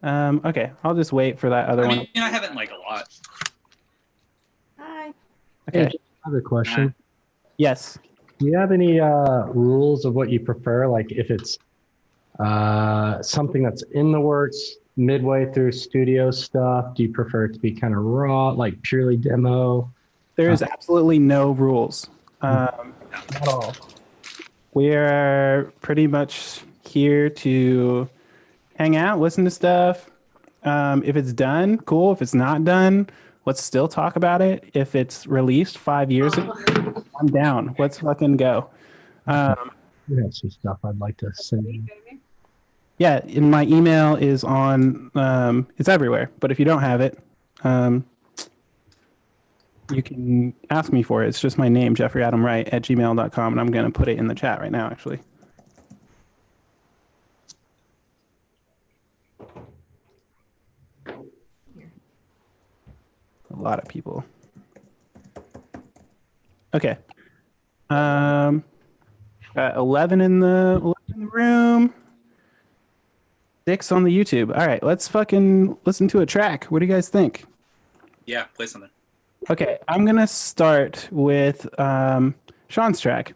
Okay, I'll just wait for that other I one. mean, I haven't like a lot. Hi. Okay. Hey, another question. Yes. Do you have any rules of what you prefer? Like if it's something that's in the works, midway through studio stuff, do you prefer it to be kind of raw, like purely demo? There is absolutely no rules at all. We're pretty much here to hang out, listen to stuff. If it's done, cool. If it's not done, let's still talk about it. If it's released 5 years ago, I'm down. Let's fucking go. You have some stuff I'd like to send you. Yeah, and my email is on, it's everywhere. But if you don't have it, you can ask me for it. It's just my name, jeffreyadamwright@gmail.com, and I'm going to put it in the chat right now, actually. A lot of people. Okay. 11 in the room. 6 on the YouTube. All right, let's fucking listen to a track. What do you guys think? Yeah, play something. Okay, I'm gonna start with Sean's track.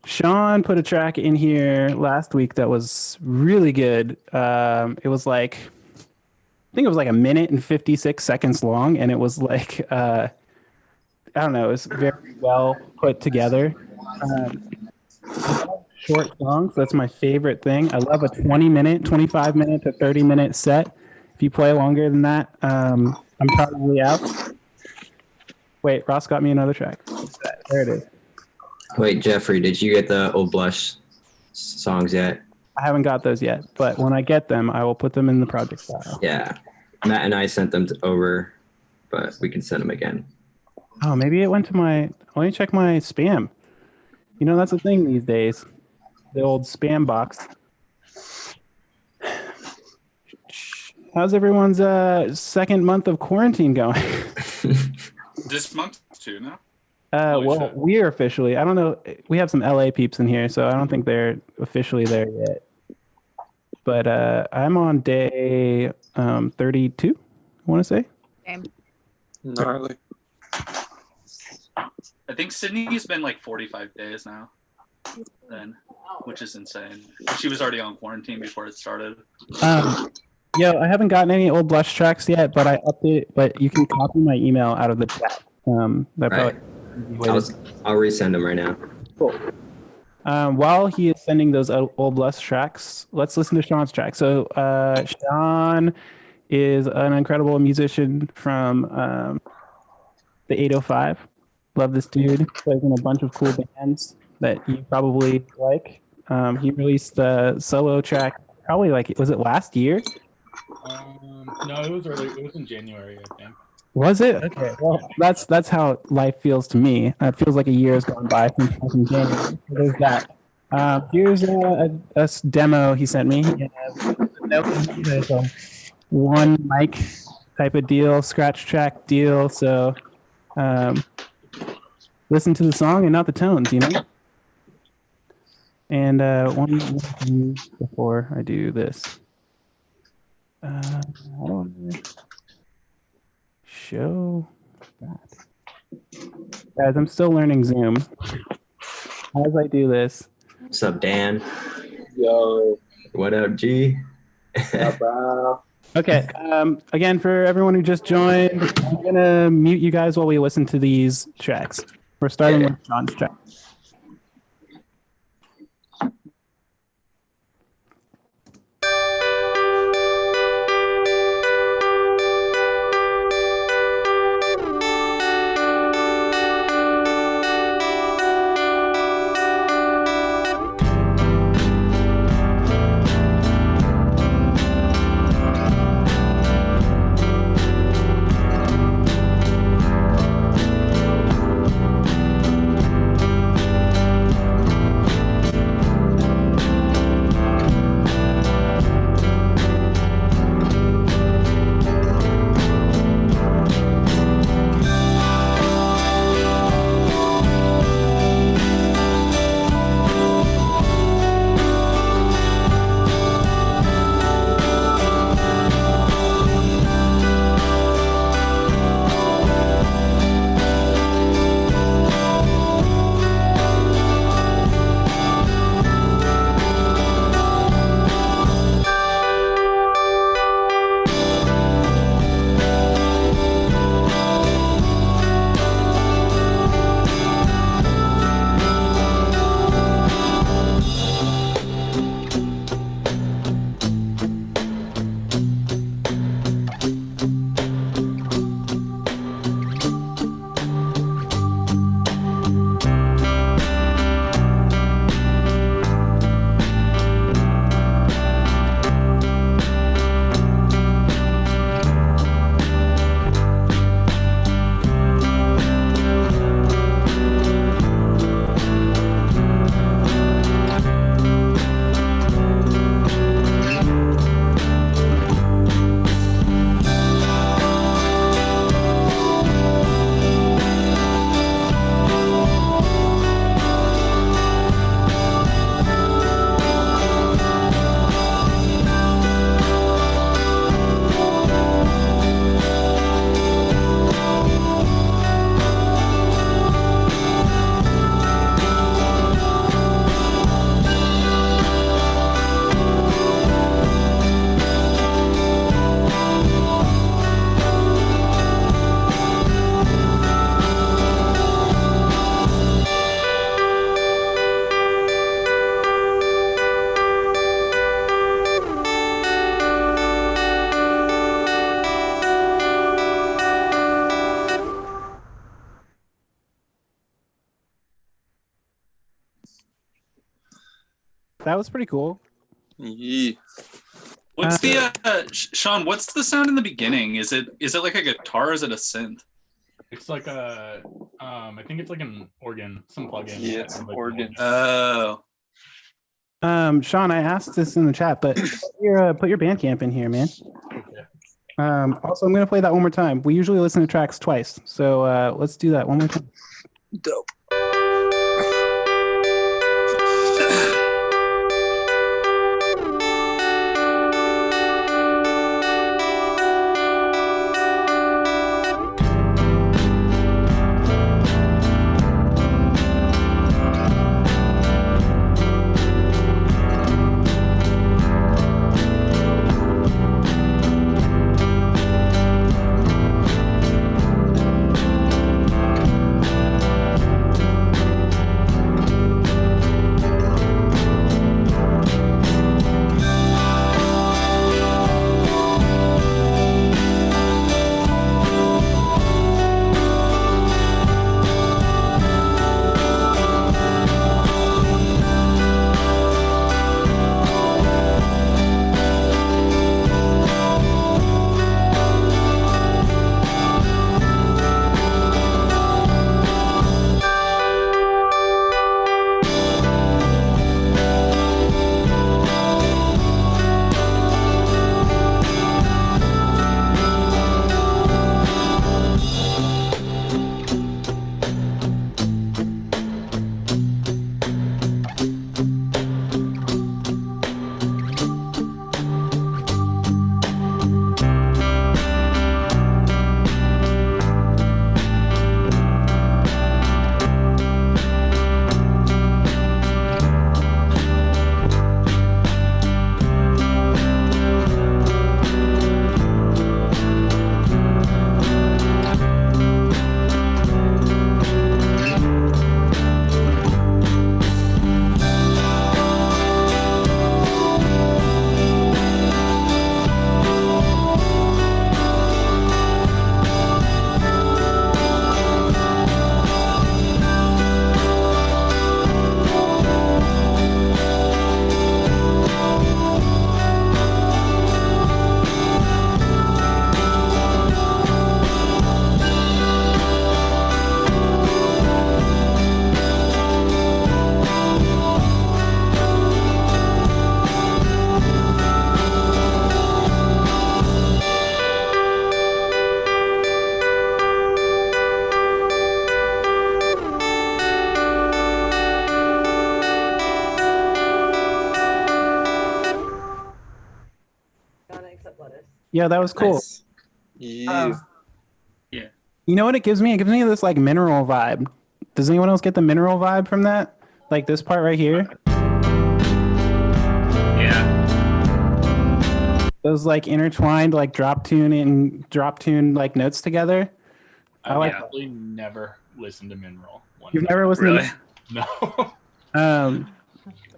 Sean put a track in here last week that was really good. It was like, I think it was like 1minute and 56 seconds long, and it was like, I don't know, it was very well put together. Short songs, that's my favorite thing. I love a 20-minute, 25-minute to 30-minute set. If you play longer than that, I'm probably out. Wait, Ross got me another track. There it is. Wait, Jeffrey, did you get the Old Blush songs yet? I haven't got those yet, but when I get them, I will put them in the project file. Yeah. Matt and I sent them over, but we can send them again. Oh, maybe it went to my, let me check my spam. You know, that's a thing these days. The old spam box. How's everyone's second month of quarantine going? This month too, no? Well, we're officially, I don't know, we have some LA peeps in here, so I don't think they're officially there yet. But I'm on day 32, I want to say. Same. Gnarly. I think Sydney's been like 45 days now, then, which is insane. She was already on quarantine before it started. Yo, I haven't gotten any Old Blush tracks yet, but I update. But you can copy my email out of the chat. That Right. I'll resend them right now. Cool. While he is sending those Old Blush tracks, let's listen to Sean's track. So Sean is an incredible musician from the 805. Love this dude. Plays in a bunch of cool bands that you probably like. He released the solo track probably like, was it last year? No, it was early. It was in January, I think. Was it? Okay. Well, that's how life feels to me. It feels like a year has gone by since January. So there's that. Here's a demo he sent me. There's a one mic type of deal, scratch track deal. So listen to the song and not the tones, you know? And one thing before I do this. How do I show that? Guys, I'm still learning Zoom. As I do this. What's up, Dan? Yo. What up, G? Okay. Again, for everyone who just joined, I'm gonna mute you guys while we listen to these tracks. We're starting with John's track. that was pretty cool. Yeah. What's the Sean? What's the sound in the beginning? Is it like a guitar? Or is it a synth? It's like a, I think it's like an organ, some plugin. Yeah, it's an organ. Oh, Sean, I asked this in the chat, but put your Bandcamp in here, man. Okay. Also, I'm gonna play that one more time. We usually listen to tracks twice, so let's do that one more time. Dope. Yeah, that was cool. Nice. Yeah. You know what it gives me? It gives me this like mineral vibe. Does anyone else get the mineral vibe from that? Like this part right here? yeah. Those like intertwined like drop tune like notes together. I like yeah. Probably never listened to Mineral. You've never listened Really? No. to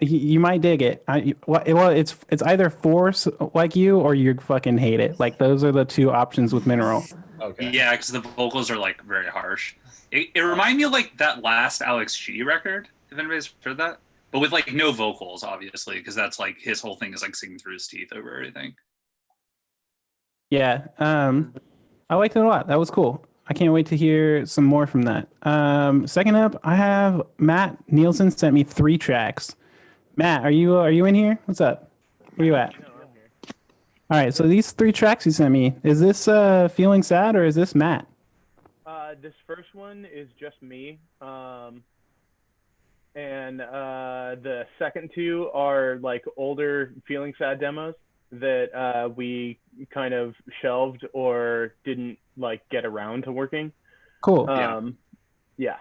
you might dig it. It's either force like you or you fucking hate it. Like those are the two options with mineral. Okay. Yeah, because the vocals are like very harsh. It reminded me of like that last Alex G record, if anybody's heard that, but with like no vocals, obviously, because that's like his whole thing is like singing through his teeth over everything. Yeah. I liked it a lot. That was cool. I can't wait to hear some more from that. Second up, I have Matt Nielsen sent me 3 tracks. Matt, are you in here? What's up? Where you at? All right, so these 3 tracks you sent me, is this Feeling Sad or is this Matt? This first one is just me, and the second 2 are like older Feeling Sad demos that we kind of shelved or didn't like get around to working. Cool. Yeah.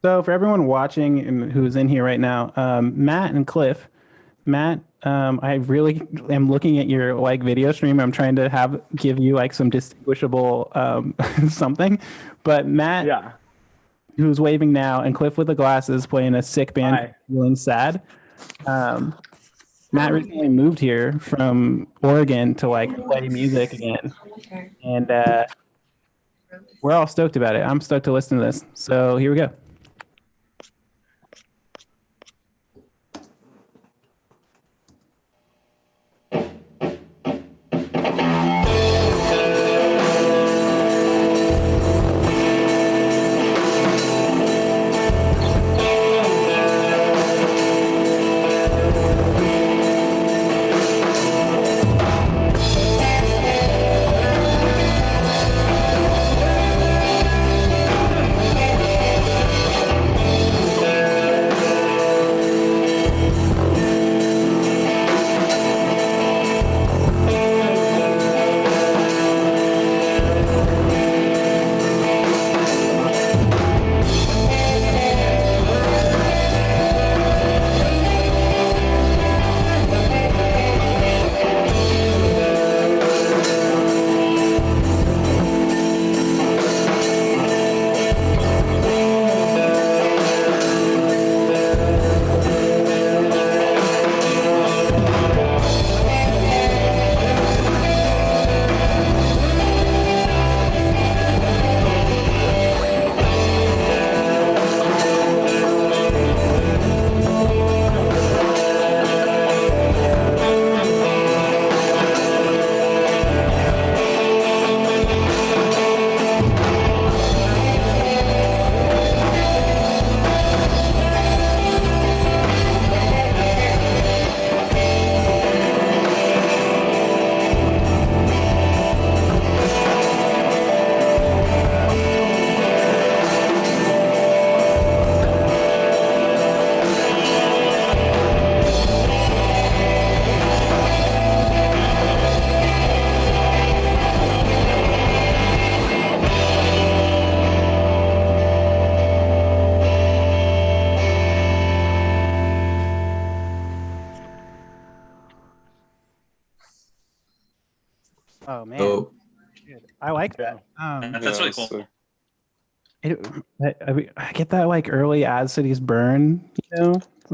So for everyone watching and who's in here right now, Matt and Cliff, Matt, I really am looking at your like video stream. I'm trying to give you like some distinguishable something, but Matt, Yeah. who's waving now, and Cliff with the glasses playing a sick band, Hi. Feeling Sad. Matt recently moved here from Oregon to like play music again, and we're all stoked about it. I'm stoked to listen to this. So here we go. dope. I like that. That's really cool. so- I get that like early Ad Cities Burn,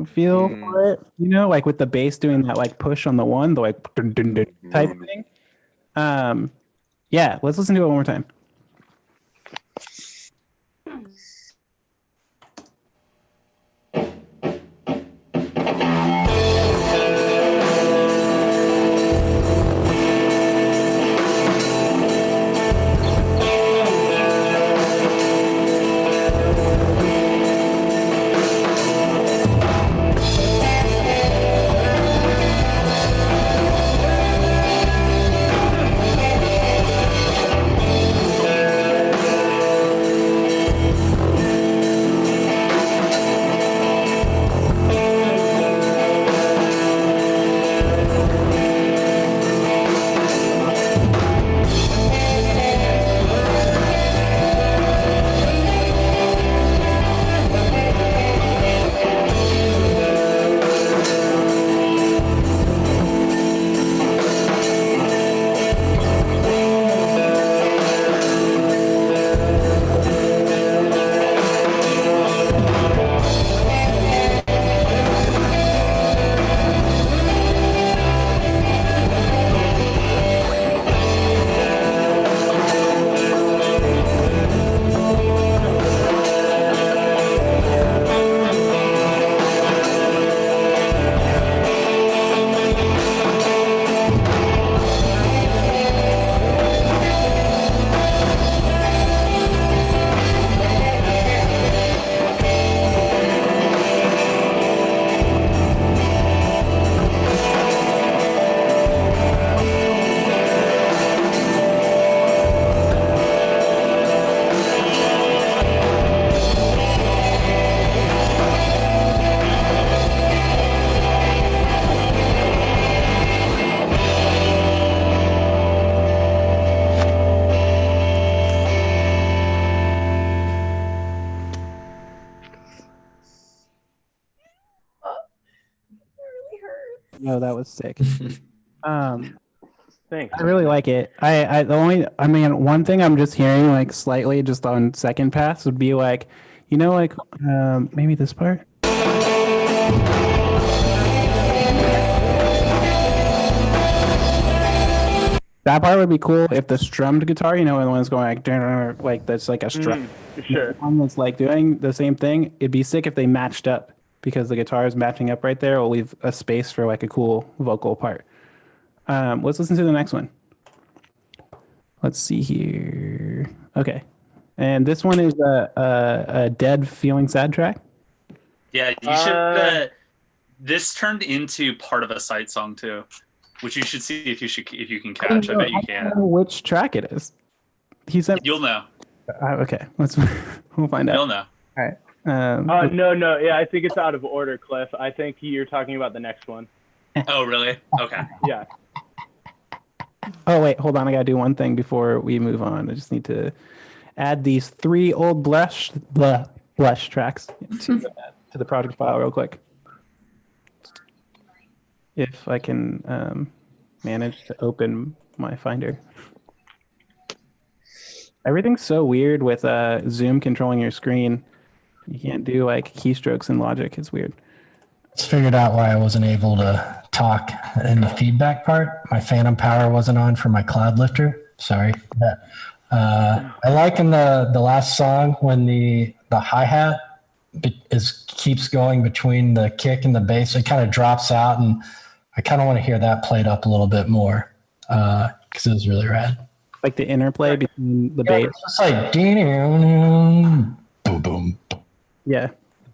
feel for it, like with the bass doing that like push on the one, the like dun, dun, dun type thing. Yeah, let's listen to it one more time. No, that was sick. Thanks. I really like it. One thing I'm just hearing like slightly just on second pass would be like, maybe this part. That part would be cool if the strummed guitar, the one that's going like that's like a strum. Sure. The one that's like doing the same thing. It'd be sick if they matched up because the guitar is matching up right there. It'll leave a space for like a cool vocal part. Let's listen to the next one. Let's see here. Okay. And this one is a Dead Feeling Sad track. Yeah, you should. This turned into part of a sight song too, which you should see if you can catch. I bet you can. I don't know which track it is. He said You'll know. okay. We'll find out. You'll know. All right. No. Yeah, I think it's out of order, Cliff. I think you're talking about the next one. Oh, really? Okay. Yeah. Oh wait, hold on. I gotta do one thing before we move on. I just need to add these 3 old blush tracks to the project file real quick. If I can manage to open my Finder. Everything's so weird with Zoom controlling your screen. You can't do like keystrokes in Logic. It's weird. Just figured out why I wasn't able to talk in the feedback part. My phantom power wasn't on for my cloud lifter. Sorry. But, I like in the last song when the hi-hat keeps going between the kick and the bass. It kind of drops out, and I kind of want to hear that played up a little bit more because it was really rad. Like the interplay between the bass. It's just like boom, boom. Yeah.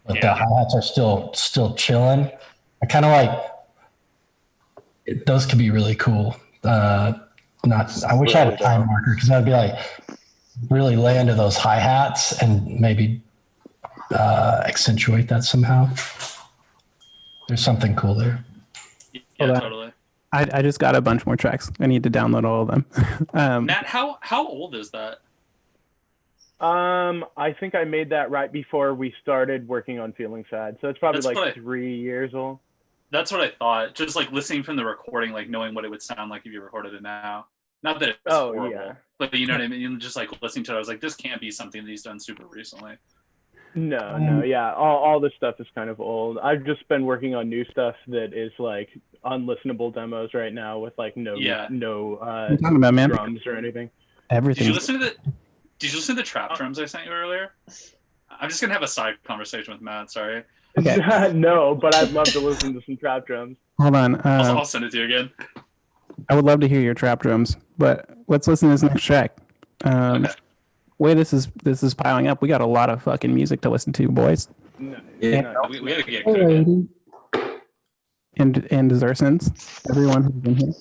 But the hi-hats are still chilling. I kind of like those could be really cool. I wish I had a time marker because I'd be like really lay into those hi-hats and maybe accentuate that somehow. There's something cool there. Yeah, totally. I just got a bunch more tracks. I need to download all of them. Matt, how old is that? I think I made that right before we started working on Feeling Sad. So it's probably 3 years old. That's what I thought. Just like listening from the recording, like knowing what it would sound like if you recorded it now. Not that it's Oh, horrible, yeah. but you know what I mean. Just like listening to it, I was like, this can't be something that he's done super recently. No, yeah. All this stuff is kind of old. I've just been working on new stuff that is like unlistenable demos right now with like no What are you talking about, man? drums or anything. Everything. Did you listen to the trap drums I sent you earlier? I'm just gonna have a side conversation with Matt. Sorry. Okay. No, but I'd love to listen to some trap drums. Hold on. I'll send it to you again. I would love to hear your trap drums, but let's listen to this next track. Okay. Way this is piling up. We got a lot of fucking music to listen to, boys. No, Yeah. no. We gotta get cooking. And Desertons, everyone who's been here.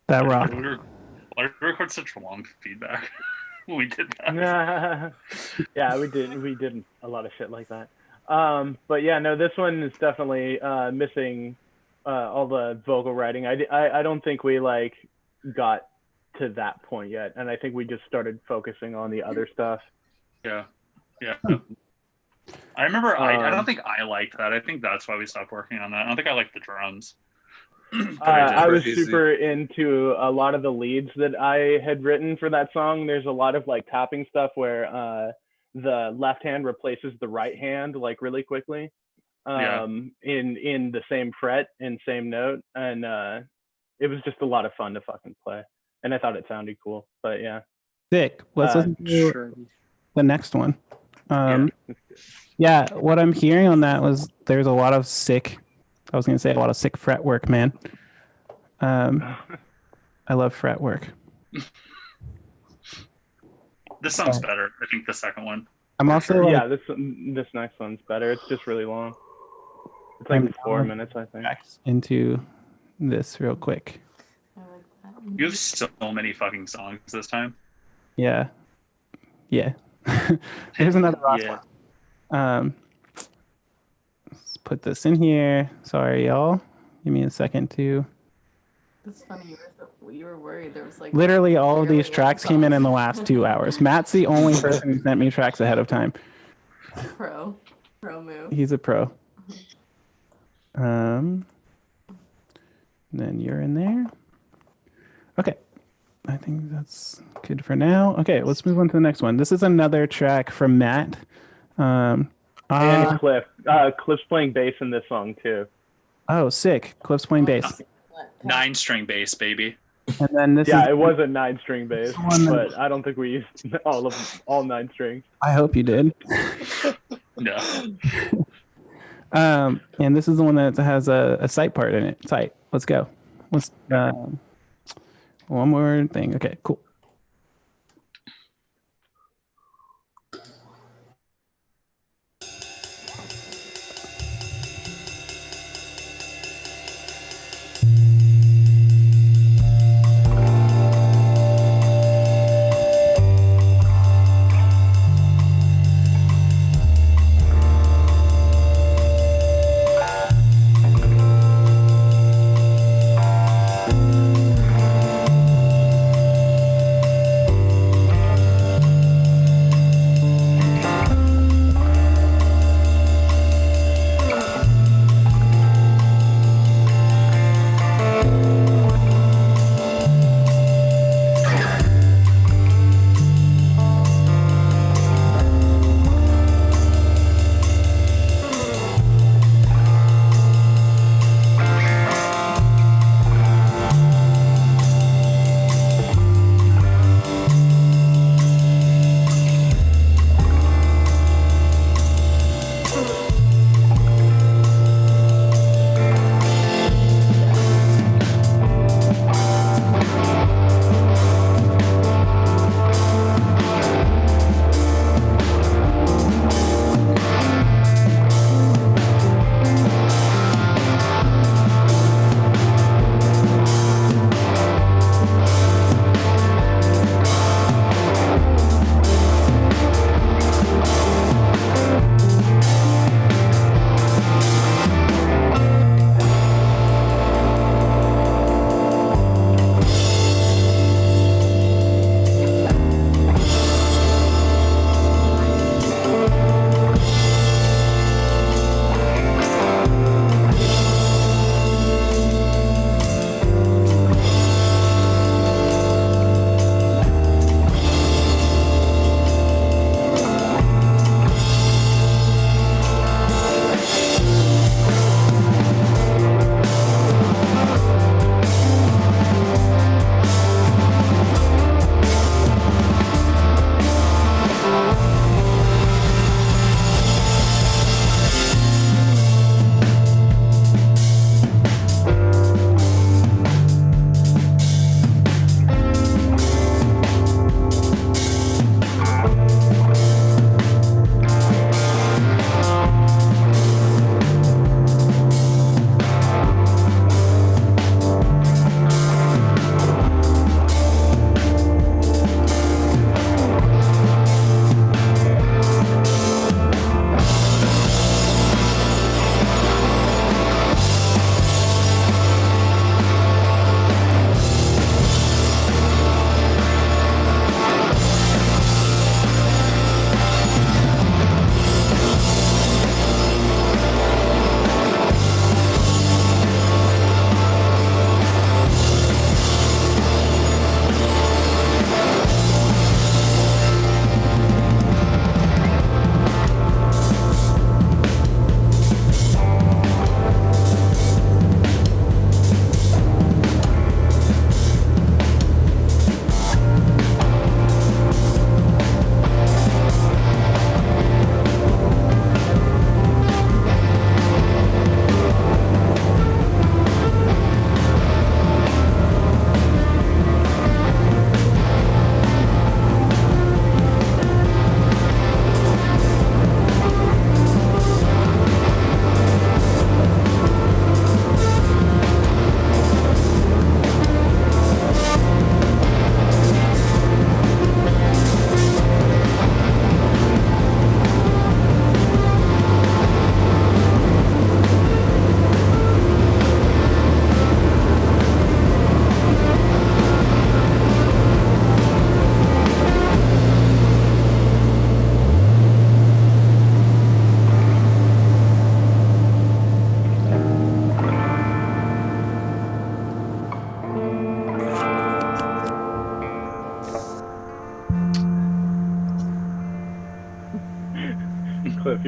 That rock. Why did we record such long feedback when we did that? Yeah, we did a lot of shit like that. But yeah, no, this one is definitely missing all the vocal writing. I don't think we like got to that point yet, and I think we just started focusing on the other stuff. Yeah. I remember. I don't think I liked that. I think that's why we stopped working on that. I don't think I liked the drums. I was Crazy. super into a lot of the leads that I had written for that song. There's a lot of like tapping stuff where the left hand replaces the right hand like really quickly in the same fret and same note, and it was just a lot of fun to fucking play, and I thought it sounded cool. But yeah, Sick. Let's listen to Sure. the next one. Yeah, what I'm hearing on that was there's a lot of sick. I was gonna say a lot of sick fret work, man. I love fret work. This sounds better. I think the second one. I'm also yeah, this next one's better. It's just really long. It's like 4 minutes, I think. into this real quick. You have so many fucking songs this time. Yeah. Here's another rock one. Let's put this in here. Sorry, y'all. Give me a second to. It's funny. You were worried. There was like Literally all of barely these one tracks came in song. the last 2 hours. Matt's the only person who sent me tracks ahead of time. Pro move. He's a pro. Then you're in there. Okay. I think that's good for now. Okay, let's move on to the next one. This is another track from Matt. And Cliff. Cliff's playing bass in this song too. Oh, sick. Cliff's playing bass. 9-string bass, baby. And then this Yeah, is, it was a 9-string bass, but I don't think we used all 9 strings. I hope you did. No. And this is the one that has a sight part in it. Sight. Let's go. Let's one more thing. Okay, cool.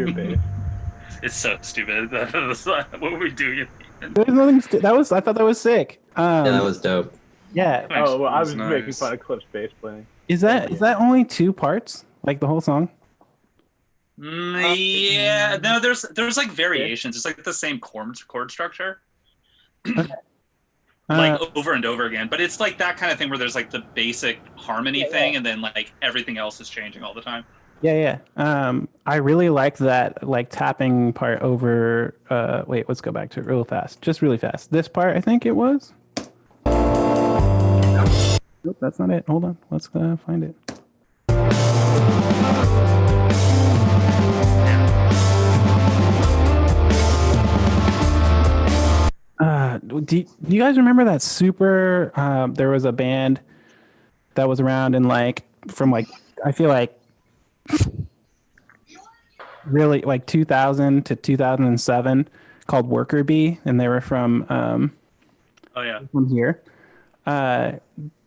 your bass. It's so stupid. What were we doing? There's nothing. I thought that was sick. Yeah, that was dope. Yeah. Oh, well, I was Nice. making fun of Cliff's bass playing. Is that only 2 parts? Like the whole song? Yeah, no, there's like variations. It's like the same chord structure, like over and over again. But it's like that kind of thing where there's like the basic harmony thing, and then like everything else is changing all the time. Yeah. I really like that like tapping part over. Wait, let's go back to it real fast. Just really fast. This part, I think it was. Nope, that's not it. Hold on. Let's find it. Do you guys remember that super? There was a band that was around in like from like I feel like really like 2000 to 2007 called Worker Bee, and they were from Oh yeah, from here.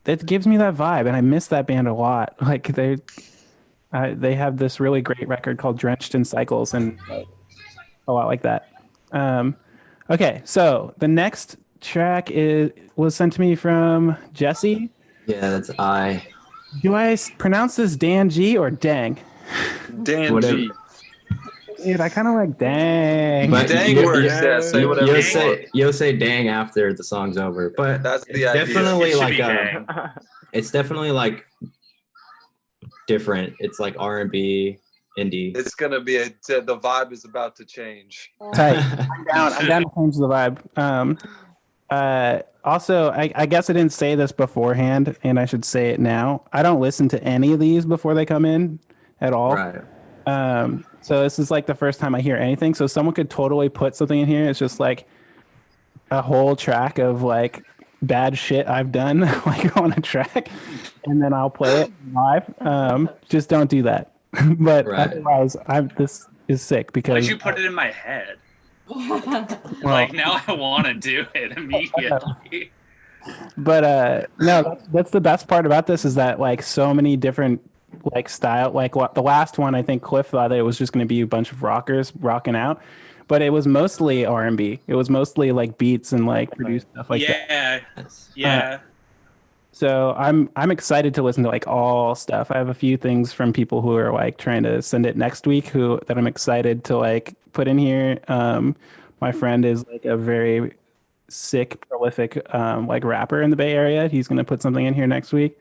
It gives me that vibe, and I miss that band a lot. Like they have this really great record called Drenched in Cycles, and a lot like that. Okay, so the next track was sent to me from Jesse. Yeah, that's I. Do I pronounce this Dan.G or Dang? Dan.G. Dude, I kind of like Dang. But Dang you- works. you- Yeah, say whatever You'll you want. you'll say dang after the song's over, but That's the it's idea. definitely It should like be Dang. it's definitely like different. It's like R&B, indie. It's gonna be the vibe is about to change. Tight. I'm down to change the vibe. Also, I guess I didn't say this beforehand, and I should say it now. I don't listen to any of these before they come in at all. Right. So this is like the first time I hear anything. So someone could totally put something in here. It's just like a whole track of like bad shit I've done like on a track, and then I'll play it live. Just don't do that. But Right. otherwise, this is sick why'd because you put it in my head? Like now I want to do it immediately. But no, that's the best part about this is that like so many different like style. Like what the last one, I think Cliff thought that it was just going to be a bunch of rockers rocking out, but it was mostly R&B. It was mostly like beats and like produced stuff like that. Yeah. So I'm excited to listen to like all stuff. I have a few things from people who are like trying to send it next week that I'm excited to like put in here. My friend is like a very sick, prolific like rapper in the Bay Area. He's going to put something in here next week,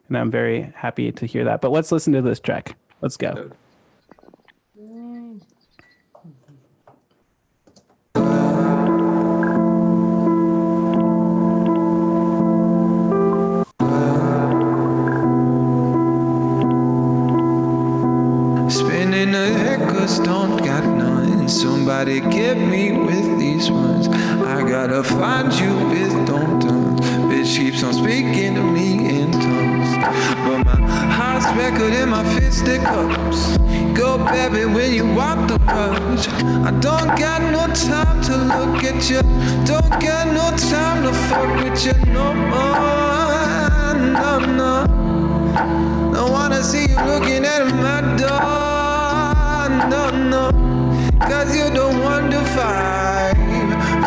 and I'm very happy to hear that. But let's listen to this track. Let's go. Spinning a head cause don't got none. Somebody get me with these ones. I gotta find you with don't tongues. Bitch keeps on speaking to me in tongues, but my heart's record in my fisted cups. Go baby when you want the rush. I don't got no time to look at you. Don't got no time to fuck with you no more. No. Don't wanna see you looking at my door. No, cause you don't want to fight.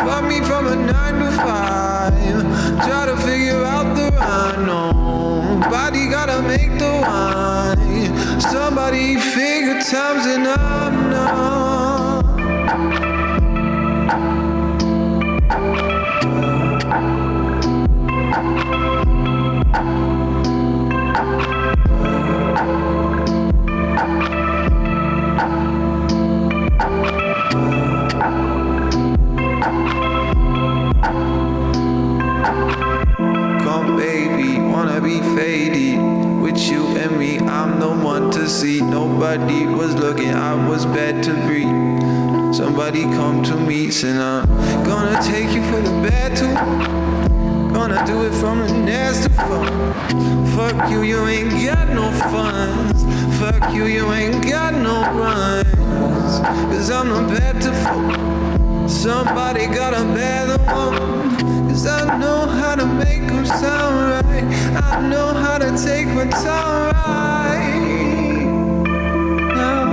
Fuck me from a 9 to 5. Try to figure out the rhyme. Nobody gotta make the wine. Somebody figure times and I'm not. Come baby, wanna be faded with you and me. I'm the one to see. Nobody was looking, I was bad to breathe. Somebody come to me, and I'm gonna take you for the bad too. Gonna do it from the nasty fun. Fuck you, you ain't got no funds. Fuck you, you ain't got no runs. Cause I'm the bad to fuck. Somebody gotta bear the one. Cause I know how to make them sound right. I know how to take my time right now.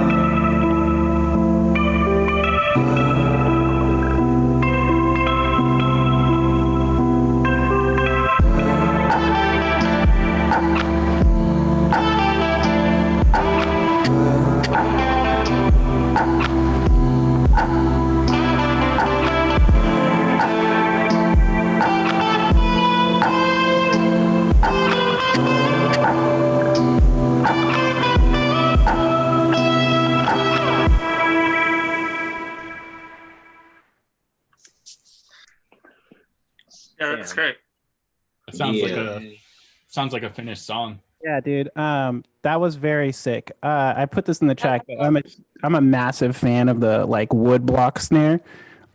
Yeah, that's great. It sounds like Yeah. a finished song. Yeah, dude. That was very sick. I put this in the chat. But I'm a massive fan of the like wood block snare.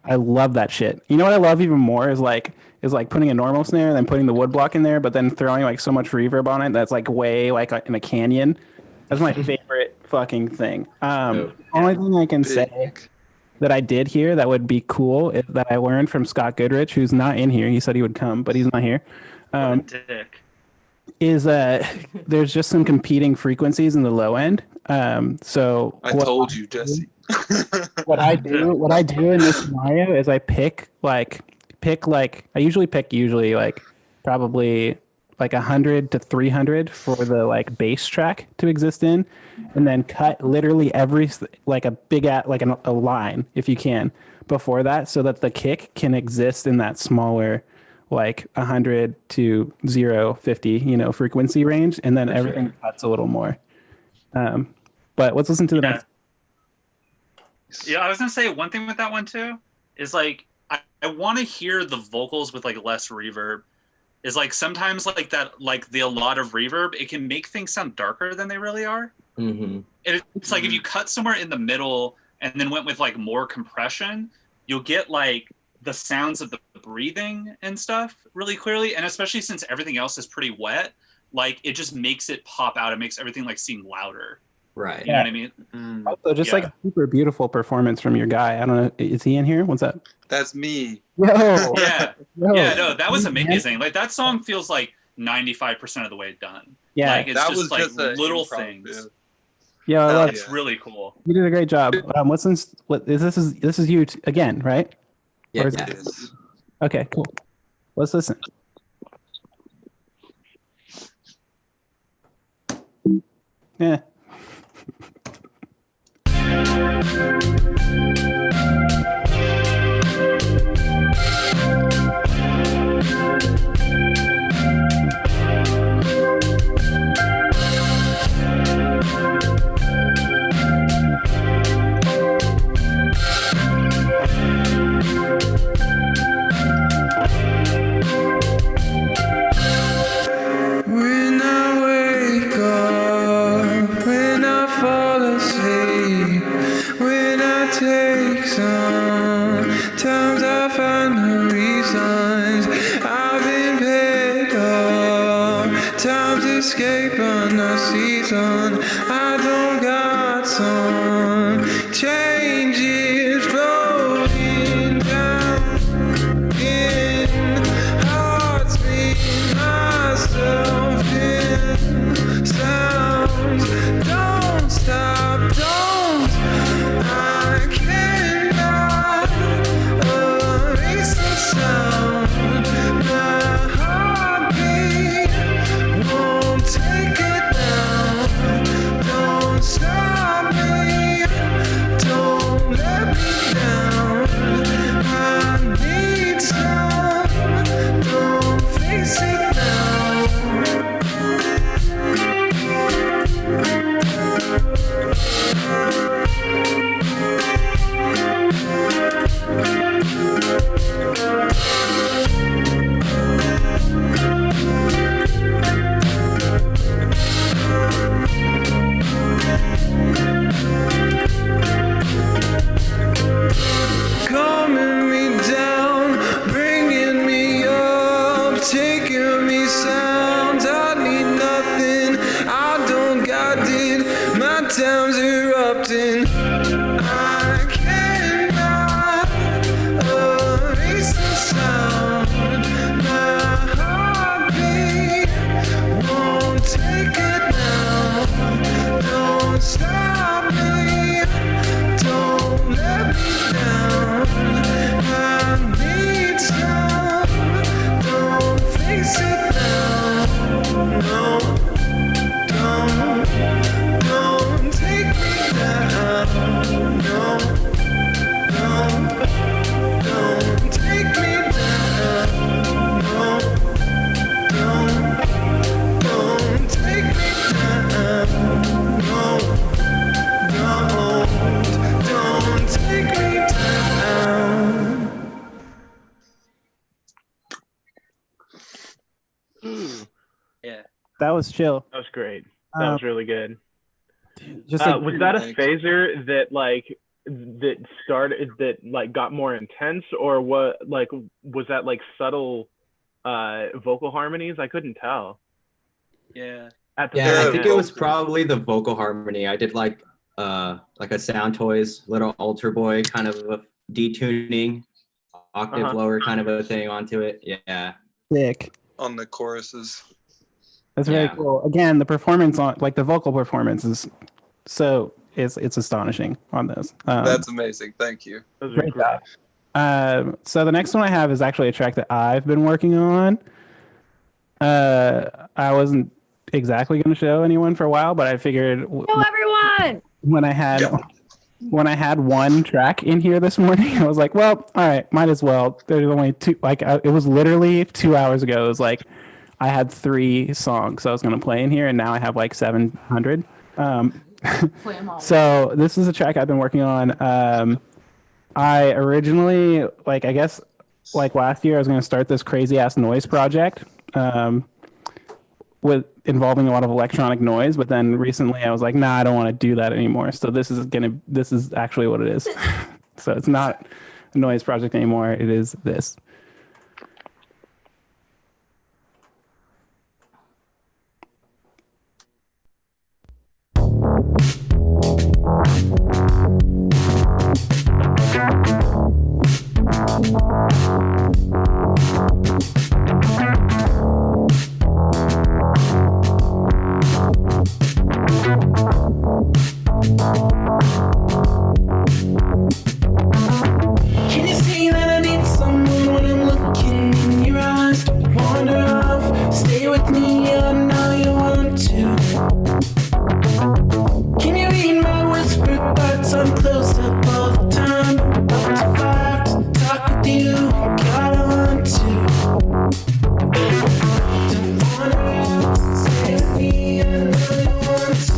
I love that shit. You know what I love even more is like putting a normal snare and then putting the wood block in there, but then throwing like so much reverb on it that's like way like in a canyon. That's my favorite fucking thing. Only thing I can say that I did here that would be cool is that I learned from Scott Goodrich, who's not in here. He said he would come, but he's not here. Dick. Is there's just some competing frequencies in the low end. So I told you, Jesse. what I do in this scenario is I pick like I usually pick like probably like 100 to 300 for the like bass track to exist in, and then cut literally every like a big a line if you can before that, so that the kick can exist in that smaller like 100 to 050 frequency range, and then everything cuts a little more. But let's listen to the next. Yeah, I was gonna say one thing with that one too is like I want to hear the vocals with like less reverb. Is like sometimes like that, like a lot of reverb, it can make things sound darker than they really are. Mm-hmm. It's like if you cut somewhere in the middle and then went with like more compression, you'll get like the sounds of the breathing and stuff really clearly. And especially since everything else is pretty wet, like it just makes it pop out. It makes everything like seem louder. Right. You know what I mean? Also, just like a super beautiful performance from your guy. I don't know. Is he in here? What's that? That's me. Yo. Yeah. No, that was amazing. Like that song feels like 95% of the way done. Yeah. Like it's That just was like just a little improv, things. Yeah, I love it. It's really cool. You did a great job. This is you again, right? Yeah. Or is it- Okay, cool. Let's listen. Yeah. When I wake up, when I fall asleep, when I take some times I find the reasons I've been paid off. Times escape on the season. I don't got some changes floating down in hearts beat myself in sounds. Don't stop, don't. I cannot erase the sound. My heartbeat won't take it down. Yeah. That was chill. That was great. That was really good. Just like, was that a Thanks. phaser that started that like got more intense, or what? Like, was that like subtle vocal harmonies? I couldn't tell. Yeah. At the Yeah, very I think end. it was probably the vocal harmony. I did like a Sound Toys little altar boy kind of a detuning, octave lower kind of a thing onto it. Yeah. sick. On the choruses. That's very Yeah. cool. Again, the performance on like the vocal performance is so it's astonishing on those. That's amazing. Thank you. Those are great great. job. So the next one I have is actually a track that I've been working on. I wasn't exactly going to show anyone for a while, but I figured Show everyone. when I had one track in here this morning, I was like, well, all right, might as well. There's only two. Like it was literally 2 hours ago. It was like I had 3 songs I was going to play in here, and now I have like 700. Play 'em all. So this is a track I've been working on. I originally, like, I guess, like last year, I was going to start this crazy ass noise project with involving a lot of electronic noise. But then recently, I was like, nah, I don't want to do that anymore. So this is actually what it is. So it's not a noise project anymore. It is this. Can you see that I need someone when I'm looking in your eyes? Don't wander off, stay with me, I know you want to. Can you read my whispered thoughts? I'm close up all the time. Up to 5 to talk with you, God, I want to. Don't wander off, stay with me, I know you want to.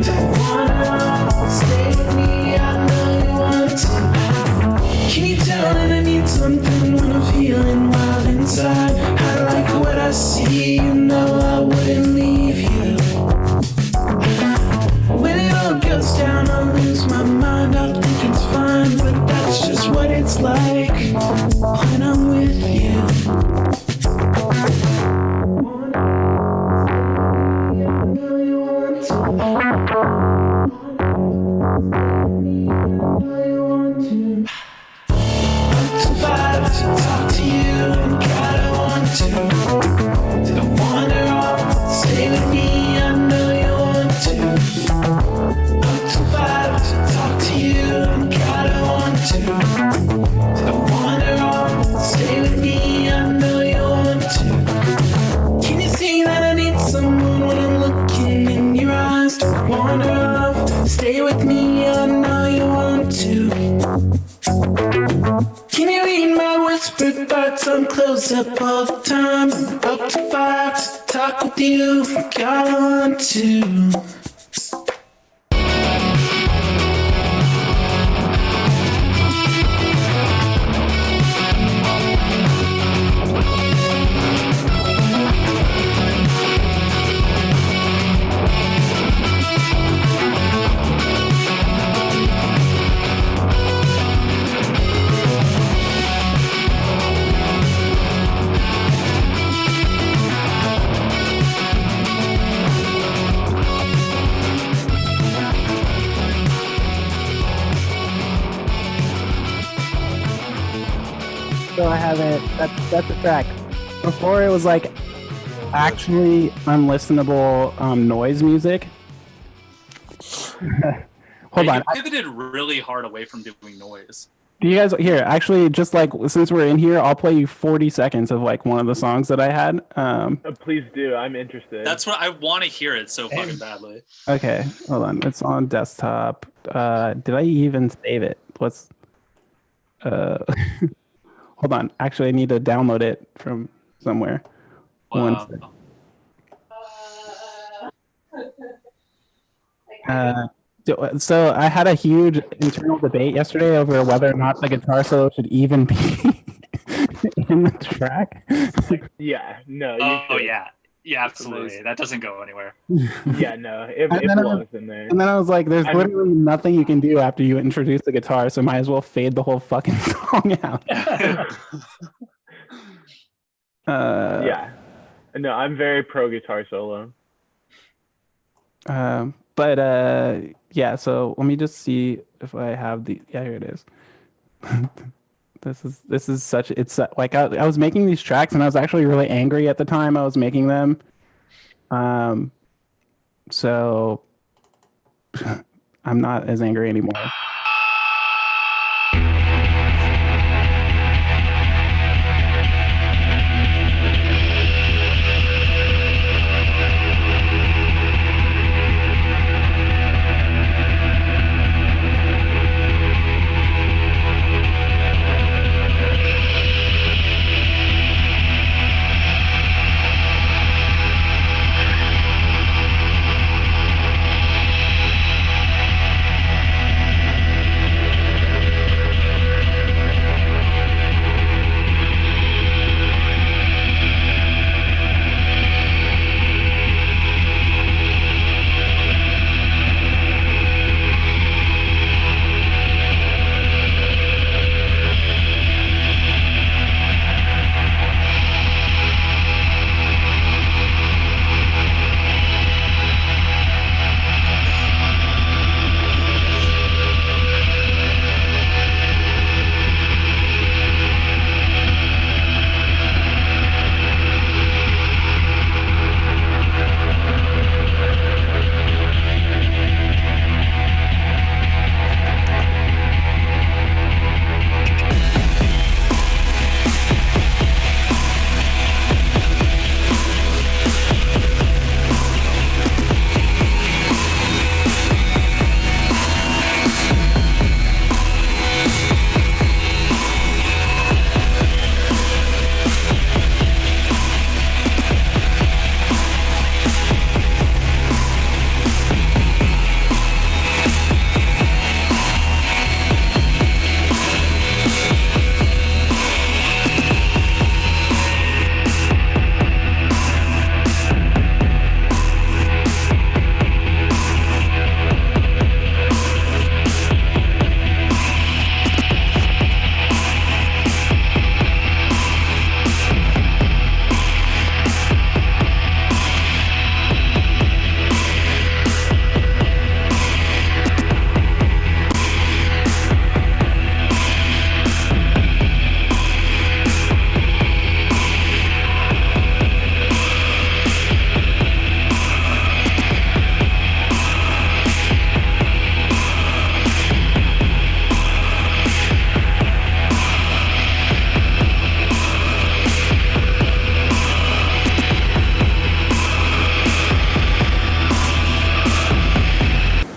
Don't wander off, stay with me, I know you want to. Can you tell that I need something when I'm feeling wild inside? I like what I see, you know I wouldn't leave you. When it all goes down, I'll lose my mind, I'll think it's fine, but that's just what it's like when I'm with you. Talk to you, and God, I want to. Don't wander off, stay with me, I know you want to. Up to 5 to talk to you, and God, I want to. Don't wander off, stay with me, I know you want to. Can you see that I need someone when I'm looking in your eyes? Don't wander off, stay with me, I know you want to. Can you read my whispered thoughts? I'm close up all the time. Up to 5 to talk with you, God, I want to. So I haven't. That's a track. Before it was like actually unlistenable noise music. Hold on. You pivoted really hard away from doing noise. Do you guys here? Actually, just like since we're in here, I'll play you 40 seconds of like one of the songs that I had. Please do. I'm interested. That's what I want to hear it so fucking badly. Okay, hold on. It's on desktop. Did I even save it? Let's. Hold on. Actually, I need to download it from somewhere. Wow. So I had a huge internal debate yesterday over whether or not the guitar solo should even be in the track. Yeah, no. You Oh should. yeah, yeah, absolutely. That doesn't go anywhere. Yeah, no. It And then I belongs in there. And then I was like, there's I'm- literally nothing you can do after you introduce the guitar, so might as well fade the whole fucking song out. Yeah. No, I'm very pro guitar solo. Yeah, so let me just see if I have the here it is. This is such it's like I was making these tracks and I was actually really angry at the time I was making them. So I'm not as angry anymore.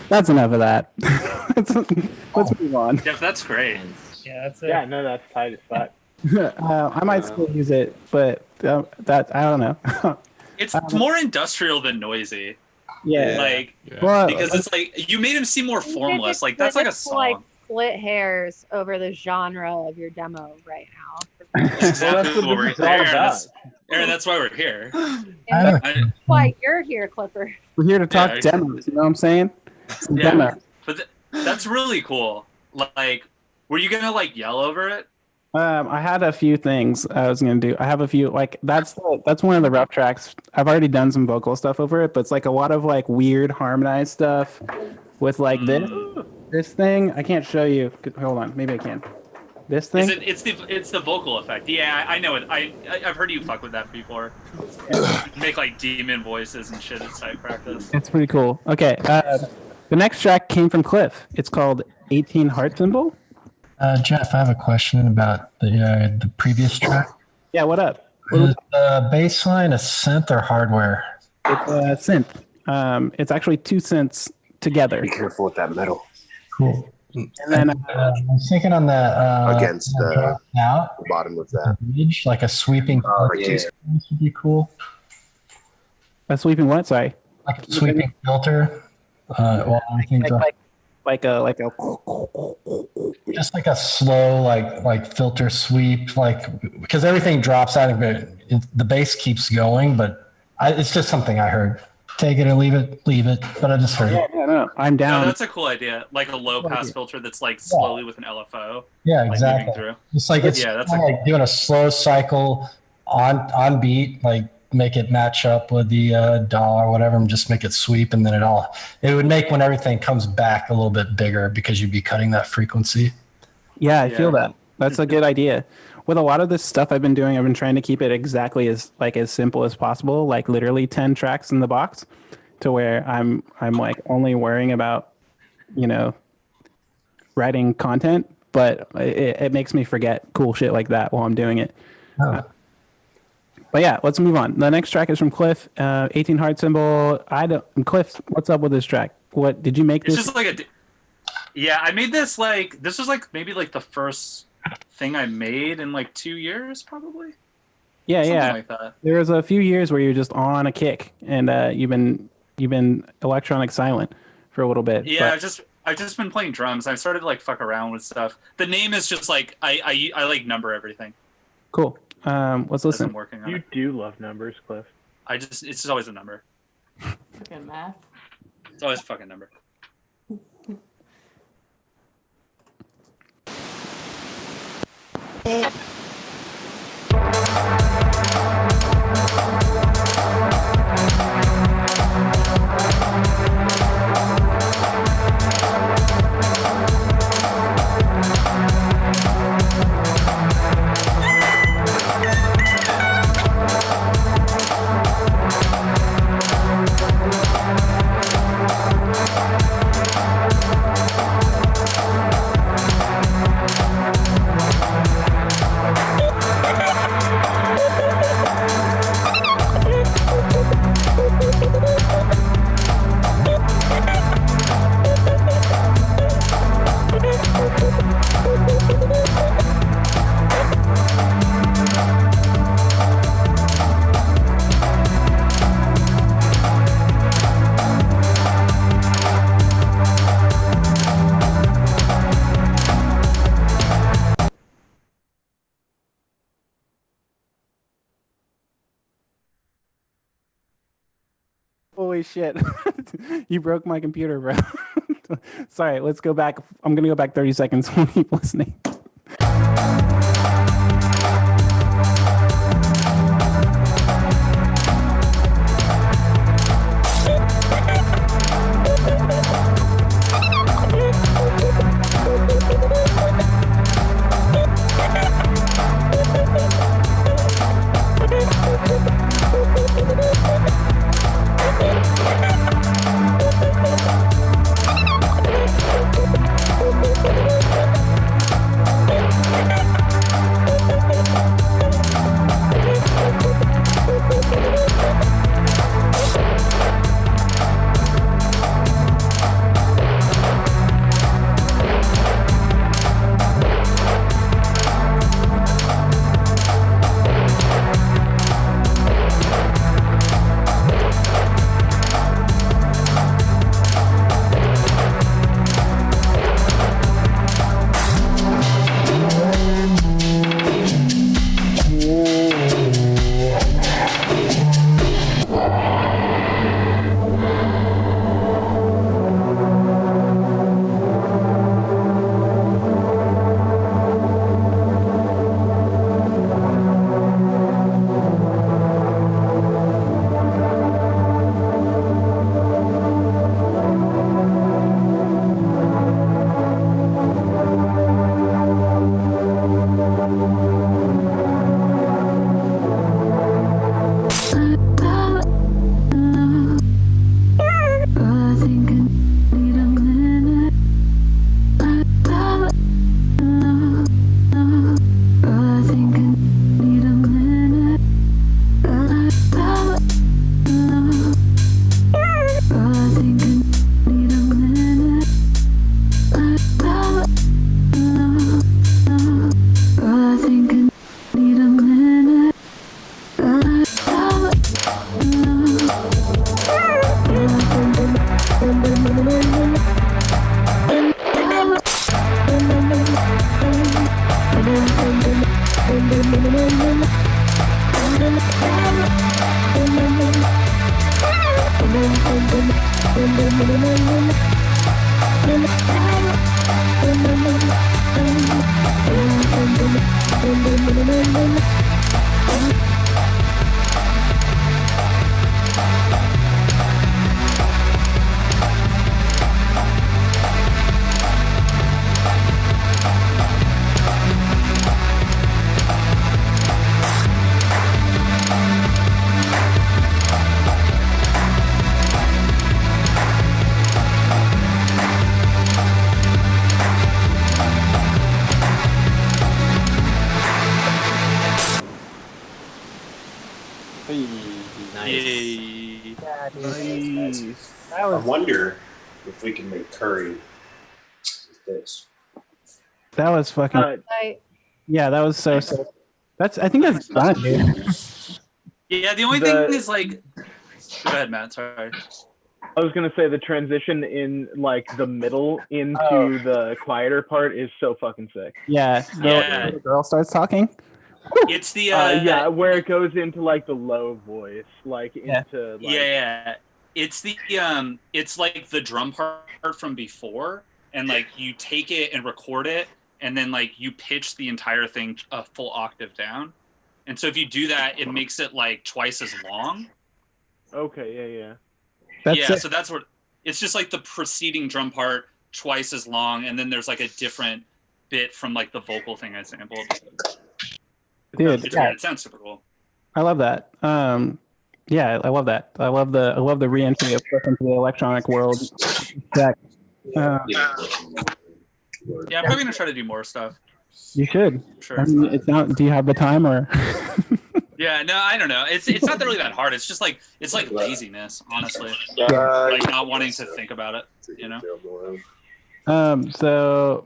That's enough of that. Let's move on. Jeff, that's great. Yeah, that's it. Yeah, no, that's tight as fuck. I might still use it, but that I don't know. It's more industrial than noisy. Yeah. Like, Well, because it's like you made him seem more formless. Like that's like a song. Like split hairs over the genre of your demo right now. Exactly Well, what we're this is all about. Aaron, that's why we're here. And why you're here, Clipper. We're here to talk Yeah, demos. You know what I'm saying? Some Yeah, demo. but that's really cool. Like, were you gonna like yell over it? I had a few things I was gonna do. I have a few like that's one of the rough tracks. I've already done some vocal stuff over it, but it's like a lot of like weird harmonized stuff with like this thing. I can't show you. Hold on, maybe I can. This thing. It's the vocal effect. Yeah, I know it. I've heard you fuck with that before. Make like demon voices and shit at site practice. It's pretty cool. Okay, the next track came from Cliff. It's called 18 Heart Symbol. Jeff, I have a question about the previous track. Yeah, what up? Is the bass line a synth or hardware? It's a synth. It's actually two synths together. Be careful with that metal. Cool. And then I was thinking on the Against the bottom of that. bridge, like a sweeping. Yeah. Would be cool. a sweeping what? Sorry. Like a sweeping filter. Well, I think like a just like a slow like filter sweep, like because everything drops out of it. The bass keeps going, but it's just something I heard. Take it or leave it, but I just heard it. Yeah, no, I'm down. No, that's a cool idea. Like a low pass filter that's like slowly with an LFO. Yeah, like exactly. moving through. It's like it's like doing a slow cycle on beat, like make it match up with the DAW or whatever, and just make it sweep, and then it would make when everything comes back a little bit bigger because you'd be cutting that frequency. Yeah, I feel that. That's a good idea. With a lot of this stuff I've been doing, I've been trying to keep it exactly as simple as possible, like literally 10 tracks in the box, to where I'm like only worrying about, writing content, but it makes me forget cool shit like that while I'm doing it. Oh. But yeah, let's move on. The next track is from Cliff, 18 heart symbol. Cliff, what's up with this track? What did you make this? It's just like I made this this was like maybe like the first thing I made in like 2 years, probably. Something like that. There was a few years where you're just on a kick, and you've been electronic silent for a little bit. Yeah, I've just been playing drums. I started to like fuck around with stuff. The name is just like I like number everything. Cool. Let's listen. I'm working on You it. do love numbers, Cliff. It's just always a number. Fucking math. It's always a fucking number. Holy shit. You broke my computer, bro. Sorry, let's go back. I'm going to go back 30 seconds when people listening. Yay. Nice. I wonder if we can make curry with this. That was fucking. Yeah, that was so. I think that's done, dude. Yeah, the only thing is like. Go ahead, Matt. Sorry. I was gonna say the transition in like the middle into the quieter part is so fucking sick. Yeah. The girl starts talking. It's the yeah, where it goes into like the low voice, like into like, yeah. It's the it's like the drum part from before, and like you take it and record it, and then like you pitch the entire thing a full octave down, and so if you do that, it makes it like twice as long. Okay, So that's what it's just like the preceding drum part twice as long, and then there's like a different bit from like the vocal thing I sampled. Dude, It sounds super cool. I love that. Yeah, I love that. I love the re-entry of stuff into the electronic world. Yeah, I'm probably gonna try to do more stuff. You should. Sure. I mean, it's not. Do you have the time or? Yeah, no, I don't know. It's not really that hard. It's just like laziness, honestly. Like not wanting to think about it, you know. So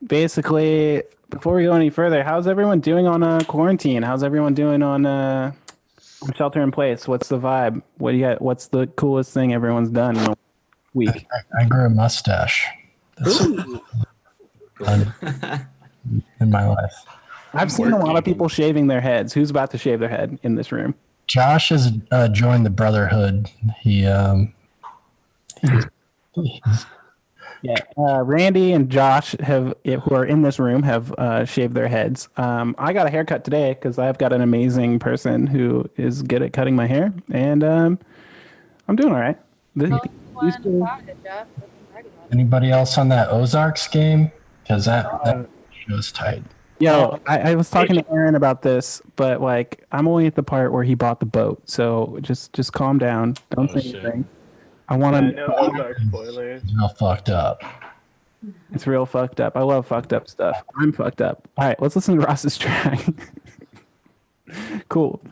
basically, before we go any further, how's everyone doing on quarantine? How's everyone doing on shelter in place? What's the vibe? What do you got? What's the coolest thing everyone's done in a week? I grew a mustache. In my life. I've seen a lot of people shaving their heads. Who's about to shave their head in this room? Josh has joined the Brotherhood. Randy and Josh who are in this room have shaved their heads. I got a haircut today because I've got an amazing person who is good at cutting my hair, and I'm doing all right. Anybody else on that Ozarks game? Because that show's tight. Yo, I was talking to Aaron about this, but like I'm only at the part where he bought the boat, so just calm down. Don't say anything. I want to. No Ozark spoilers. It's real fucked up. It's real fucked up. I love fucked up stuff. I'm fucked up. All right, let's listen to Ross's track. Cool.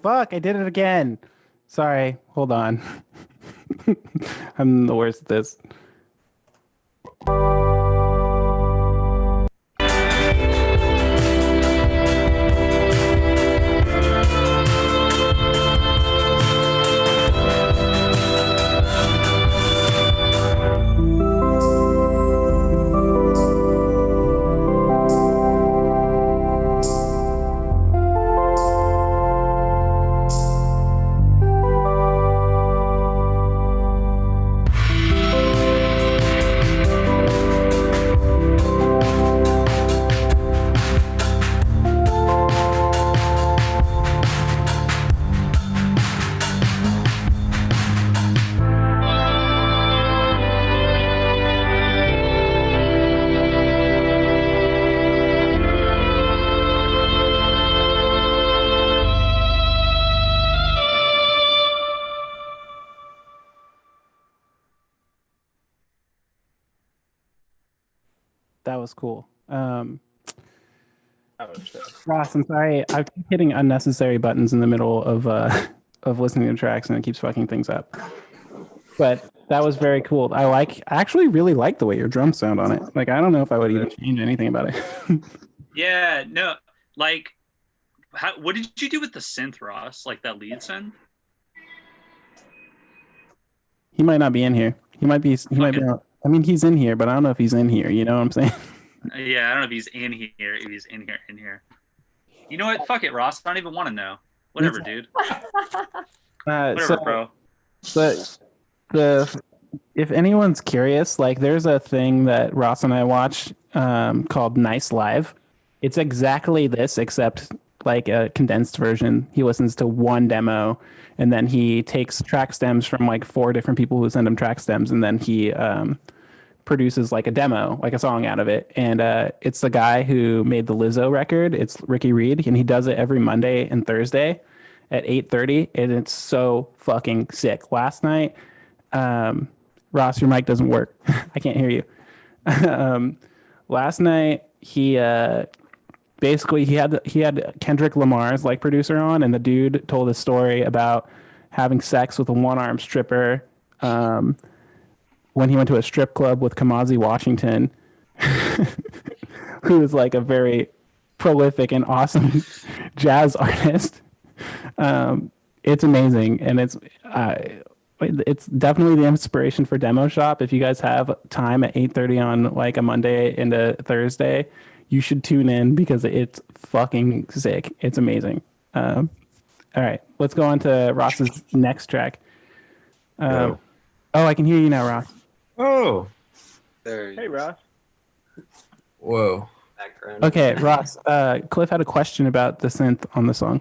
Fuck, I did it again. Sorry, hold on. I'm the worst at this. That was cool. That was sick. Ross, I'm sorry. I keep hitting unnecessary buttons in the middle of of listening to tracks, and it keeps fucking things up. But that was very cool. I actually really like the way your drums sound on it. Like, I don't know if I would even change anything about it. Yeah, no, like, what did you do with the synth, Ross? Like that lead synth? He might not be in here. He might be. I mean, he's in here, but I don't know if he's in here. You know what I'm saying? Yeah, I don't know if he's in here. If he's in here. You know what? Fuck it, Ross. I don't even want to know. Whatever, dude. Whatever, bro. But if anyone's curious, like, there's a thing that Ross and I watch called Nice Live. It's exactly this, except like a condensed version. He listens to one demo, and then he takes track stems from like 4 different people who send him track stems, and then he produces like a demo, like a song out of it. And it's the guy who made the Lizzo record. It's Ricky Reed, and he does it every Monday and Thursday at 8:30, and it's so fucking sick. Last night, Ross, your mic doesn't work. I can't hear you. Last night, he basically he had Kendrick Lamar's like producer on, and the dude told a story about having sex with a one-armed stripper when he went to a strip club with Kamasi Washington, who is like a very prolific and awesome jazz artist. It's amazing, and it's definitely the inspiration for Demo Shop. If you guys have time at 8:30 on like a Monday into Thursday, you should tune in because it's fucking sick. It's amazing. All right, let's go on to Ross's next track. Oh, I can hear you now, Ross. Oh, There. Hey, Ross. whoa. Background. Okay, Ross. Cliff had a question about the synth on the song.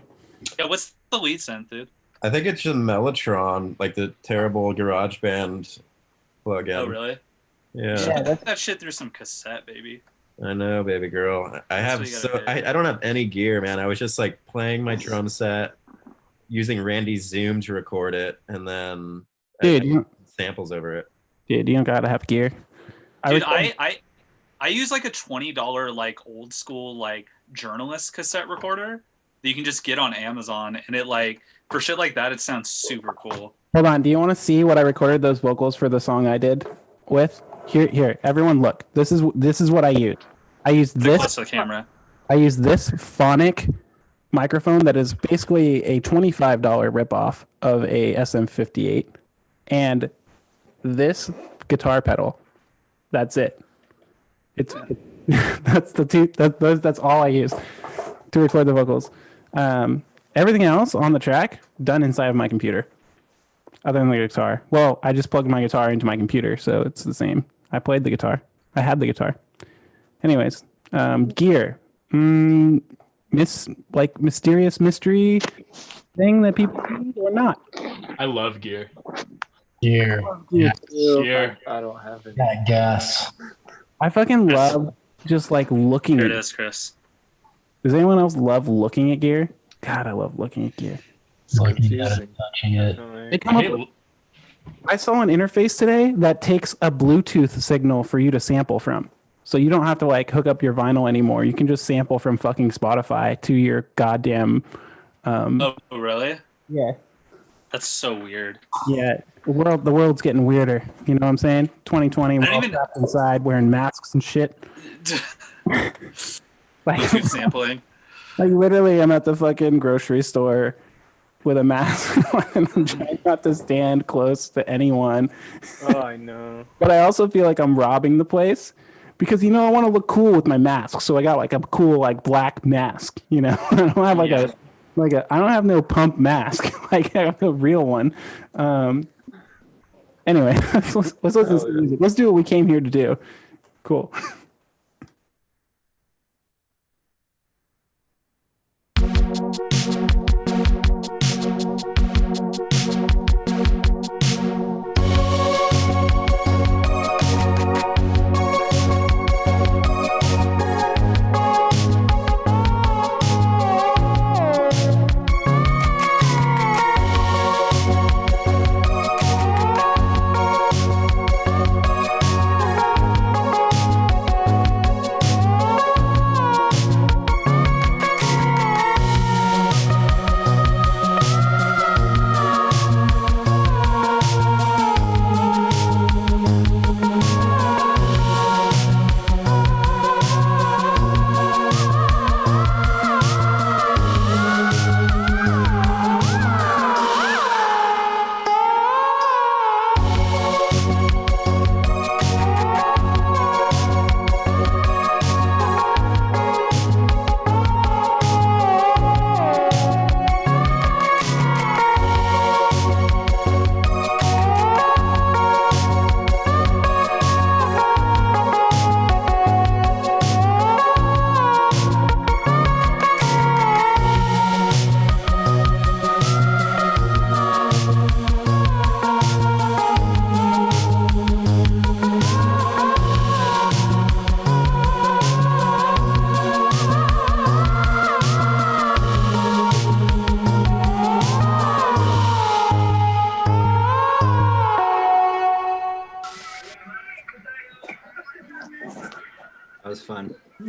Yeah, what's the lead synth, dude? I think it's just Mellotron, like the terrible GarageBand plugin. Oh, really? Yeah. Yeah, put that shit through some cassette, baby. I know, baby girl. I don't have any gear, man. I was just like playing my drum set, using Randy's Zoom to record it, and then Dude, samples over it. Dude, you don't gotta have gear. Dude, I use like a $20 like old school like journalist cassette recorder that you can just get on Amazon, and it like for shit like that, it sounds super cool. Hold on. Do you want to see what I recorded those vocals for the song I did with? Here. Everyone, look. This is what I use. I use this. Close to the camera. I use this phonic microphone that is basically a $25 ripoff of a SM58, and this guitar pedal. That's it. That's all I use to record the vocals. Everything else on the track done inside of my computer, other than the guitar. Well, I just plugged my guitar into my computer, so it's the same. I played the guitar. I had the guitar. Anyways, gear. Mysterious mystery thing that people need or not. I love gear. Gear. Gear. I don't have it. That gas. I fucking love just like looking Here at it is, Chris. Does anyone else love looking at gear? God, I love looking at gear. Looking at it, touching it. They come up I saw an interface today that takes a Bluetooth signal for you to sample from. So you don't have to like hook up your vinyl anymore. You can just sample from fucking Spotify to your goddamn Oh, really? Yeah. That's so weird. Yeah. The world's getting weirder. You know what I'm saying? 2020, we're all trapped inside wearing masks and shit. Bluetooth sampling. Like literally I'm at the fucking grocery store with a mask on and I'm trying not to stand close to anyone. Oh, I know. But I also feel like I'm robbing the place because, I want to look cool with my mask. So I got like a cool like black mask, I don't have I don't have no pump mask. Like I have a real one. Anyway, let's listen to music. Let's do what we came here to do. Cool.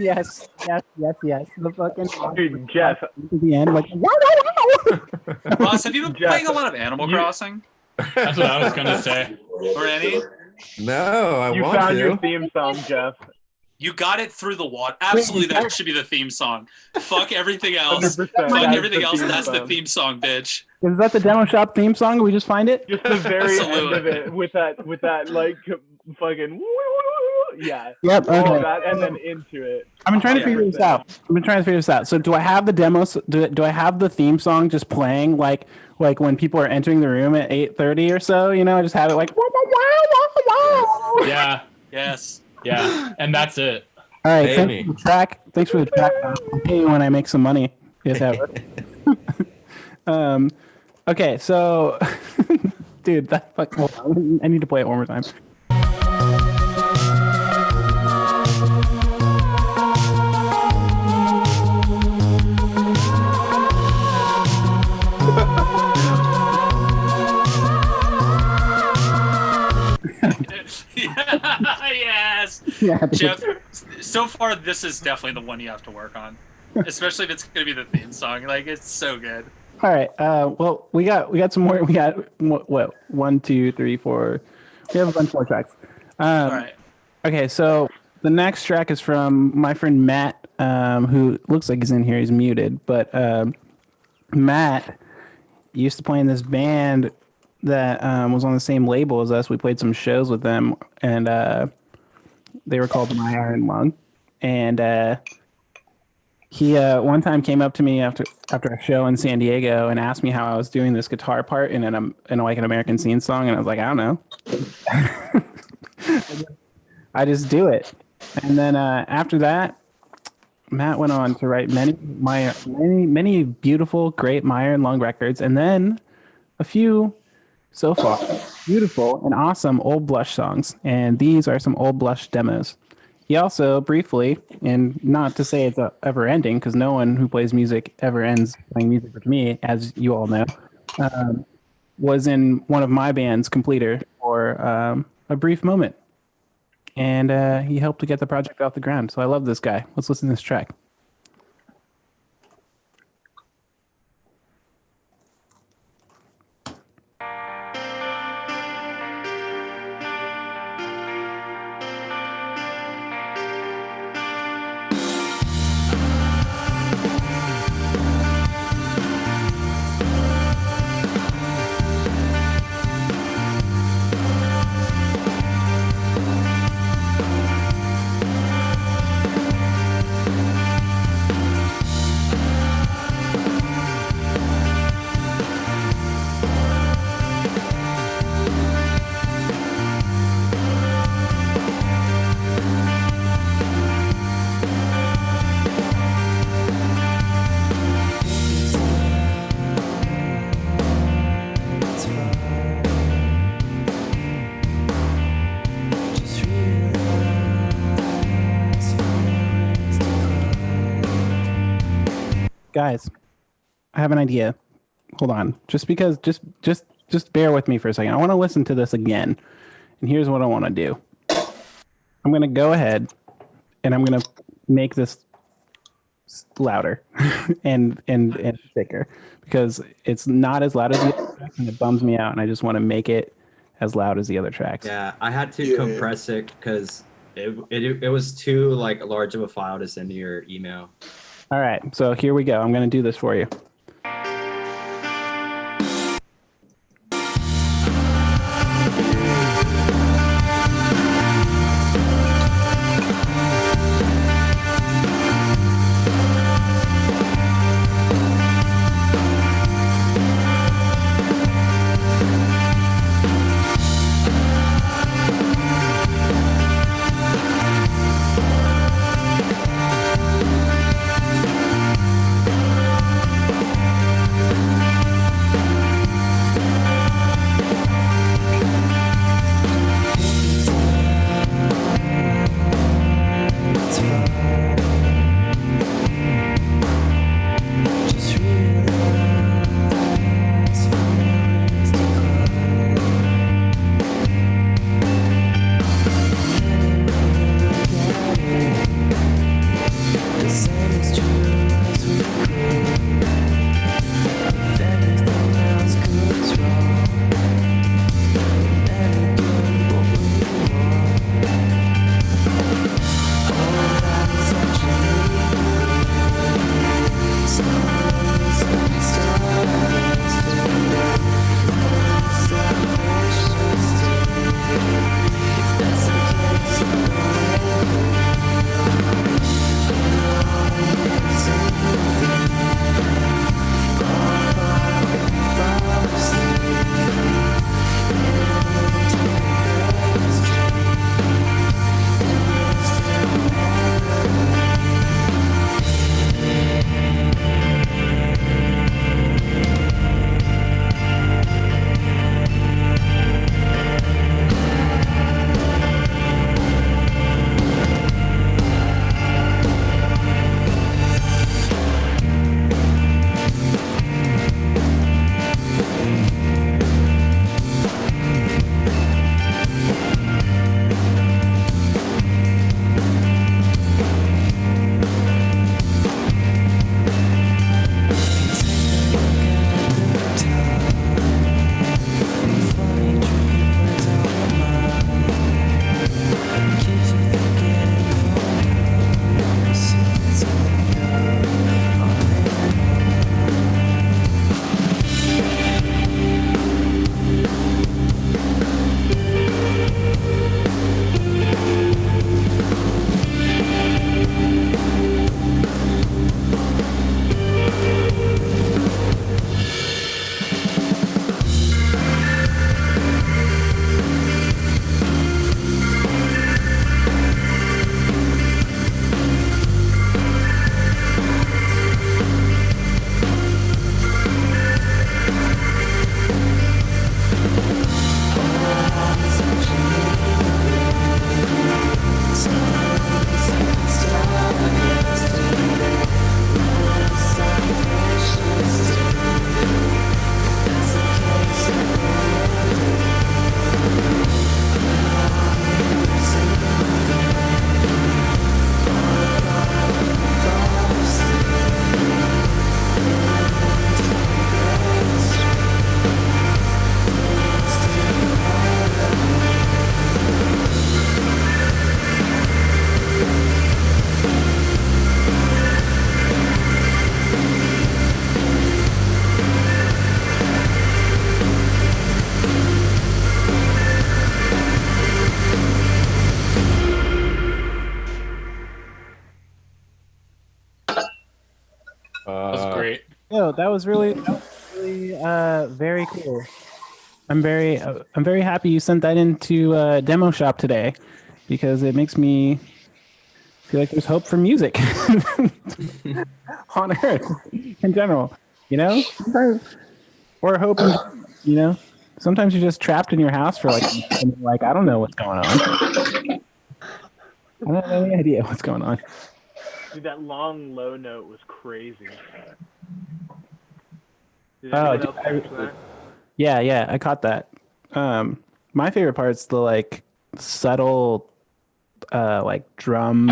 yes. The fucking Dude, Jeff. at the end, like wow. Ross, have you been playing a lot of Animal Crossing? That's what I was gonna say. Or any? No, I You want found to. your theme song, Jeff. You got it through the water. Absolutely, that should be the theme song. Fuck everything else. 100%. Fuck That's everything the else. theme That's the song. theme song, bitch. Is that the demo shop theme song? We just find it. Just the very end Absolutely. of it with that like fucking yeah. Yep. All Okay. of that and then into it. I've been trying to figure this out. So do I have the demos? Do I have the theme song just playing like when people are entering the room at 8:30 or so? You know, I just have it like wow. Yeah. Yes. Yeah. And that's it. All right. Pay Thanks me. for the track. Thanks for the track. I'll pay you when I make some money. Yes, have it. Okay. So, dude, that fuck. Hold on. I need to play it one more time. Yes. Yeah. Jeff, so far this is definitely the one you have to work on, especially if it's gonna be the theme song. Like it's so good. All right. Well, we got some more. We got what? 1, 2, 3, 4. We have a bunch more tracks. All right. Okay. So the next track is from my friend Matt, who looks like he's in here. He's muted, but Matt used to play in this band that was on the same label as us. We played some shows with them, and they were called My Iron Lung. And he one time came up to me after a show in San Diego and asked me how I was doing this guitar part in like an American Scene song, and I was like, I don't know. I just do it. And then after that, Matt went on to write many beautiful, great Meyer and Lung records, and then a few so far beautiful and awesome Old Blush songs. And these are some Old Blush demos. He also briefly, and not to say it's ever ending, because no one who plays music ever ends playing music with me, as you all know, was in one of my bands, Completer, for a brief moment. And he helped to get the project off the ground. So I love this guy. Let's listen to this track. Guys, I have an idea. Hold on. Just bear with me for a second. I want to listen to this again. And here's what I want to do. I'm going to go ahead and I'm going to make this louder and thicker, because it's not as loud as the other tracks and it bums me out, and I just want to make it as loud as the other tracks. Yeah, I had to compress it because it was too like large of a file to send to your email. All right, so here we go. I'm going to do this for you. No, that was really very cool. I'm very happy you sent that into Demo Shop today, because it makes me feel like there's hope for music on Earth in general. You know, or hope, you know. Sometimes you're just trapped in your house for like, and you're like, I don't know what's going on. I don't have any idea what's going on. Dude, that long low note was crazy. Did Oh, anyone else catch that? yeah, I caught that. My favorite part's the like subtle, like drum.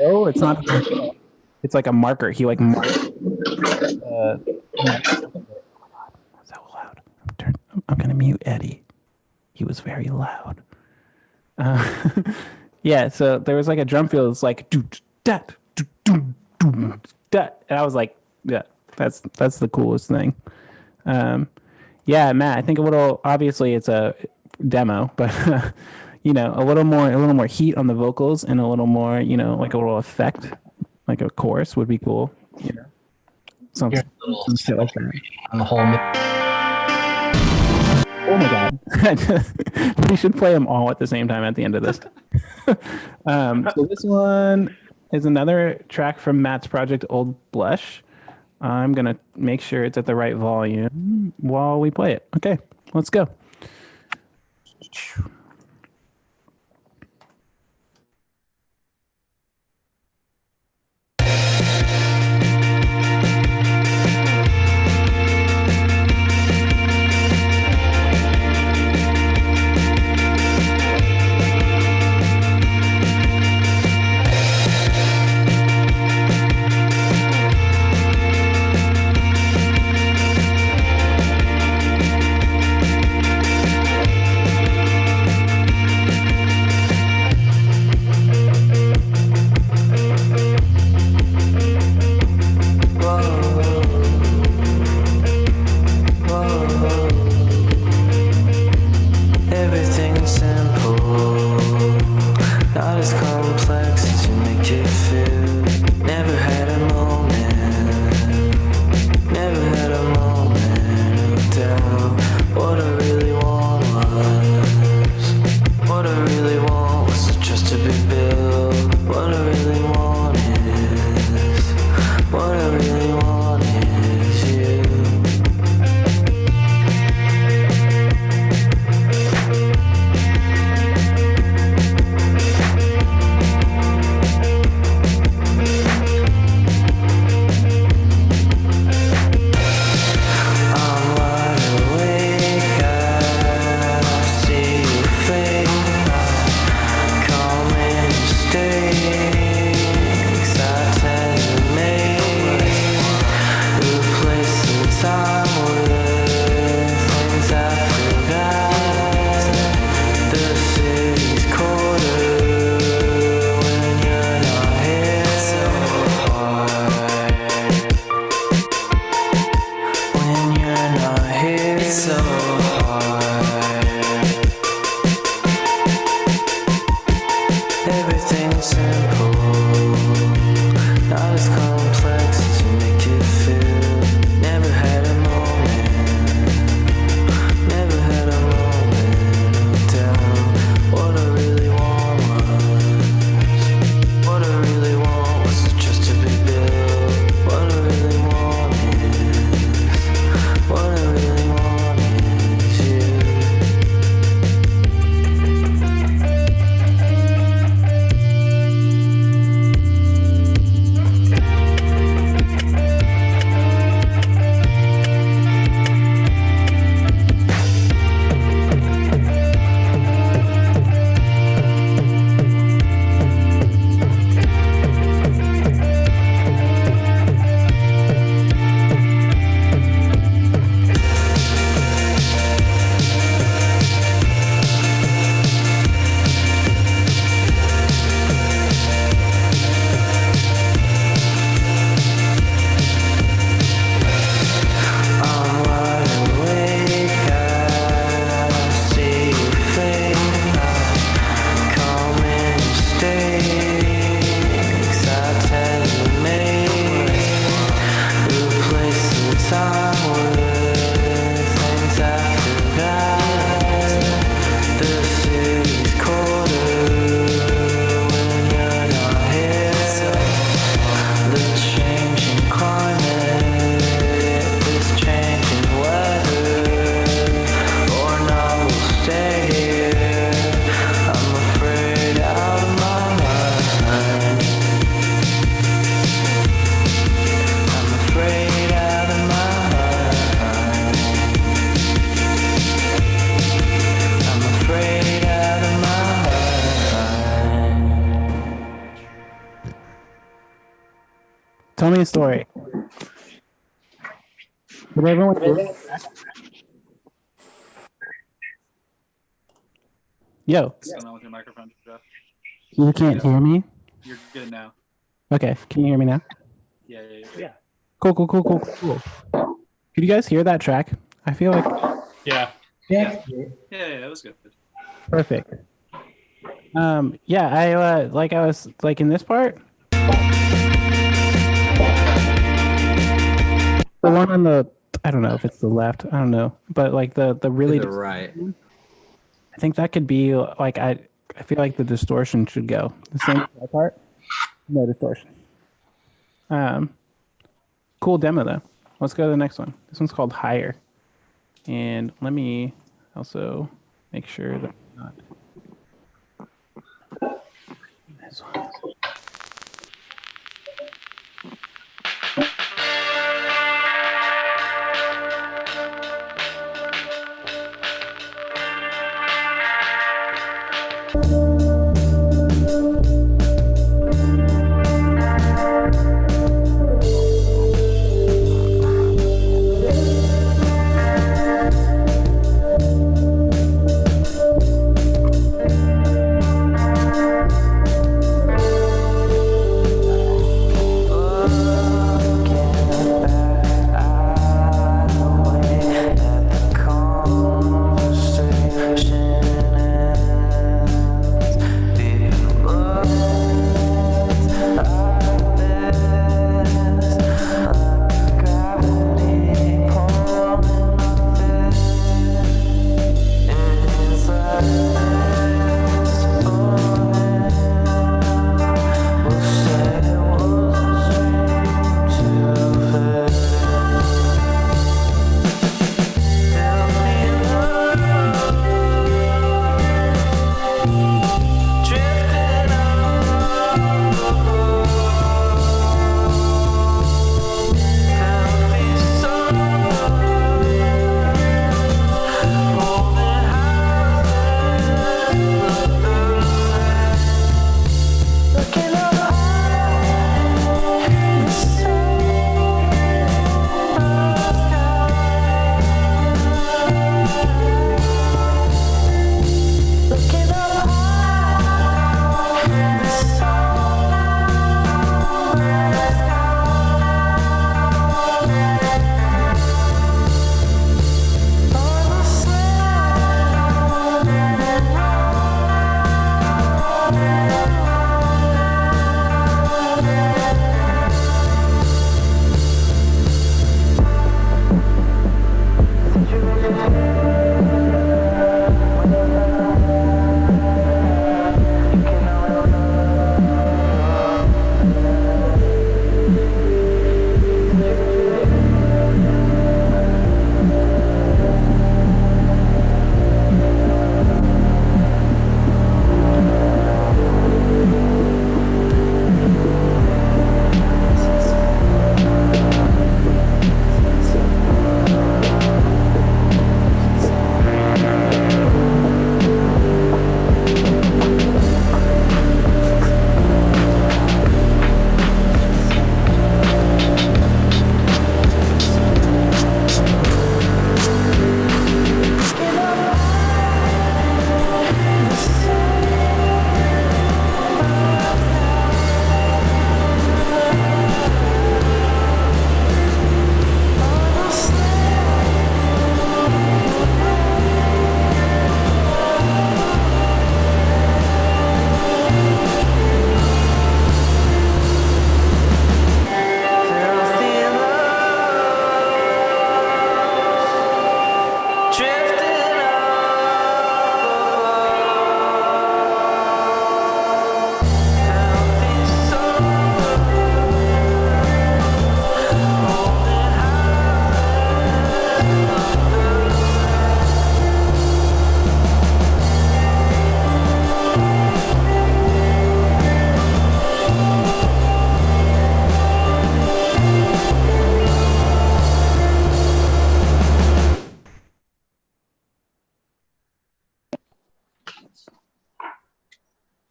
Oh, it's not. It's like a marker. He like marks. So loud. I'm gonna mute Eddie. He was very loud. Yeah. So there was like a drum fill. It's like do dat do dat, and I was like, yeah, that's the coolest thing. Yeah, Matt, I think a little, obviously it's a demo, but you know, a little more heat on the vocals and a little more, you know, like a little effect, like a chorus would be cool. You know, some shit like that on the whole. Oh my God. We should play them all at the same time at the end of this. So this one is another track from Matt's project, Old Blush. I'm going to make sure it's at the right volume while we play it. Okay, let's go. time with things after that. The city's colder when you're not here. The changing climate is changing weather, or not we'll stay here. I'm afraid out of my mind. I'm afraid out of my mind. I'm afraid out of my mind. Tell me a story. Did everyone hear that? Yo, What's going on with your microphone, Jeff? you can't hear me? You're good now. Okay, can you hear me now? Yeah. Cool. Could you guys hear that track? I feel like Yeah. Yeah, that was good. perfect. Yeah, I was like in this part. The one on the, I don't know if it's the left, I don't know, but like the really To the right. I think that could be like I feel like the distortion should go the same as that part. No distortion. Cool demo though. Let's go to the next one. This one's called Higher, and let me also make sure that I'm not this one.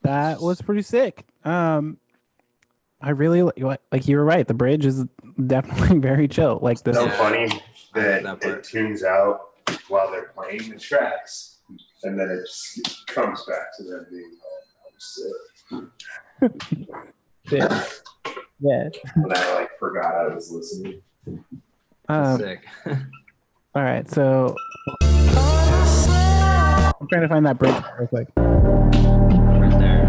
That was pretty sick. I really like you were right. The bridge is definitely very chill. Like this. So funny that it tunes out while they're playing the tracks, and then it just comes back to them being Yeah. Yeah. And I like forgot I was listening. Sick. All right, so I'm trying to find that bridge real quick. Right there.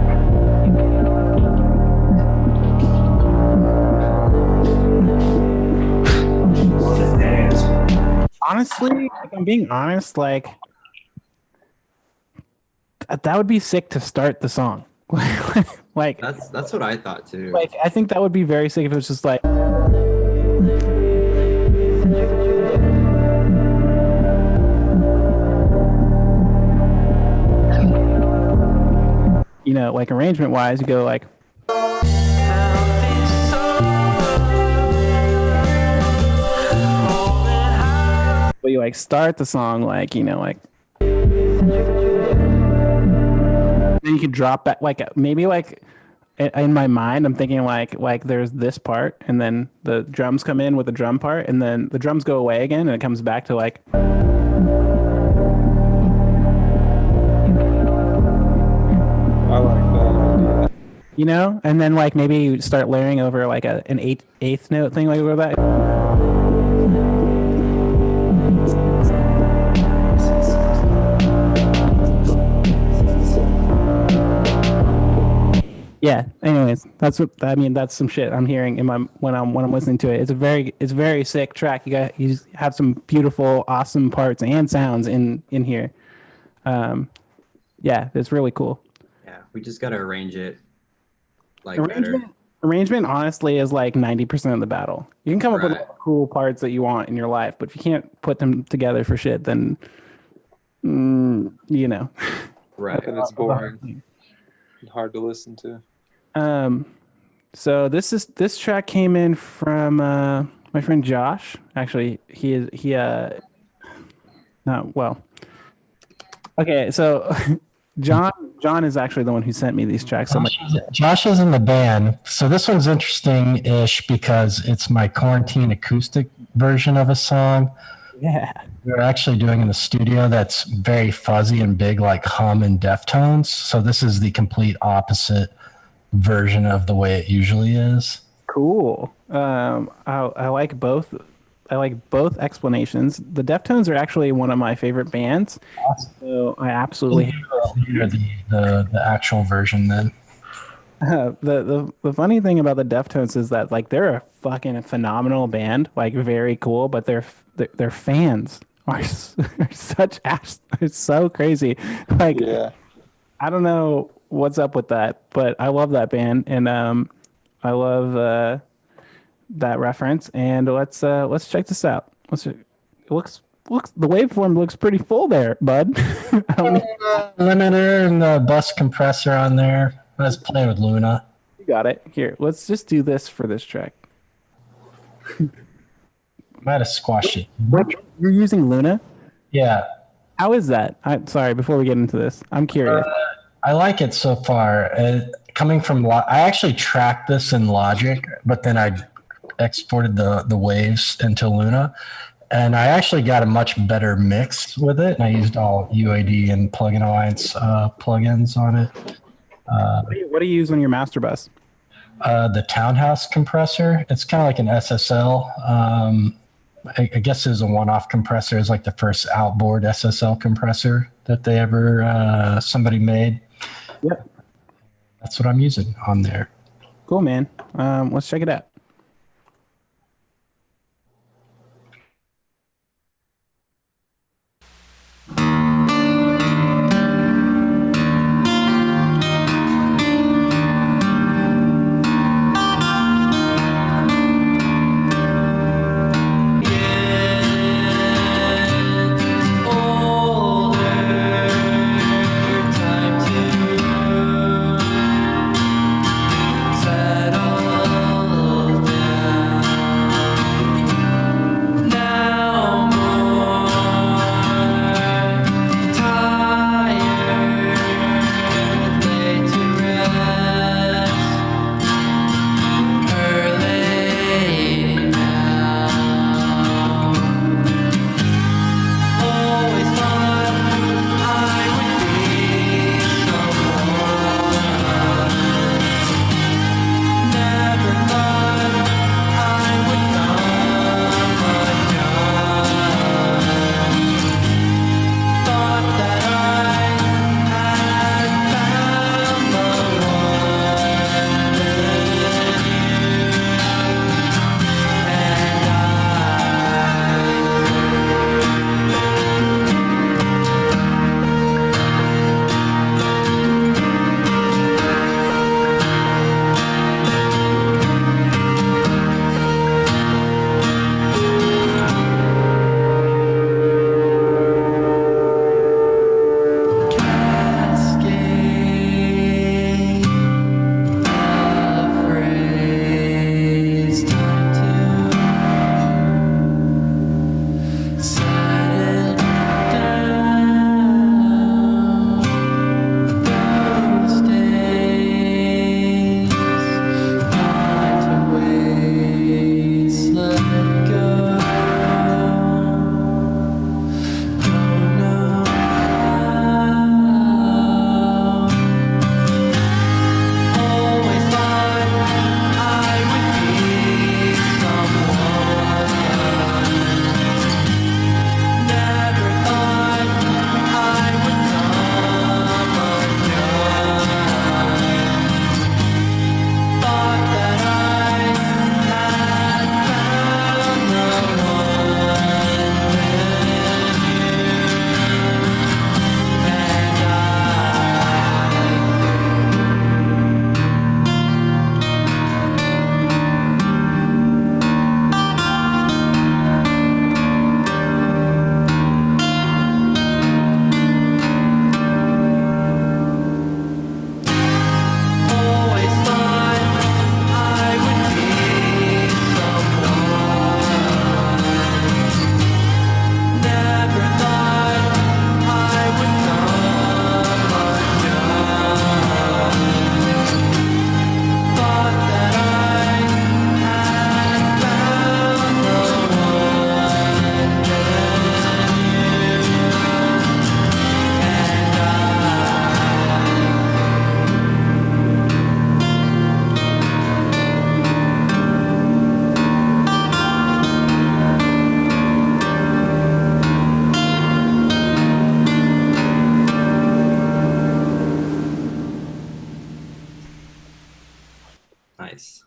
Honestly, if I'm being honest, like that would be sick to start the song. Like that's what I thought too. Like I think that would be very sick if it was just like you know, like arrangement wise, you go like but you like start the song like, you know, like then you can drop back like maybe like in my mind I'm thinking like there's this part and then the drums come in with the drum part and then the drums go away again and it comes back to like I like that idea. you know, and then like maybe you start layering over like an eighth note thing like over that. Yeah. Anyways, that's what I mean. That's some shit I'm hearing in my when I'm listening to it. It's very sick track. You have some beautiful, awesome parts and sounds in here. Yeah, it's really cool. Yeah, we just gotta arrange it like Arrangement honestly is like 90% of the battle. You can come up with cool parts that you want in your life, but if you can't put them together for shit, then you know. Right. And it's boring. Hard to listen to. So this track came in from my friend Josh. Actually, not well. Okay, so John is actually the one who sent me these tracks. Josh is in the band. So this one's interesting-ish because it's my quarantine acoustic version of a song. Yeah. We're actually doing in the studio that's very fuzzy and big like hum and Deftones. So this is the complete opposite version of the way it usually is. Cool. I like both. I like both explanations. The Deftones are actually one of my favorite bands. Awesome. So I absolutely hear the actual version then. The funny thing about the Deftones is that like they're a fucking phenomenal band, like very cool, but their fans are such ass. It's so crazy. Like I don't know what's up with that, but I love that band and I love that reference. And let's check this out. It looks the waveform looks pretty full there, bud. Limiter and the bus compressor on there. I was playing with Luna. You got it. Here, let's just do this for this track. Might have squashed it. You're using Luna? Yeah. How is that? I'm sorry. Before we get into this, I'm curious. I like it so far. Coming from, I actually tracked this in Logic, but then I exported the waves into Luna, and I actually got a much better mix with it. And I used all UAD and Plugin Alliance plugins on it. What do you use on your master bus? The Townhouse compressor. It's kind of like an SSL. I guess it's a one-off compressor. It's like the first outboard SSL compressor that they ever somebody made. Yep. That's what I'm using on there. Cool, man. Let's check it out.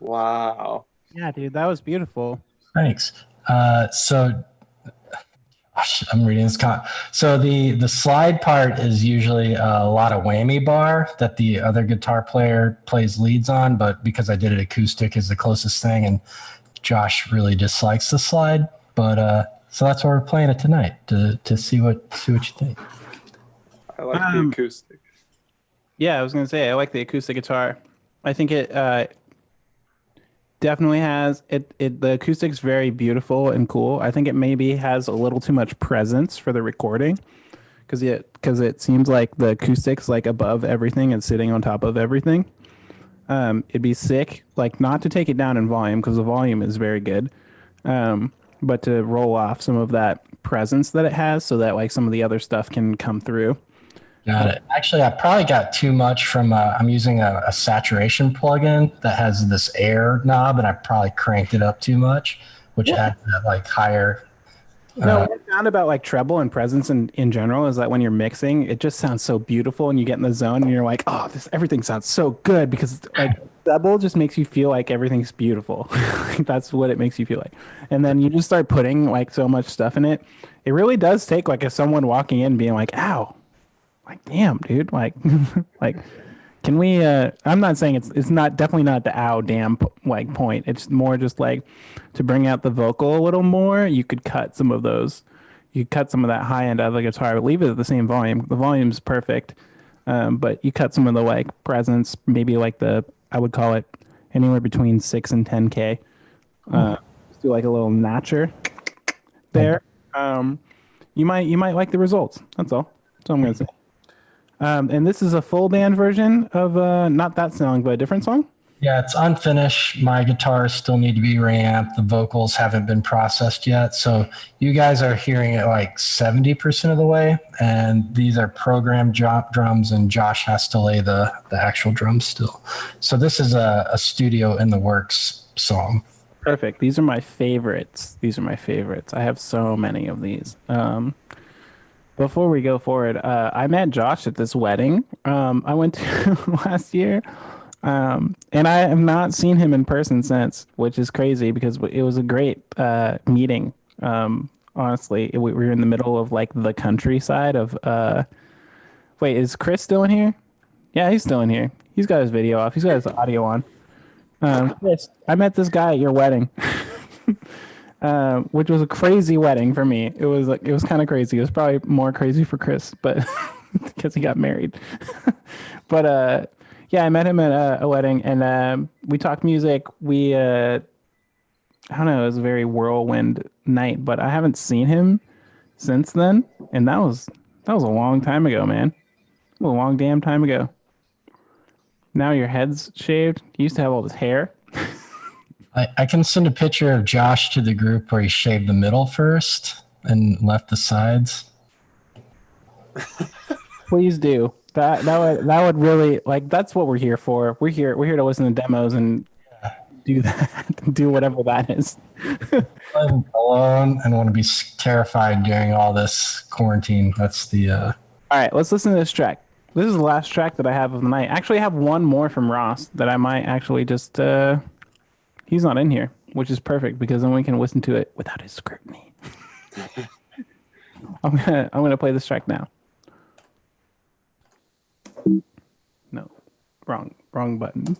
Wow. Yeah, dude, that was beautiful. Thanks. So I'm reading this. So the slide part is usually a lot of whammy bar that the other guitar player plays leads on, but because I did it acoustic is the closest thing, and Josh really dislikes the slide. But so that's why we're playing it tonight to see what you think. I like the acoustic. Yeah, I was gonna say I like the acoustic guitar. I think it definitely has it. The acoustic's very beautiful and cool. I think it maybe has a little too much presence for the recording, because it seems like the acoustic's like above everything and sitting on top of everything. It'd be sick, like, not to take it down in volume because the volume is very good, but to roll off some of that presence that it has so that like some of the other stuff can come through. Got it. Actually, I probably got too much from, I'm using a saturation plugin that has this air knob, and I probably cranked it up too much, which adds that like higher. No, what I found about like treble and presence in general is that when you're mixing, it just sounds so beautiful, and you get in the zone and you're like, oh, everything sounds so good, because like treble just makes you feel like everything's beautiful. That's what it makes you feel like. And then you just start putting like so much stuff in it. It really does take like someone walking in being like, ow. Like, damn, dude, like, like, can we, I'm not saying it's not, definitely not the ow, damn, like, point. It's more just like to bring out the vocal a little more. You could cut some of those. You cut some of that high end out of the guitar, but leave it at the same volume. The volume's perfect. But you cut some of the like presence, maybe like I would call it anywhere between 6 and 10K. Just do like a little notcher there. You might like the results. That's all. That's all I'm going to say. And this is a full band version of not that song, but a different song? Yeah, it's unfinished. My guitars still need to be reamped. The vocals haven't been processed yet. So you guys are hearing it like 70% of the way. And these are programmed drums, and Josh has to lay the actual drums still. So this is a studio in the works song. Perfect. These are my favorites. I have so many of these. Before we go forward, I met Josh at this wedding I went to last year, and I have not seen him in person since, which is crazy because it was a great meeting. Honestly, we were in the middle of like the countryside of. Wait, is Chris still in here? Yeah, he's still in here. He's got his video off. He's got his audio on. Chris, I met this guy at your wedding. Which was a crazy wedding for me. It was kind of crazy. It was probably more crazy for Chris, but because he got married. But yeah, I met him at a wedding, and we talked music. We I don't know, it was a very whirlwind night, but I haven't seen him since then, and that was a long time ago, man. A long damn time ago. Now your head's shaved. You used to have all this hair. I can send a picture of Josh to the group where he shaved the middle first and left the sides. Please do. That would really, like, that's what we're here for. We're here to listen to demos and do that, do whatever that is. I'm alone and want to be terrified during all this quarantine. That's the All right, let's listen to this track. This is the last track that I have of the night. Actually, I have one more from Ross that I might actually just he's not in here, which is perfect because then we can listen to it without his scrutiny. I'm gonna play this track now. No, wrong button.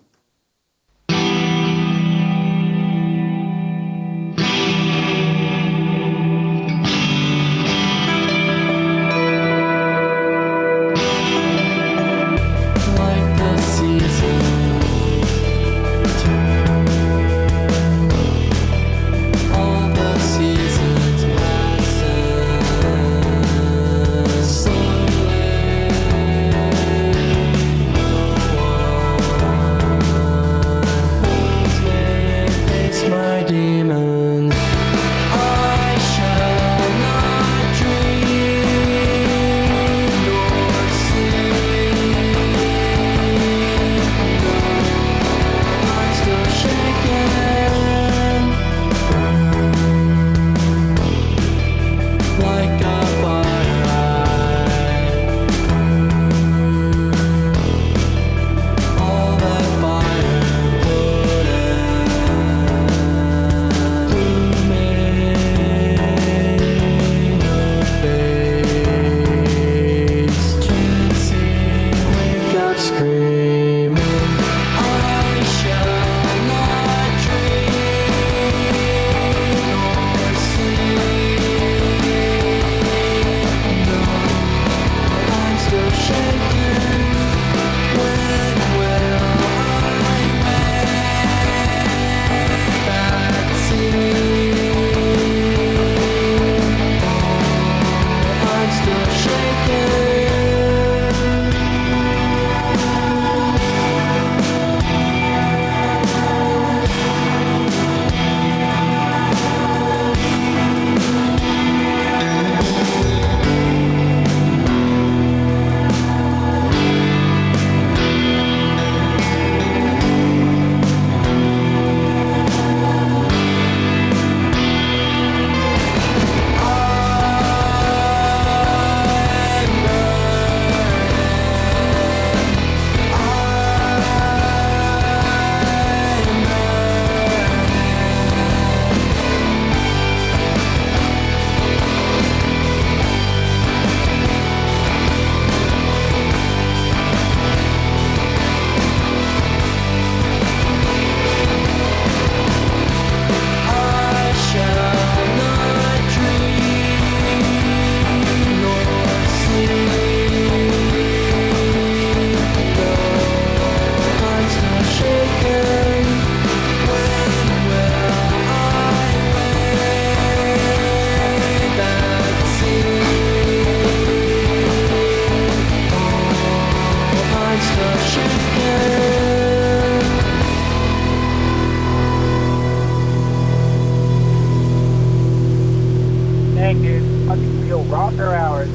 dude. Fucking real rocker hours.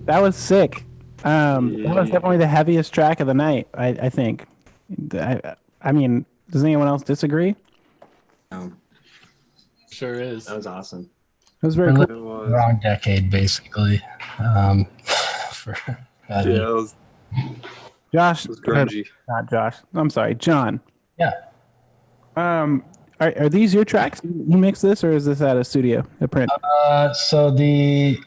That was sick. That was definitely the heaviest track of the night, I think. I mean, does anyone else disagree? Sure is. That was awesome. It was very We're cool. living in the wrong decade, basically. Josh, It was grungy. not Josh. I'm sorry, John. Yeah. Are these your tracks? You mix this, or is this at a studio, a print? So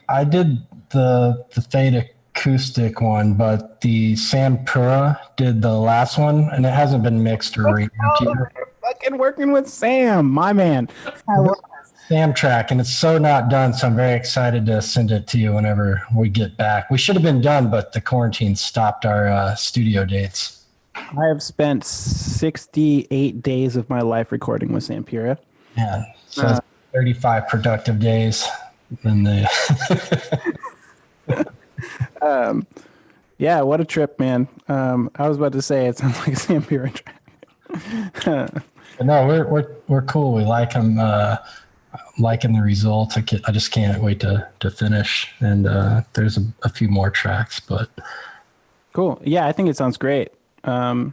I did the Fade Acoustic one, but the Sam Pura did the last one, and it hasn't been mixed or revamped yet. Fucking working with Sam, my man. Sam track, and it's so not done, so I'm very excited to send it to you whenever we get back. We should have been done, but the quarantine stopped our studio dates. I have spent 68 days of my life recording with Sam Pura. Yeah, so it's 35 productive days. And yeah, what a trip, man. I was about to say it sounds like a Sam Pura track. No, we're cool. We like him. Liking the results. I just can't wait to finish. And there's a few more tracks, but cool. Yeah, I think it sounds great. Hard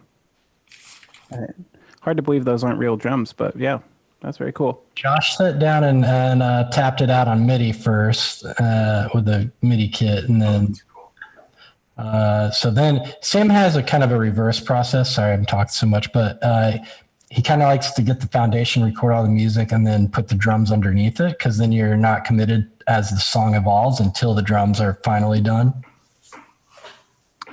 to believe those aren't real drums, but yeah, that's very cool. Josh sat down and tapped it out on MIDI first with the MIDI kit, and then so then Sam has a kind of a reverse process. Sorry, I'm talking so much, but he kind of likes to get the foundation, record all the music, and then put the drums underneath it, because then you're not committed as the song evolves until the drums are finally done.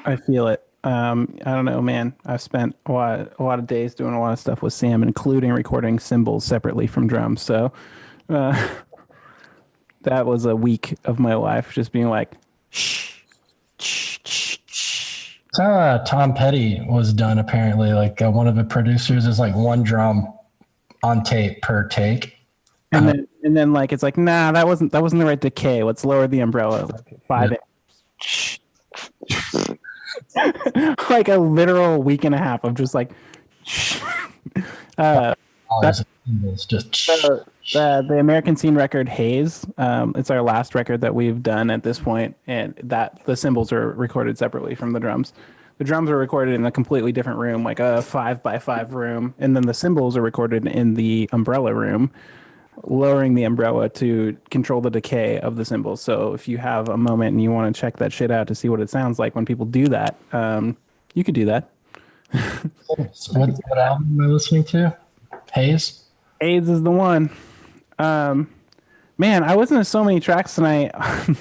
I feel it. I don't know, man. I've spent a lot of days doing a lot of stuff with Sam, including recording cymbals separately from drums. So that was a week of my life, just being like, shh, shh, shh, shh. That's how Tom Petty was done, apparently. Like one of the producers is like one drum on tape per take. And then like it's like, nah, that wasn't the right decay. Let's lower the umbrella. Like 5 like a literal week and a half of just like the American Scene record Haze. It's our last record that we've done at this point, and that the cymbals are recorded separately from the drums. The drums are recorded in a completely different room, like a 5x5 room, and then the cymbals are recorded in the umbrella room, lowering the umbrella to control the decay of the cymbals. So if you have a moment and you want to check that shit out to see what it sounds like when people do that, you could do that. What album am I listening to? Haze? Haze is the one. Man, I listened to so many tracks tonight. I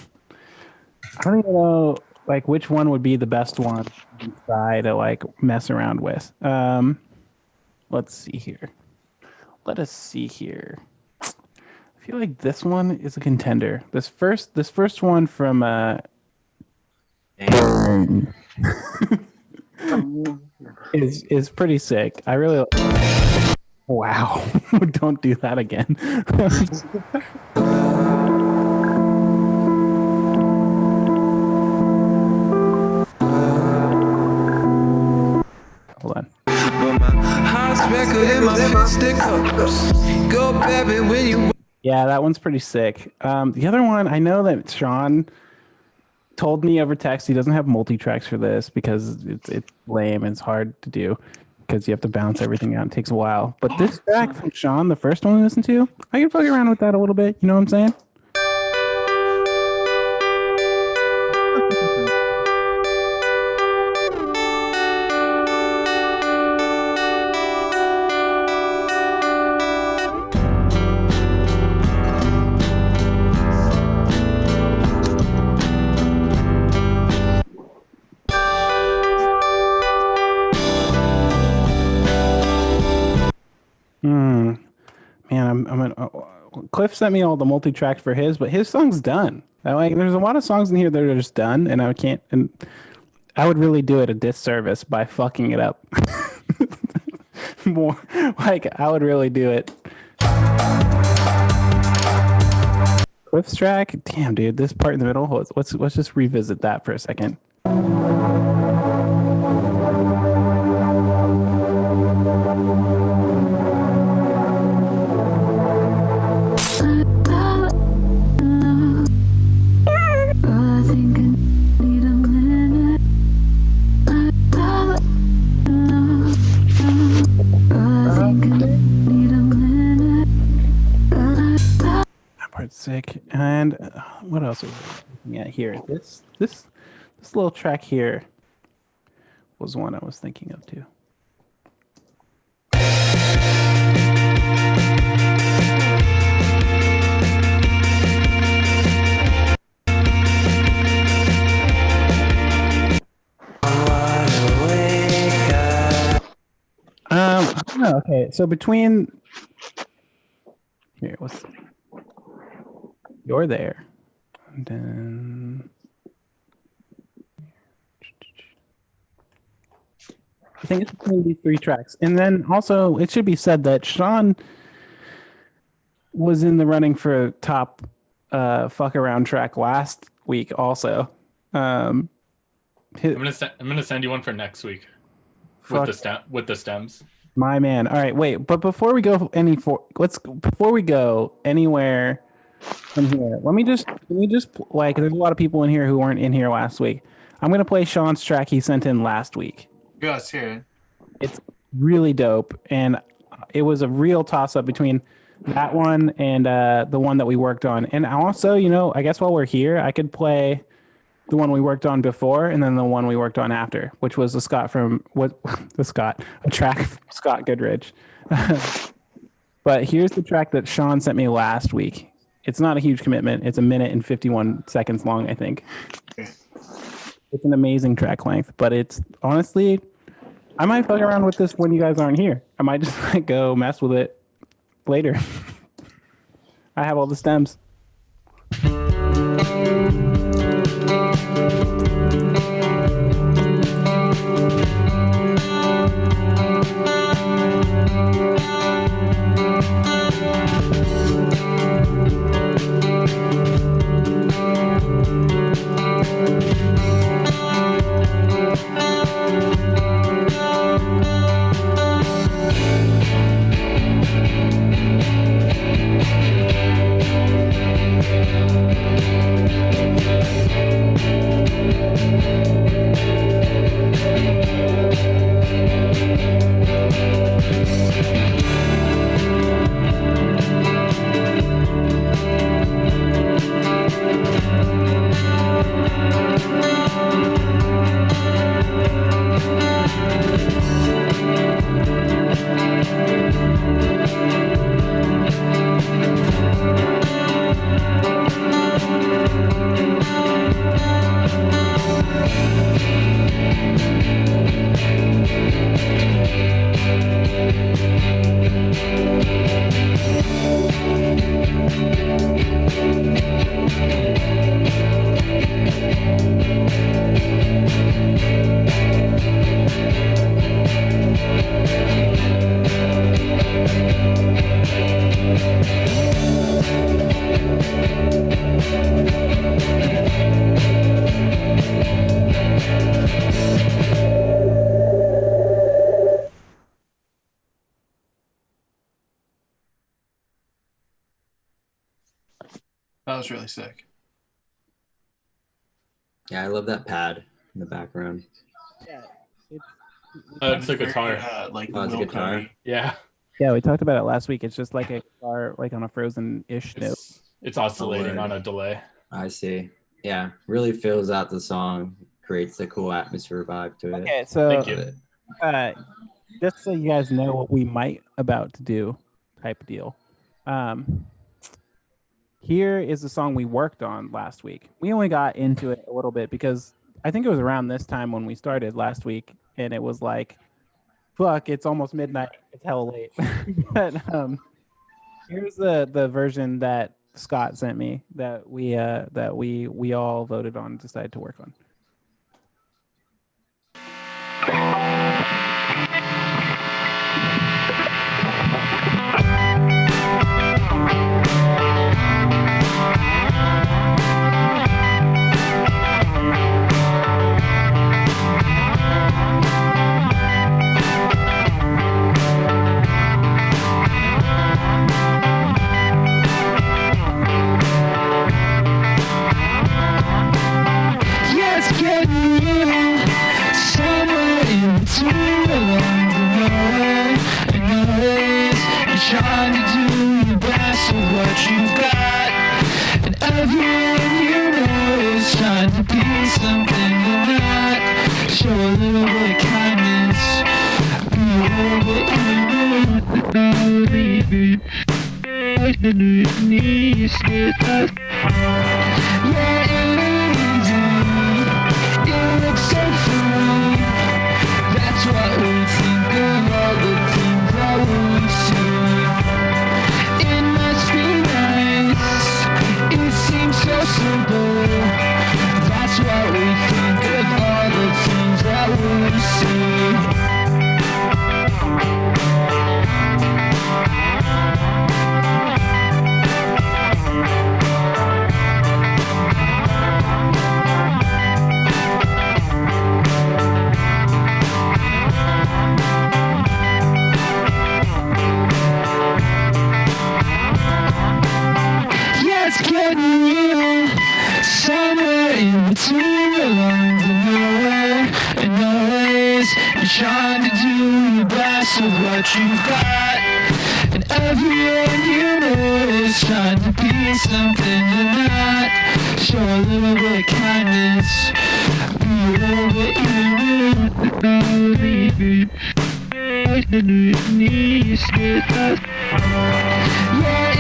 don't even know like which one would be the best one to try to like mess around with. Let's see here. Let us see here. I feel like this one is a contender. This first one from is pretty sick. I really wow. Don't do that again. Hold on. Yeah, that one's pretty sick. The other one, I know that Sean told me over text he doesn't have multi-tracks for this because it's lame and it's hard to do because you have to bounce everything out. It takes a while. But this track from Sean, the first one we listened to, I can fuck around with that a little bit. You know what I'm saying? Man, Cliff sent me all the multi-tracks for his, but his song's done. There's a lot of songs in here that are just done, and I would really do it a disservice by fucking it up. More like I would really do it. Cliff's track, damn dude, this part in the middle. Let's just revisit that for a second. part's sick. And what else are we looking at here? This little track here was one I was thinking of too. Okay, so between here, what's you're there, and then I think it's between these three tracks, and then also it should be said that Sean was in the running for top fuck around track last week. Also, I'm gonna send you one for next week with the stems. My man. All right, wait. But before we go before we go anywhere from here, let me just like there's a lot of people in here who weren't in here last week. I'm gonna play Sean's track he sent in last week. Yeah, let's hear it. It's really dope, and it was a real toss up between that one and the one that we worked on. And also, you know, I guess while we're here, I could play the one we worked on before and then the one we worked on after, which was a track from Scott Goodrich. But here's the track that Sean sent me last week. It's not a huge commitment. It's 1 minute and 51 seconds long, I think. It's an amazing track length, but it's honestly, I might fuck around with this when you guys aren't here. I might just like go mess with it later. I have all the stems. That was really sick. Yeah, I love that pad in the background. Yeah, it's a guitar. It's a guitar. Yeah. Yeah, we talked about it last week. It's just like a guitar, like on a frozen-ish note. It's oscillating on a delay. I see. Yeah, really fills out the song, creates a cool atmosphere vibe to it. Okay, so Thank you. Just so you guys know what we might about to do, type of deal. Here is the song we worked on last week. We only got into it a little bit because I think it was around this time when we started last week, and it was like, fuck, it's almost midnight. It's hella late. But here's the version that Scott sent me that we all voted on and decided to work on. Yes, That's what we think of all the things that we see. It must be nice. It seems so simple. That's what we think of all the things that we see. It's getting real, somewhere in between the lines of nowhere and always. You're trying to do your best with what you've got, and everyone you know is trying to be something you're not. Show a little bit of kindness, be a little bit human. Yeah,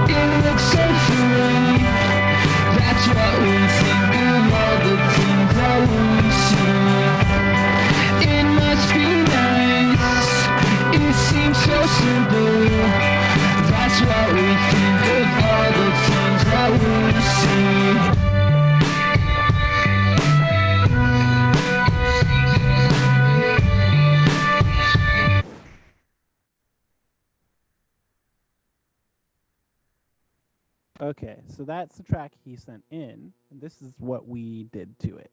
it looks so free. That's what we think of all the things that we see. It must be nice. It seems so simple. That's what we think of all the things that we see. Okay, so that's the track he sent in, and this is what we did to it.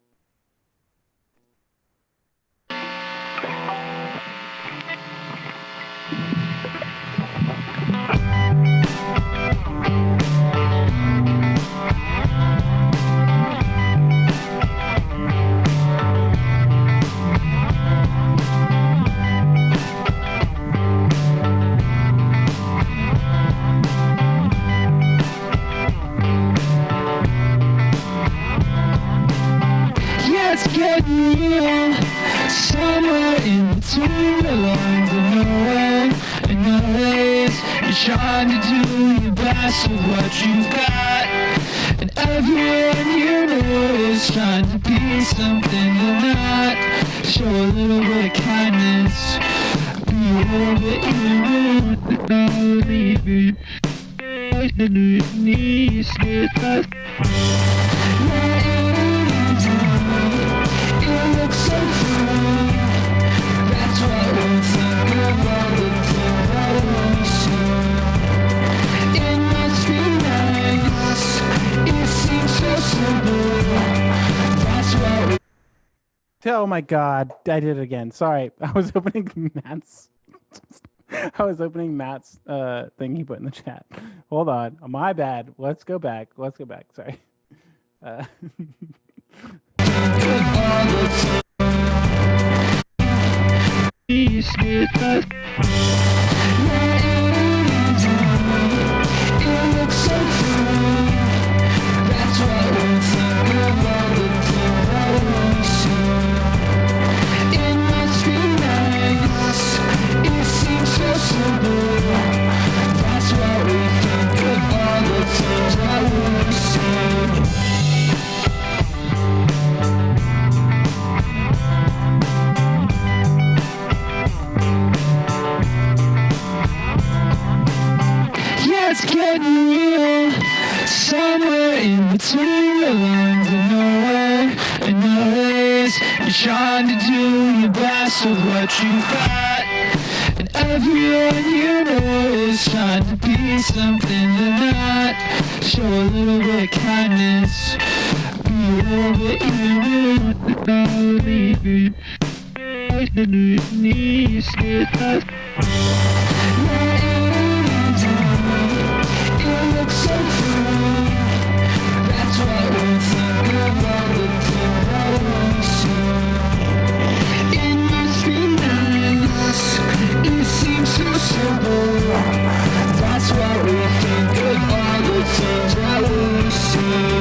It's getting real, somewhere in between the lines of nowhere and always. You're trying to do your best with what you've got, and everyone you know is trying to be something you're not. Show a little bit of kindness, be a little bit human. It looks so free. That's what we think of all the things that we see. It must be nice. It seems so simple. That's what we. Oh my god, I did it again. Sorry, I was opening Matt's. I was opening Matt's thing he put in the chat. Hold on, my bad. Let's go back. Sorry. It's getting real, somewhere in between the lines of nowhere and always. You're trying to do your best with what you've got, and everyone you know is trying to be something they're not. Show a little bit of kindness, be a little bit human. It looks so free. That's what we think of all the things that we see. It must be nice. It seems so simple. That's what we think of all the things that we see.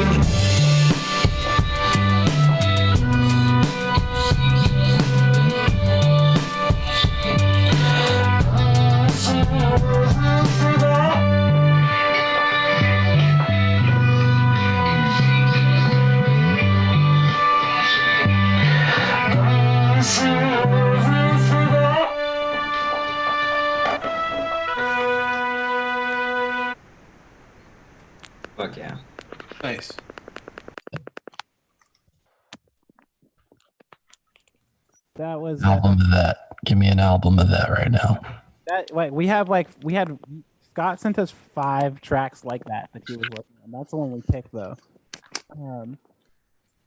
Fuck yeah. Nice. That was Album of that. Give me an album of that right now. that. We had Scott sent us 5 tracks like that he was working on. That's the one we picked though.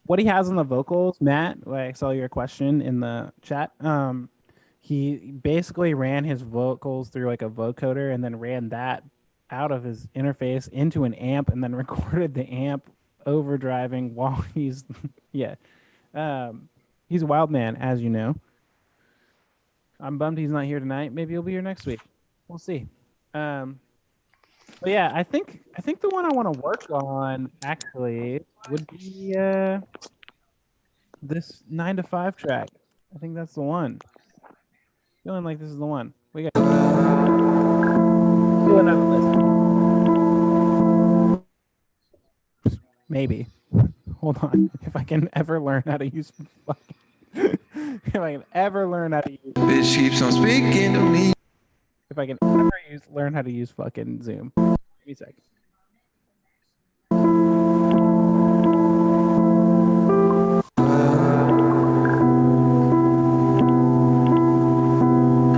What he has on the vocals, Matt, I saw your question in the chat. He basically ran his vocals through like a vocoder and then ran that out of his interface into an amp and then recorded the amp overdriving while he's he's a wild man, as you know. I'm bummed he's not here tonight. Maybe he'll be here next week. We'll see. But yeah, I think the one I want to work on actually would be this 9 to 5 track. I think that's the one. Feeling like this is the one. We got do another list. Maybe. Hold on. If I can ever learn how to use if I can ever learn how to use Bitch keeps on speaking to me. If I can ever learn how to use fucking Zoom. Give me a sec.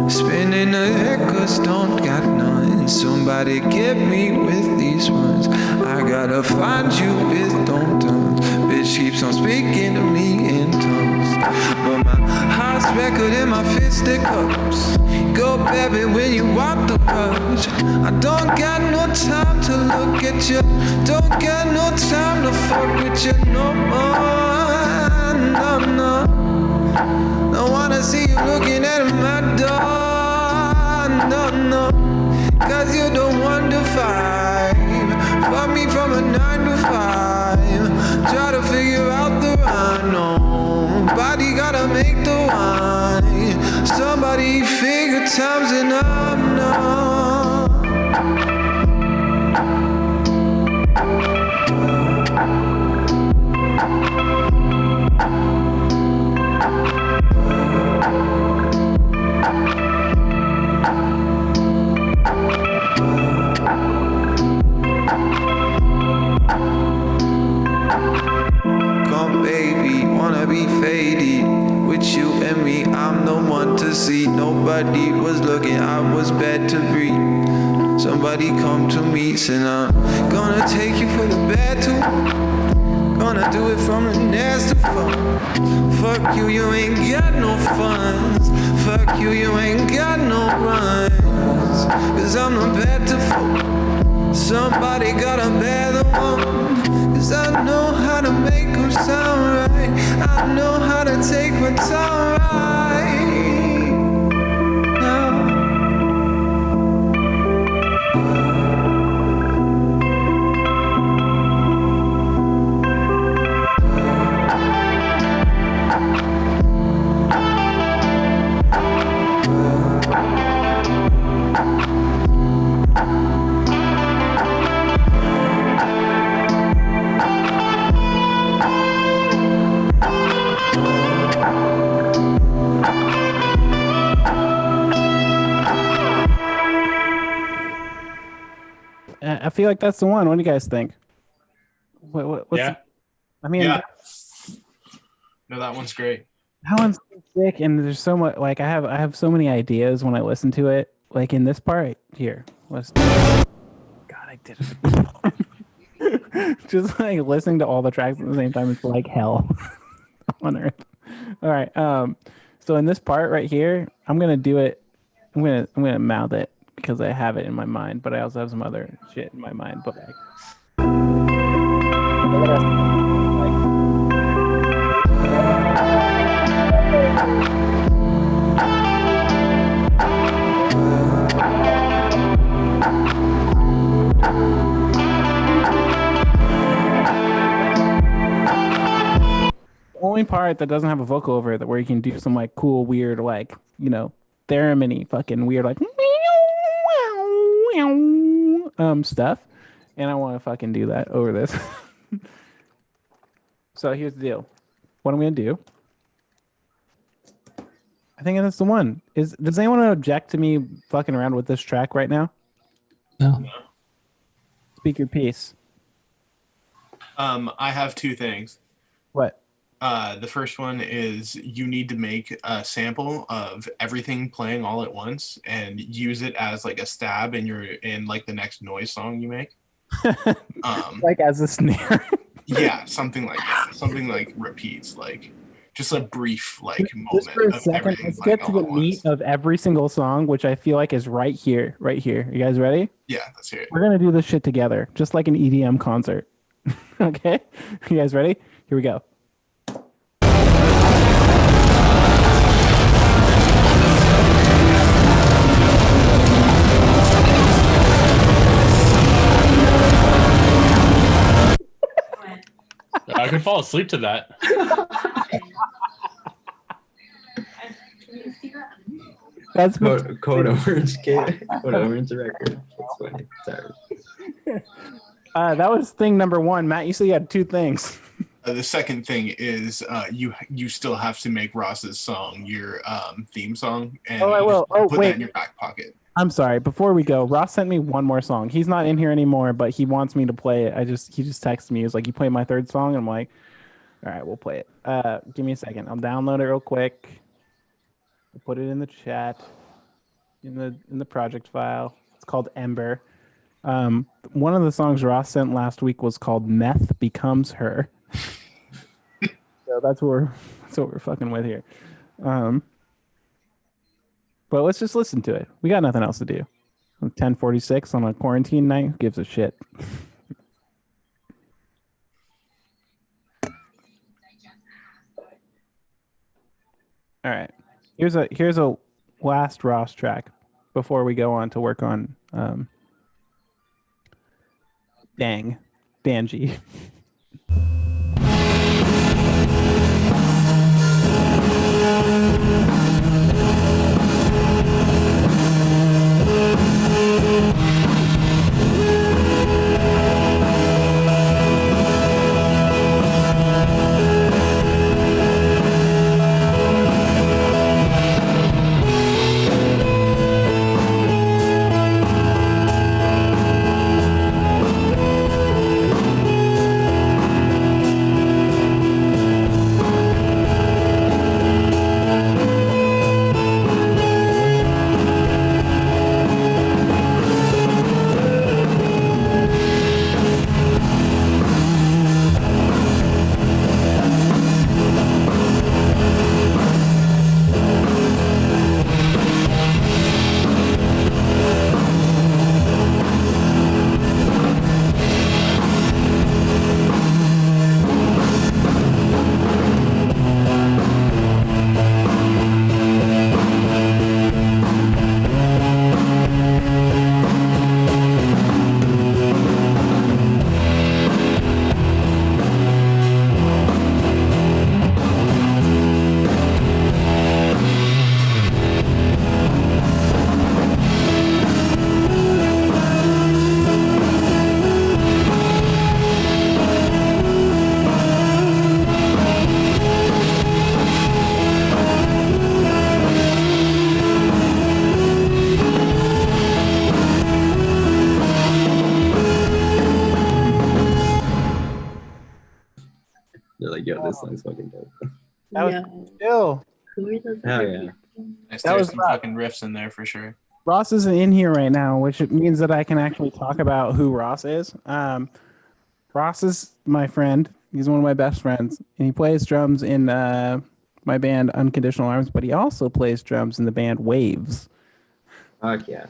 Spinning a head cause don't got none. Somebody get me with these ones. I gotta find you with don't tongues. Bitch keeps on speaking to me in tongues. But my heart's record in my fisted cups. Go baby when you want the rush. I don't got no time to look at you. Don't got no time to fuck with you no more. No, no. Don't wanna see you looking at my door. No, no. Cause you're the 1 to 5. Fuck me from a 9 to 5. Try to figure out the rhyme. Nobody gotta make the wine. Somebody figure times and up now. Come baby, wanna be faded with you and me. I'm the one to see. Nobody was looking, I was bad to breathe. Somebody come to me, said I'm gonna take you for the bad too. Gonna do it from the nasty fun. Fuck you, you ain't got no funds. Fuck you, you ain't got no runs. Cause I'm the bad to fuck. Somebody gotta bear the one. Cause I know how to make them sound right. I know how to take my time right now. I feel like that's the one. What do you guys think? What's Yeah. I mean, Yeah. No, that one's great. that one's so sick, and there's so much. Like I have so many ideas when I listen to it. Like in this part here, God, I did it. Just like listening to all the tracks at the same time is like hell on earth. All right. So in this part right here, I'm gonna do it. I'm gonna mouth it because I have it in my mind, but I also have some other shit in my mind. But like, the only part that doesn't have a vocal over it, where you can do some like cool, weird, like, you know, theremin-y fucking weird, like stuff, and I want to fucking do that over this. So here's the deal. What I'm gonna do, I think that's the one. Does anyone object to me fucking around with this track right now? No. Speak your piece. I have two things. What? The first one is you need to make a sample of everything playing all at once and use it as like a stab in like the next noise song you make. Like as a snare. Yeah, something like that. Something like repeats, like just a brief like Just moment for a of second, everything let's playing get to all the at meat once. of every single song, which I feel like is right here, right here. You guys ready? Yeah, let's hear it. We're gonna do this shit together, just like an EDM concert. Okay? You guys ready? Here we go. I could fall asleep to that. That's Code Orange Code Orange record. That's funny. Sorry. That was thing number one. Matt, you said you had two things. The second thing is you still have to make Ross's song your theme song, and Oh, I you will. just Oh, put wait. that in your back pocket. I'm sorry. Before we go, Ross sent me one more song. He's not in here anymore, but he wants me to play it. He just texted me. He was like, "You play my third song?" And I'm like, "All right, we'll play it." Give me a second. I'll download it real quick. I'll put it in the chat, in the project file. It's called Ember. One of the songs Ross sent last week was called "Meth Becomes Her." So that's what we're fucking with here. But let's just listen to it. We got nothing else to do. 10:46 on a quarantine night. Who gives a shit? All right. Here's a last Ross track before we go on to work on DAN.G. They're like, yo, this song's fucking dope. That was chill. Hell yeah. Nice, That there's was some rough. fucking riffs in there for sure. Ross isn't in here right now, which means that I can actually talk about who Ross is. Ross is my friend. He's one of my best friends, and he plays drums in my band Unconditional Arms, but he also plays drums in the band Waves. Fuck yeah.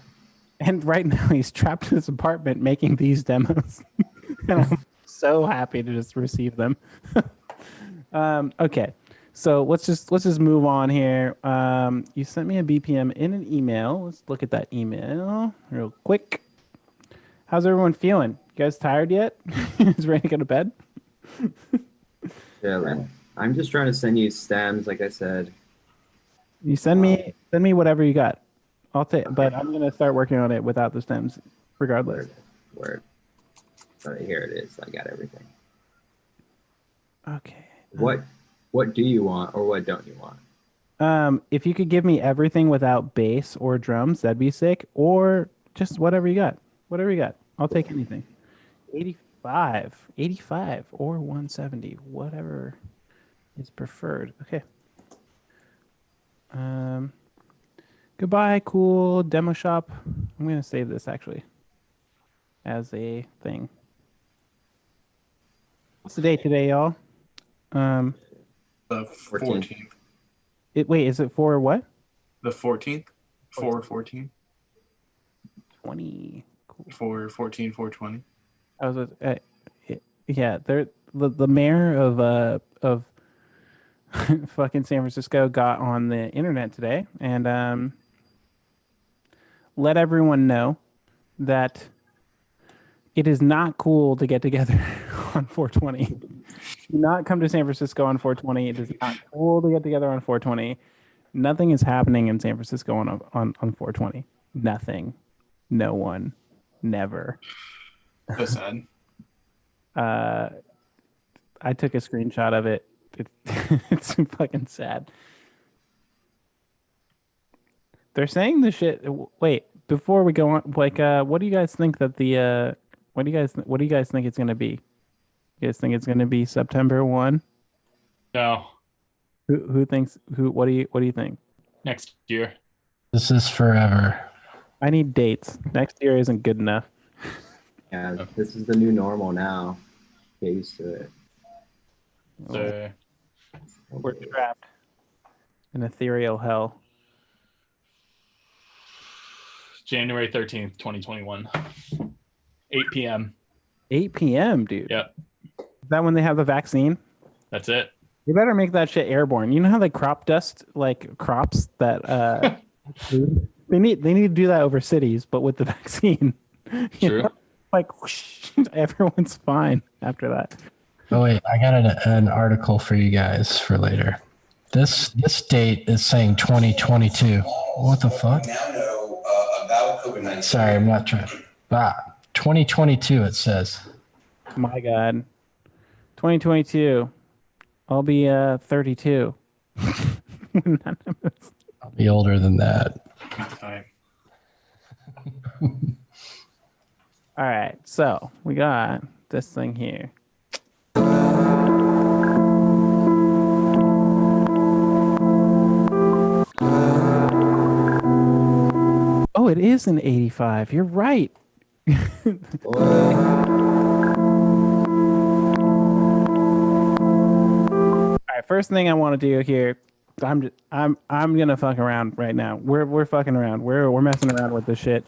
And right now he's trapped in his apartment making these demos. And I'm so happy to just receive them. Okay. So let's just move on here. You sent me a BPM in an email. Let's look at that email real quick. How's everyone feeling? You guys tired yet? Is ready to go to bed? Yeah, man. I'm just trying to send you stems, like I said. You send me whatever you got. I'll take, but I'm gonna start working on it without the stems, regardless. Word. All right, here it is. I got everything. Okay. What do you want, or what don't you want? If you could give me everything without bass or drums, that'd be sick. Or just whatever you got. Whatever you got. I'll take anything. 85 or 170, whatever is preferred. Okay. Goodbye, cool demo shop. I'm going to save this actually as a thing. What's the date today, y'all? The 14th. Wait, is it for what? The 14th. 4/14. 20. Cool. 4/14, 4/20. I was yeah, the mayor of fucking San Francisco got on the internet today and let everyone know that it is not cool to get together on 420. Do not come to San Francisco on 420. It is not cool to get together on 420. Nothing is happening in San Francisco on 420. Nothing. No one. Never. That's sad. I took a screenshot of it. It's fucking sad. They're saying the shit. Wait, before we go on, like, what do you guys think that the what do you guys think it's gonna be? You guys think it's gonna be September 1? No. Who thinks what do you think? Next year. This is forever. I need dates. Next year isn't good enough. Yeah, this is the new normal now. Get used to it. So we're trapped in ethereal hell. January 13th, 2021. 8 p.m. 8 p.m., dude. Yep. Is that when they have the vaccine? That's it. You better make that shit airborne. You know how they crop dust like crops that they need to do that over cities, but with the vaccine. True. Know? Like whoosh, everyone's fine after that. Oh wait, I got an article for you guys for later. This date is saying 2022. What the fuck? Sorry, I'm not trying. 2022 it says. My God. 2022. I'll be 32. I'll be older than that. All right, so we got this thing here. Oh, it is an 85. You're right. All right, first thing I want to do here, I'm gonna fuck around right now. We're fucking around. We're messing around with this shit.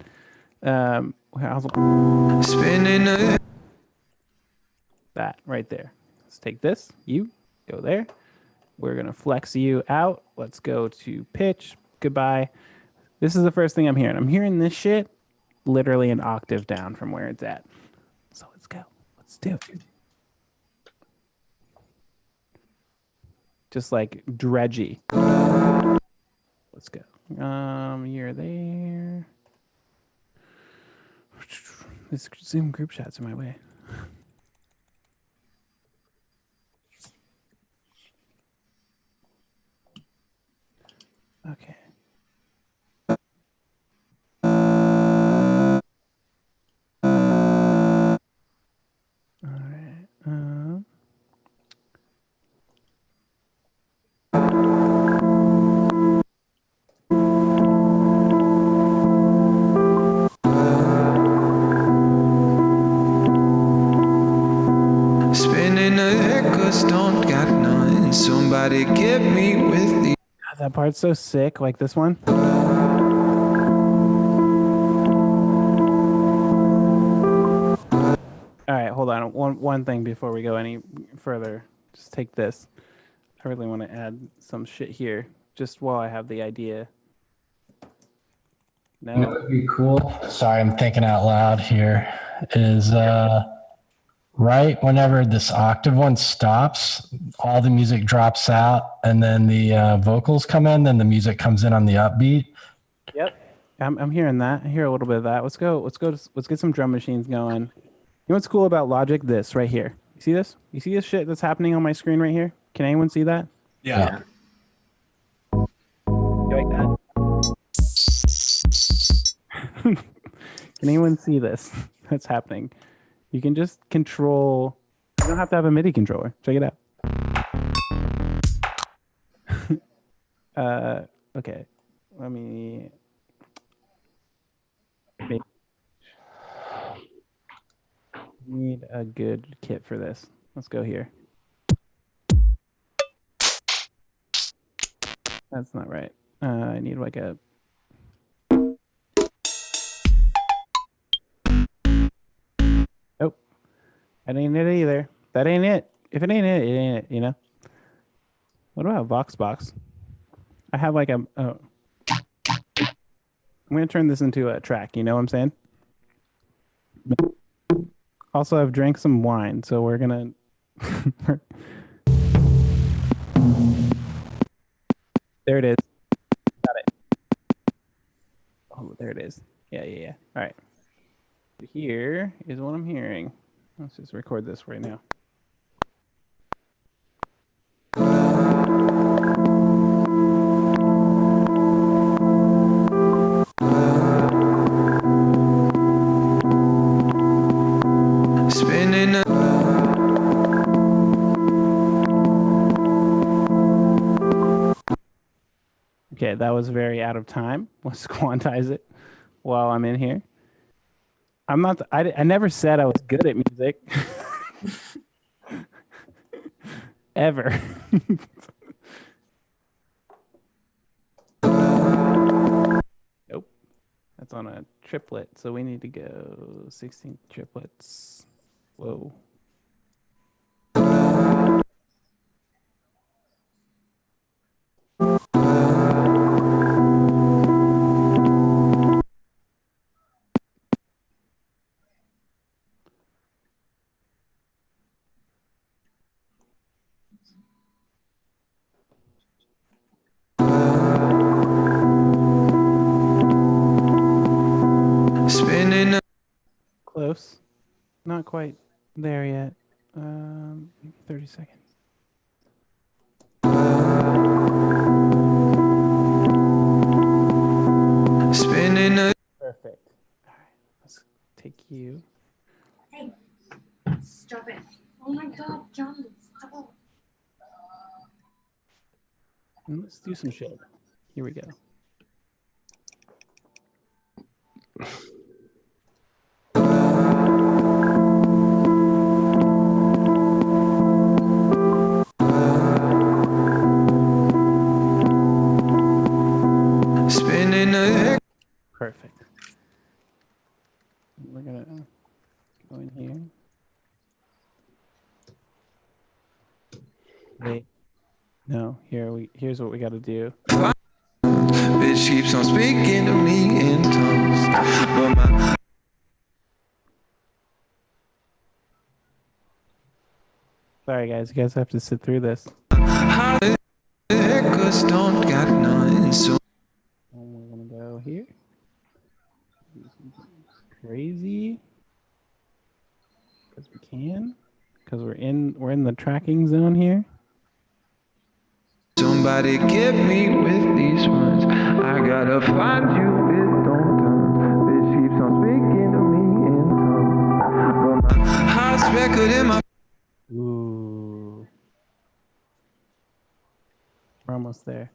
Spinning that right there. Let's take this. You go there. We're gonna flex you out. Let's go to pitch. Goodbye. This is the first thing I'm hearing. I'm hearing this shit literally an octave down from where it's at. So let's go. Let's do it. Just like dredgy. Let's go. You're there. This Zoom group chat's in my way. Okay. All right. Spinning a head 'cause don't got none. Somebody get me with the. God, that part's so sick, like this one. All right, hold on. One thing before we go any further. Just take this. I really want to add some shit here, just while I have the idea. No. You know what would be cool? Sorry, I'm thinking out loud here. Is right whenever this octave one stops, all the music drops out, and then the vocals come in. Then the music comes in on the upbeat. Yep, I'm hearing that. I hear a little bit of that. Let's get some drum machines going. You know what's cool about Logic? This right here. You see this? You see this shit that's happening on my screen right here? Can anyone see that? Yeah. You like that? Can anyone see this? That's happening. You can just control. You don't have to have a MIDI controller. Check it out. Okay. Let me. Need a good kit for this. Let's go here. That's not right. I need like a. Oh, that ain't it either. That ain't it. If it ain't it, it ain't it. You know. What about Voxbox? I have like a. Oh. I'm gonna turn this into a track. You know what I'm saying? Also, I've drank some wine, so we're gonna. There it is. Got it. Oh, there it is. Yeah. All right. Here is what I'm hearing. Let's just record this right now. Spinning Okay, that was very out of time. Let's quantize it while I'm in here. I'm not. I never said I was good at music. Ever. Nope. That's on a triplet, so we need to go 16 triplets. Whoa. spinning Close. Not quite there yet. Maybe 30 seconds. spinning Perfect. All right, let's take you. Hey, stop it. Oh my God, John, stop. And let's do some shit. Here we go. spinning a Perfect. We're gonna go in here. Wait. No, here's what we gotta do. bitch keeps on speaking to me in tongues, but my Sorry guys, you guys have to sit through this. records don't got none. So And we're gonna go here. Do something crazy. Because we can. Because we're in the tracking zone here. somebody get me with these ones. I gotta find you with don't turn. Bitch keeps on speaking to me in tongues, but my heart's record in my Ooh. We're almost there.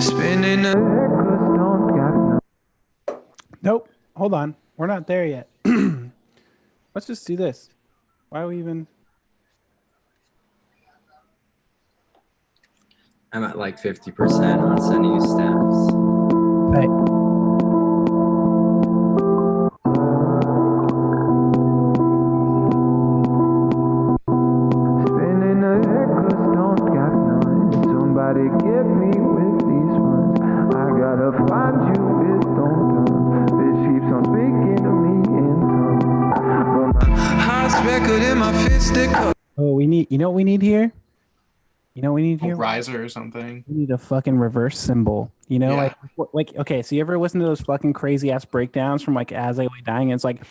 spinning a records don't got none. Nope. Hold on. We're not there yet. Let's just do this. Why are we even? I'm at like 50% on sending you stems. Hey. Spinning a records don't got none. Somebody get me with these ones. I gotta find you with don't turn. Bitch keeps on speaking to me in tongues, but my heart's record in my fistic. Oh, we need. You know what we need here? You know what we need here? riser or something. We need a fucking reverse cymbal. You know, Yeah. like okay. So you ever listen to those fucking crazy ass breakdowns from like As I Lay Dying? And it's like.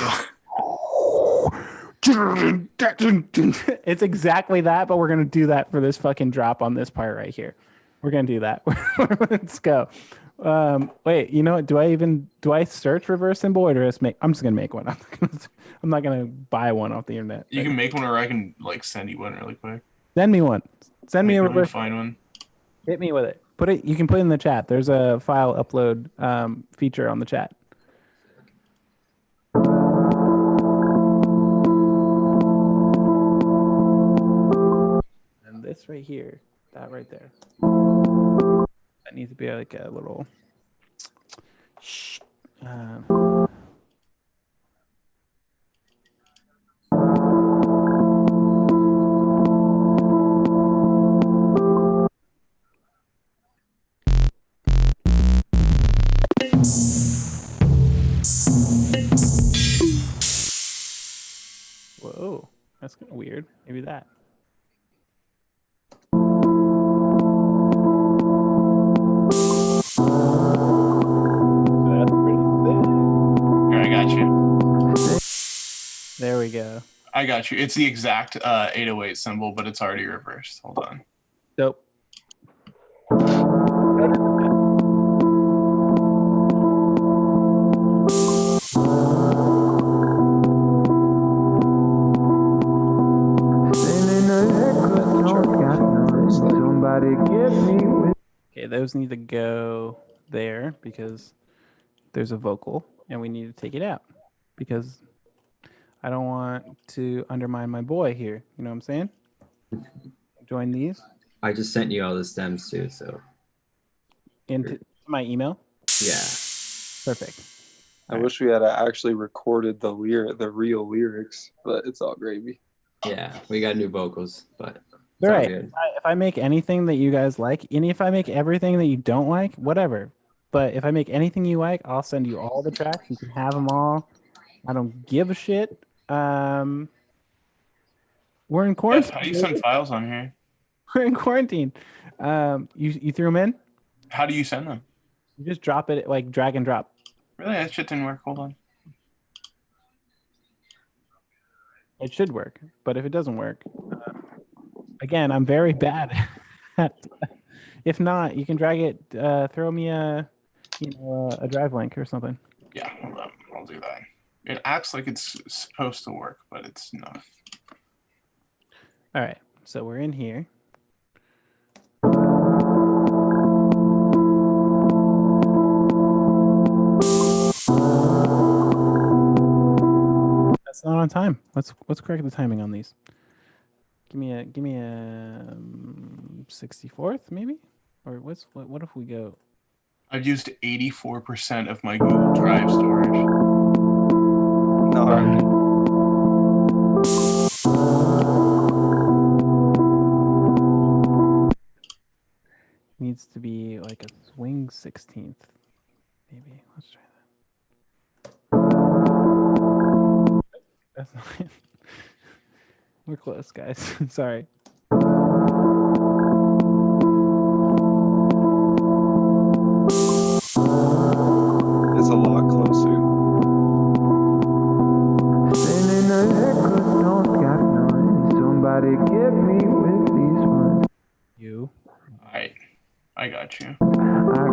Yeah. It's exactly that, but we're gonna do that for this fucking drop on this part right here. We're gonna do that. Let's go. Wait, you know what? Do I search reverse symbol or do I just make? I'm just gonna make one. I'm not gonna buy one off the internet. You can make one, or I can like send you one really quick. Send me one. Send me a reverse. Find one. Hit me with it. Put it. You can put it in the chat. There's a file upload feature on the chat. And this right here, that right there. That needs to be like a little. Whoa, that's kind of weird. Maybe that. Here, I got you. There we go. I got you. It's the exact 808 symbol, but it's already reversed. Hold on. Dope. Okay, those need to go there because there's a vocal and we need to take it out because I don't want to undermine my boy here. You know what I'm saying? Join these. I just sent you all the stems too, so. Into my email? Yeah. Perfect. I wish we had actually recorded the real lyrics, but it's all gravy. Yeah, we got new vocals, but it's all all right. good. If I make anything that you guys like, and if I make everything that you don't like, whatever. But if I make anything you like, I'll send you all the tracks. You can have them all. I don't give a shit. We're in quarantine. Yes, how do you send files on here? We're in quarantine. You threw them in? How do you send them? You just drop it, like drag and drop. Really? That shit didn't work. Hold on. It should work, but if it doesn't work, again, I'm very bad at. If not, you can drag it. Throw me a drive link or something. Yeah, hold on. I'll do that. It acts like it's supposed to work, but it's not. All right, so we're in here. That's not on time. Let's correct the timing on these. Give me a 64th maybe, or what if we go? I've used 84% of my Google Drive storage. No. Needs to be like a swing 16th, maybe. Let's try that. That's not it. We're close, guys. Sorry. It's a lot closer. Somebody get me with these ones. You. Alright, I got you. I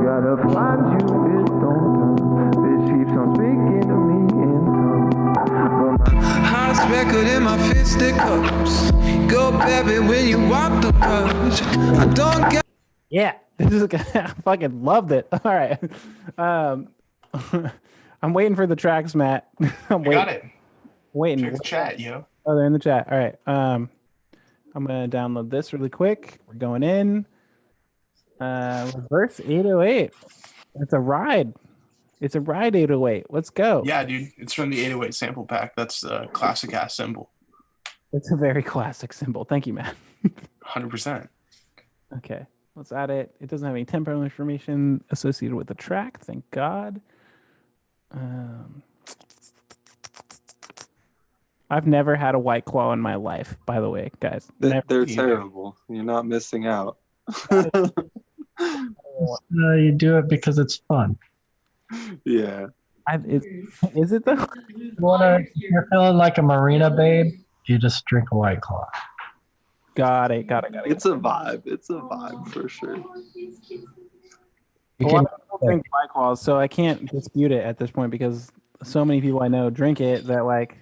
gotta find you with don't bitch keeps on speaking to me in tongues. Hottest record in my fisted cups. Go baby when you want the rush. I don't get. Yeah, this is. I fucking loved it. All right. I'm waiting for the tracks, Matt. I'm waiting. Got it. Waiting. Check the chat, yo. Oh, they're in the chat. All right. I'm gonna download this really quick. We're going in. Reverse 808. It's a ride. It's a ride 808. Let's go. Yeah, dude. It's from the 808 sample pack. That's a classic ass symbol. It's a very classic symbol. Thank you, Matt. 100%. Okay. Let's add it. It doesn't have any temporal information associated with the track. Thank God. I've never had a White Claw in my life, by the way, guys. They're terrible. You're not missing out. You do it because it's fun. Yeah. Is it though? You're feeling like a marina babe You just drink a White Claw. Got it. It's a vibe. It's a vibe for sure. A lot of people drink White Claws, so I can't dispute it at this point because so many people I know drink it that, like,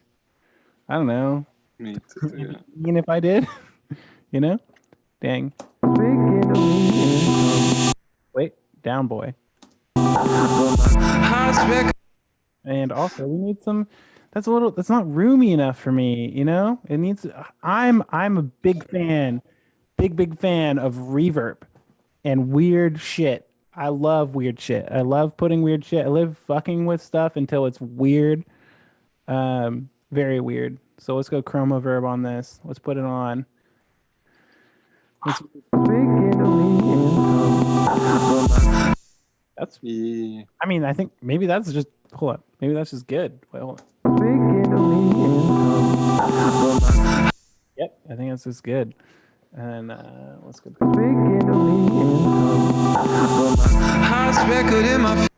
I don't know. Me too. Yeah. Even if I did, you know? Dang. Wait, down boy. And also, we need some. That's not roomy enough for me, you know? It needs. I'm a big fan of reverb and weird shit. I love weird shit. I love putting weird shit. I live fucking with stuff until it's weird. Very weird. So let's go chroma verb on this. Let's put it on. That's. Yeah. I mean, I think maybe that's just. Hold up. Maybe that's just good. Wait, hold on. Yep, I think that's just good. And let's go.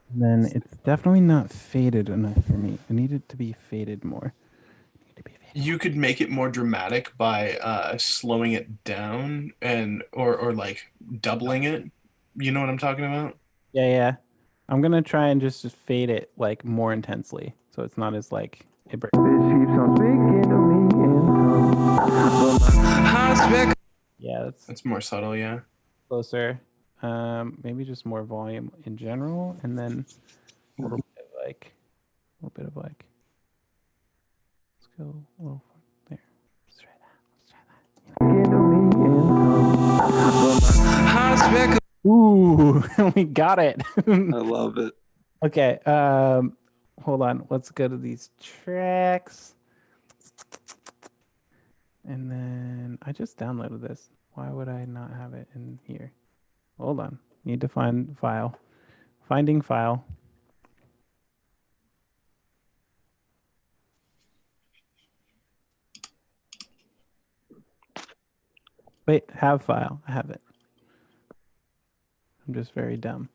And then it's definitely not faded enough for me. I need it to be faded more. You could make it more dramatic by slowing it down or like doubling it. You know what I'm talking about? Yeah. I'm gonna try and just fade it like more intensely, so it's not as like it breaks. Yeah, that's more subtle. Yeah, closer. Maybe just more volume in general, and then a little bit of like. Let's go a little there. Let's try that. Ooh, we got it. I love it. Okay, hold on. Let's go to these tracks. And then I just downloaded this. Why would I not have it in here? Hold on. Need to find file. Finding file. Wait, have file. I have it. I'm just very dumb.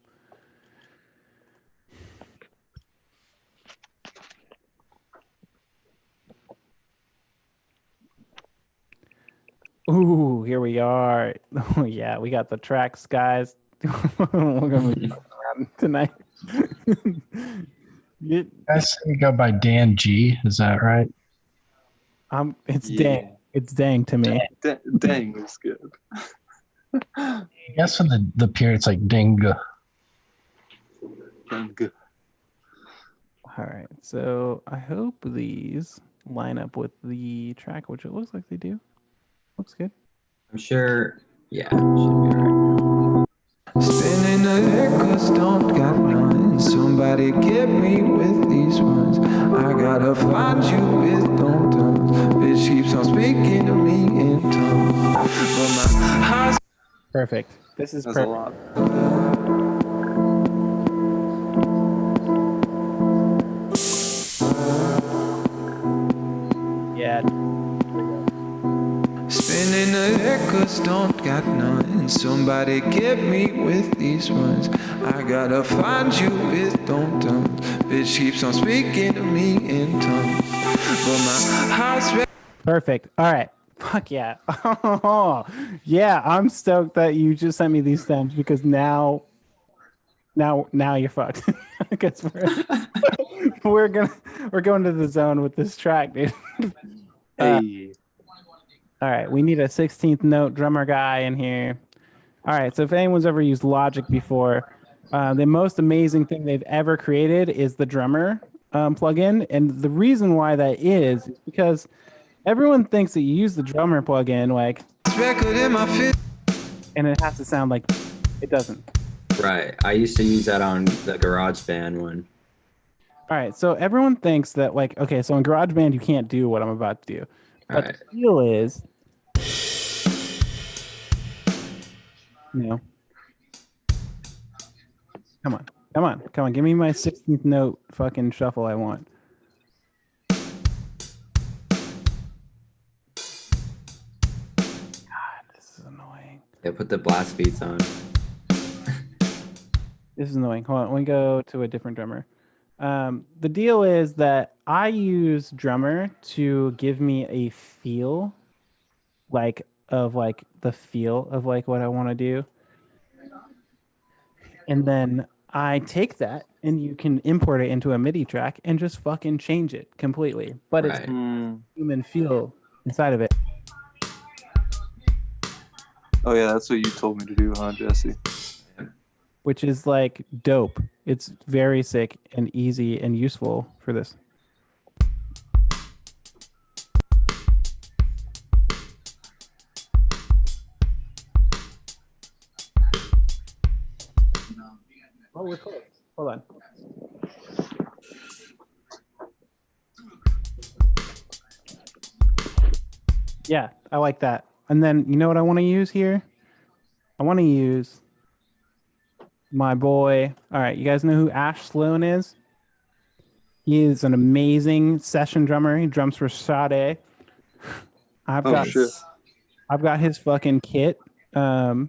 Ooh, here we are. Oh yeah, we got the tracks, guys. We're gonna be around tonight. I say you go by Dan.G. Is that right? It's dang. It's dang to me. Dang is good. I guess for the period, it's like ding. Dang. All right, so I hope these line up with the track, which it looks like they do. Looks good. I'm sure. Yeah. It should be right. Spinning the records don't got none. Somebody get me with these ones. I gotta find you with dum-dums. Bitch keeps on speaking to me in tongues. But my heart's perfect. This is perfect. A lot. Yeah. Spinning the records don't got none. Somebody get me with these ones. I gotta find you with dum-dums. Bitch keeps on speaking to me in tongues. But my heart's perfect. All right. Fuck yeah. Yeah, I'm stoked that you just sent me these stems because now you're fucked. Because we're going to the zone with this track, dude. Hey. All right, we need a 16th note drummer guy in here. All right, so if anyone's ever used Logic before, the most amazing thing they've ever created is the drummer plugin. And the reason why that is because everyone thinks that you use the drummer plugin like, and it has to sound like it doesn't. Right. I used to use that on the GarageBand one. All right, so everyone thinks that like, okay, so in GarageBand you can't do what I'm about to do. But the deal is, come on, give me my 16th note fucking shuffle I want. God, this is annoying. Yeah, put the blast beats on. This is annoying. Hold on, let me go to a different drummer. The deal is that I use Drummer to give me a feel, like the feel of like what I want to do, and then I take that and you can import it into a MIDI track and just fucking change it completely. But it's human feel inside of it. Oh yeah, that's what you told me to do, huh, Jesse? Which is like dope. It's very sick and easy and useful for this. Oh, we're close. Hold on. Yeah, I like that. And then you know what I want to use here? I want to use my boy. All right, you guys know who Ash Sloan is? He is an amazing session drummer. He drums for Sade. I've got his fucking kit in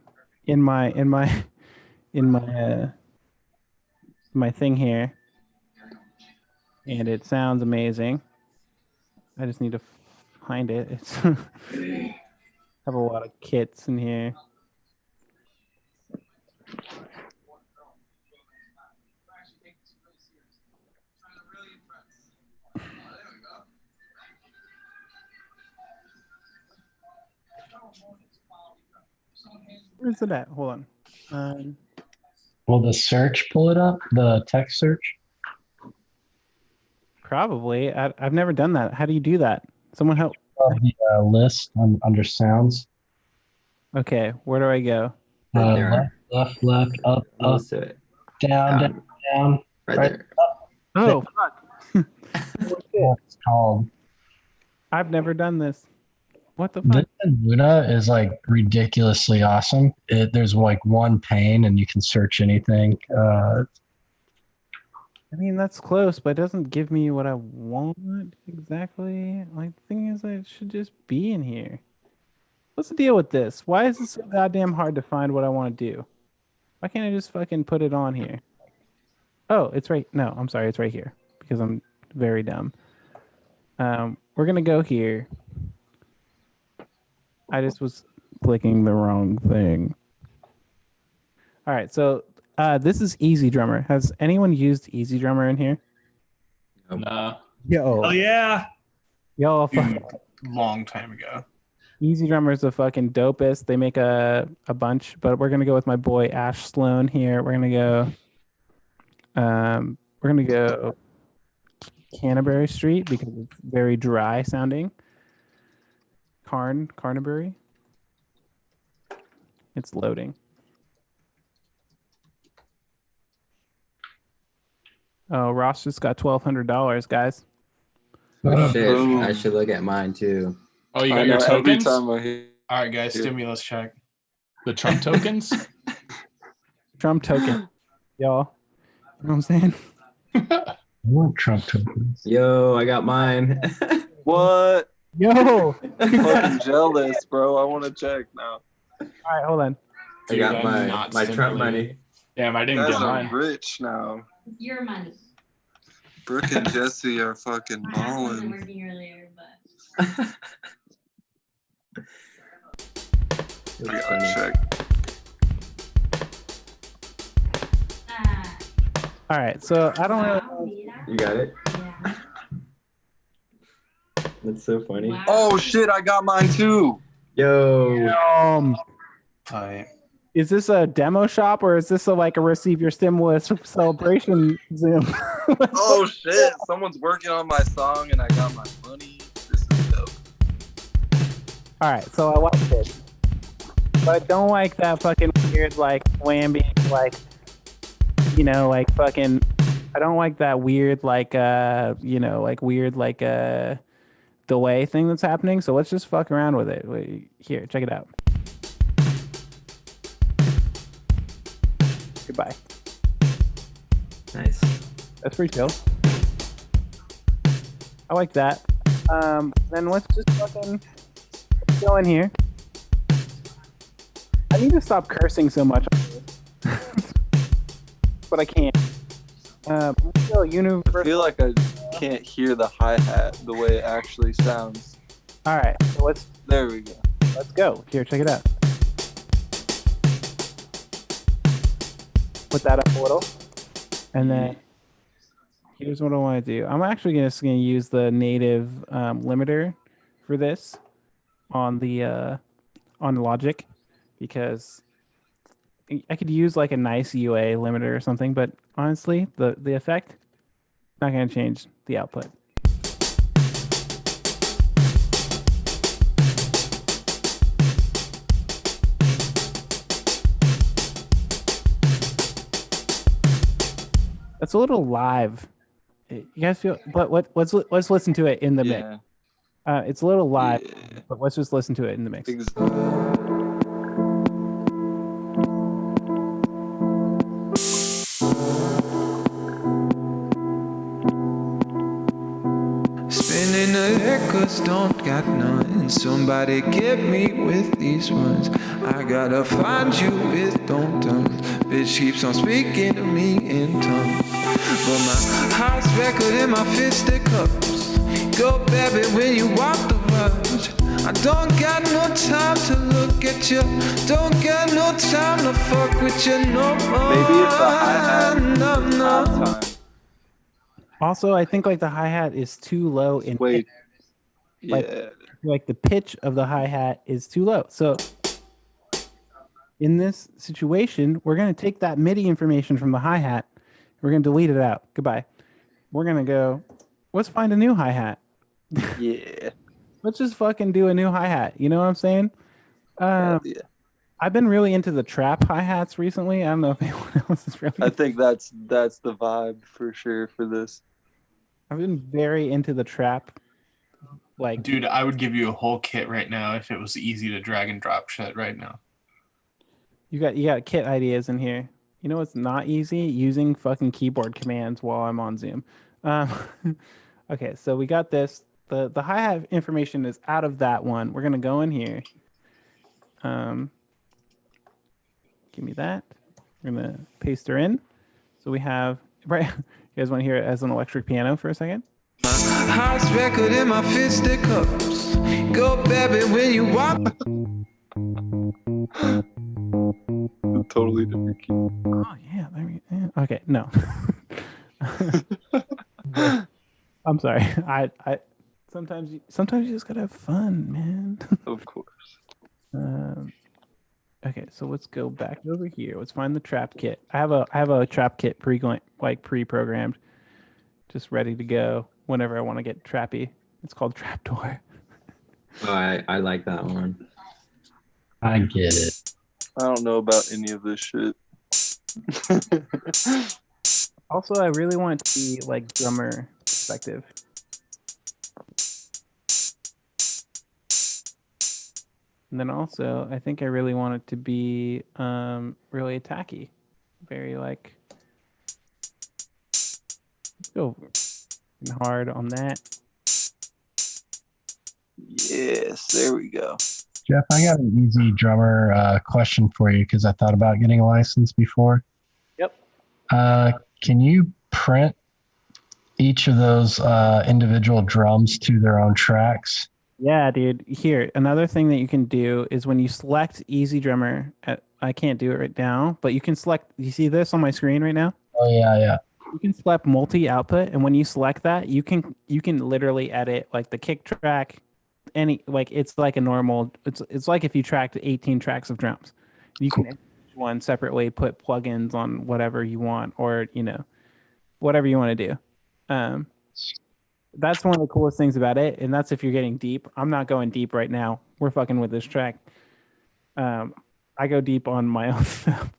my thing here, and it sounds amazing. I just need to find it. It's have a lot of kits in here. Where's it at? Hold on. Will the search pull it up? The text search? Probably. I've never done that. How do you do that? Someone help. The list under sounds. Okay, where do I go? Right there. Left, up, down. Right there. Up. Oh, fuck. It's called. I've never done this. What the fuck? This Luna is like ridiculously awesome. There's like one pane and you can search anything. I mean, that's close, but it doesn't give me what I want exactly. Like, the thing is, it should just be in here. What's the deal with this? Why is it so goddamn hard to find what I want to do? Why can't I just fucking put it on here? Oh, it's right. No, I'm sorry. It's right here because I'm very dumb. We're going to go here. I just was clicking the wrong thing. All right. So this is Easy Drummer. Has anyone used Easy Drummer in here? Nah. Yo. Oh yeah. Yo, Long time ago. Easy Drummer is the fucking dopest. They make a bunch, but we're gonna go with my boy Ash Sloan here. We're gonna go Canterbury Street because it's very dry sounding. Carnabury. It's loading. Oh, Ross just got $1,200, guys. Oh, shit. I should look at mine too. Oh, you got your tokens? All right, guys, stimulus check. The Trump tokens? Trump token. Y'all. You know what I'm saying? I want Trump tokens. Yo, I got mine. What? Yo. I'm fucking jealous, bro. I want to check now. All right, hold on. I got my Trump money. Damn, I didn't You get guys mine. are rich now. Your money. Brooke and Jesse are fucking I wasn't balling. working earlier, but I gotta check. All right, so I don't know. You got it? That's so funny. Oh shit, I got mine too. Yo. Is this a demo shop or is this a receive your stimulus celebration Zoom? Oh shit, someone's working on my song and I got my money. This is dope. All right, so I like it, but I don't like that fucking weird whammy fucking. I don't like that weird delay thing that's happening. So let's just fuck around with it. Wait, here, check it out. Goodbye. Nice. That's pretty chill. I like that. Then let's just fucking go in here. I need to stop cursing so much. But I can't. I feel like I can't hear the hi-hat the way it actually sounds. All right, so there we go. Let's go. Here, check it out. Put that up a little, and then here's what I want to do. I'm actually just going to use the native limiter for this on Logic, because I could use like a nice UA limiter or something, but honestly, the effect not going to change the output. That's a little live. You guys feel? But let's listen to it in the mix. It's a little live, but let's just listen to it in the mix. Spinning the records, don't got none. Somebody get me with these ones. I gotta find you with don't done. Bitch keeps on speaking to me in tongues. But my house record in my fisted cups. Go baby when you walk the rush. I don't got no time to look at you. Don't got no time to fuck with you no more. Maybe it's the hi-hat. No. Also, I think like the hi-hat is too low in pitch. Like the pitch of the hi-hat is too low. So in this situation, we're going to take that MIDI information from the hi-hat. We're going to delete it out. Goodbye. We're going to go, let's find a new hi-hat. Yeah. Let's just fucking do a new hi-hat. You know what I'm saying? I've been really into the trap hi-hats recently. I don't know if anyone else is really. I think that's the vibe for sure for this. I've been very into the trap. Like, dude, I would give you a whole kit right now if it was easy to drag and drop shit right now. You got kit ideas in here. You know what's not easy? Using fucking keyboard commands while I'm on Zoom. Okay, so we got this. The hi-hat information is out of that one. We're gonna go in here. Give me that. We're gonna paste her in. So we have right. You guys want to hear it as an electric piano for a second? House record in my fisted cups. Go baby when you walk. Totally different key. Oh yeah. Okay, no. I'm sorry. I sometimes you just gotta have fun, man. Of course. Okay, so let's go back over here. Let's find the trap kit. I have a trap kit pre-programmed, just ready to go whenever I want to get trappy. It's called Trapdoor. Oh, I like that one. I get it. I don't know about any of this shit. Also, I really want it to be like drummer perspective. And then also, I think I really want it to be really attacky. Very like, let's go hard on that. Yes, there we go. Jeff, I got an easy drummer question for you because I thought about getting a license before. Yep. Can you print each of those individual drums to their own tracks? Yeah, dude. Here, another thing that you can do is when you select Easy Drummer, I can't do it right now, but you can select, you see this on my screen right now? Oh, yeah. You can select multi-output, and when you select that, you can literally edit like the kick track, it's like a normal, it's like if you tracked 18 tracks of drums. You can edit each one separately, put plugins on whatever you want, or, whatever you want to do. That's one of the coolest things about it, and that's if you're getting deep. I'm not going deep right now. We're fucking with this track. I go deep on my own stuff,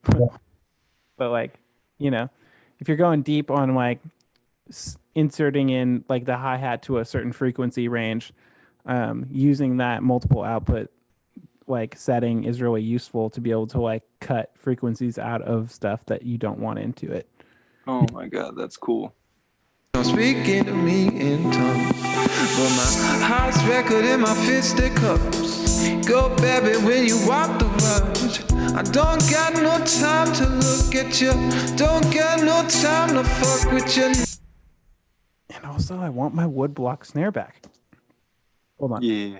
but like, if you're going deep on like inserting in like the hi-hat to a certain frequency range, using that multiple output like setting is really useful to be able to like cut frequencies out of stuff that you don't want into it. Oh my God, that's cool. Speaking to me in tongues, but my house record in my fisted cups. Go baby when you walk the rush. I don't got no time to look at you. Don't got no time to fuck with you. And also, I want my woodblock snare back. Hold on. Yeah.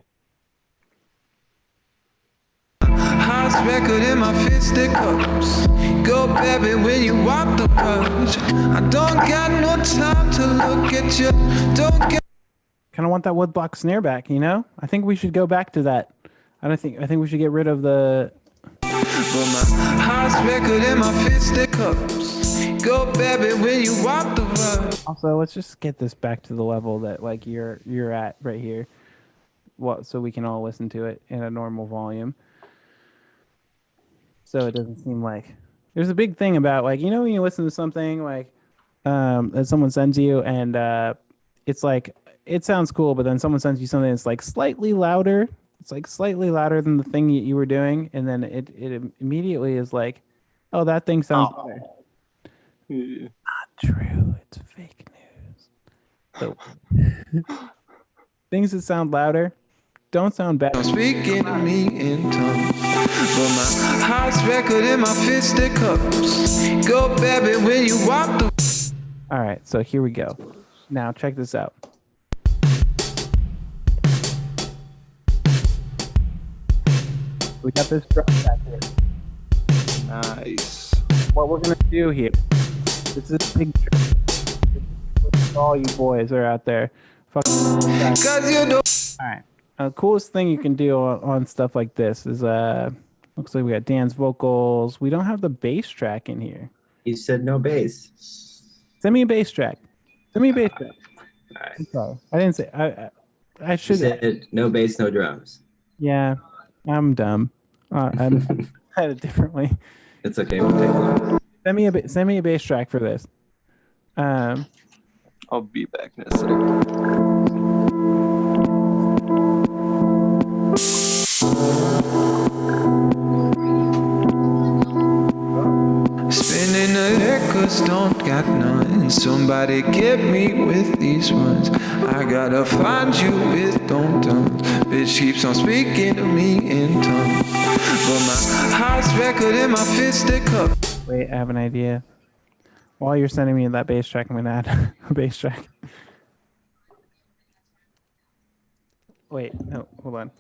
House record in my fisted cups. Go baby when you walk the rush. I don't got no time to look at you. Don't get. Kind of want that woodblock snare back, you know? I think we should go back to that. I think we should get rid of the. But my house record in my fisted cups. Go baby when you walk the rush. Also, let's just get this back to the level that like you're at right here. Well, so we can all listen to it in a normal volume. So it doesn't seem like there's a big thing about like, you know, when you listen to something like that someone sends you and it's like it sounds cool, but then someone sends you something that's like slightly louder. It's like slightly louder than the thing you were doing, and then it immediately is like, oh, that thing sounds better. Yeah. Not true. It's fake news. So things that sound louder don't sound bad. Speaking to me in tongues. But my house record in my fisted cups. Go baby when you walk the. All right, so here we go. Now check this out. We got this drum back here. Nice. What we're gonna do here. This is a big trick. All you boys are out there. Cause you know. All right. The coolest thing you can do on stuff like this is looks like we got Dan's vocals. We don't have the bass track in here. You said no bass. Send me a bass track. Send me a bass track. All right. I'm sorry. I didn't say I You should. said no bass, no drums. Yeah, I'm dumb. I had it differently. It's okay. We'll take long. Send me a bass track for this. I'll be back in a second. Spinning the records, don't got none. Somebody get me with these ones. I gotta find you with don't tones. Bitch keeps on speaking to me in tongues. But my house record in my fisted cup. Wait, I have an idea. While you're sending me that bass track, I'm gonna add a bass track. Wait, no, hold on.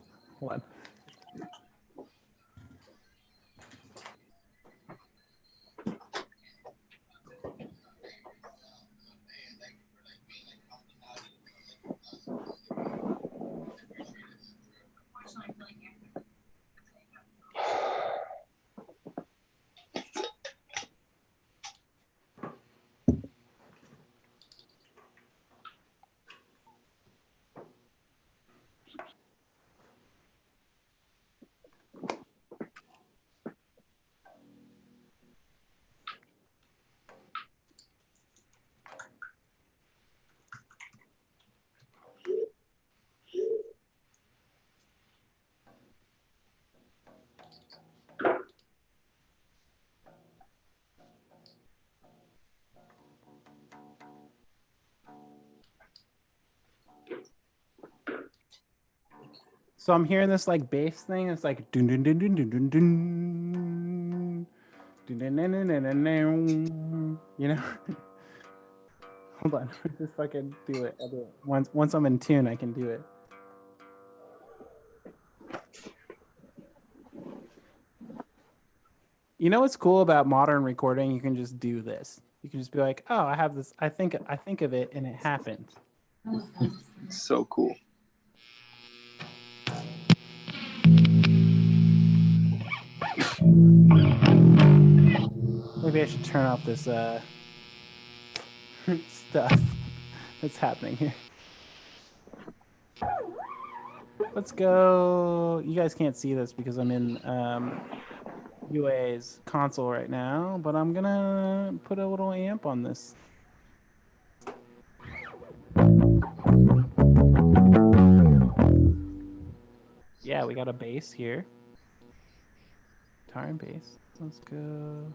So I'm hearing this like bass thing. It's like dun dun dun dun dun dun dun dun dun dun dun dun dun. You know. Hold on, just fucking do it. I'll do it. Once I'm in tune, I can do it. You know what's cool about modern recording? You can just do this. You can just be like, oh, I have this. I think of it, and it happens. So cool. Maybe I should turn off this stuff that's happening here. Let's go. You guys can't see this because I'm in UA's console right now, but I'm gonna put a little amp on this. Yeah, we got a bass here. Guitar and bass. Let's go.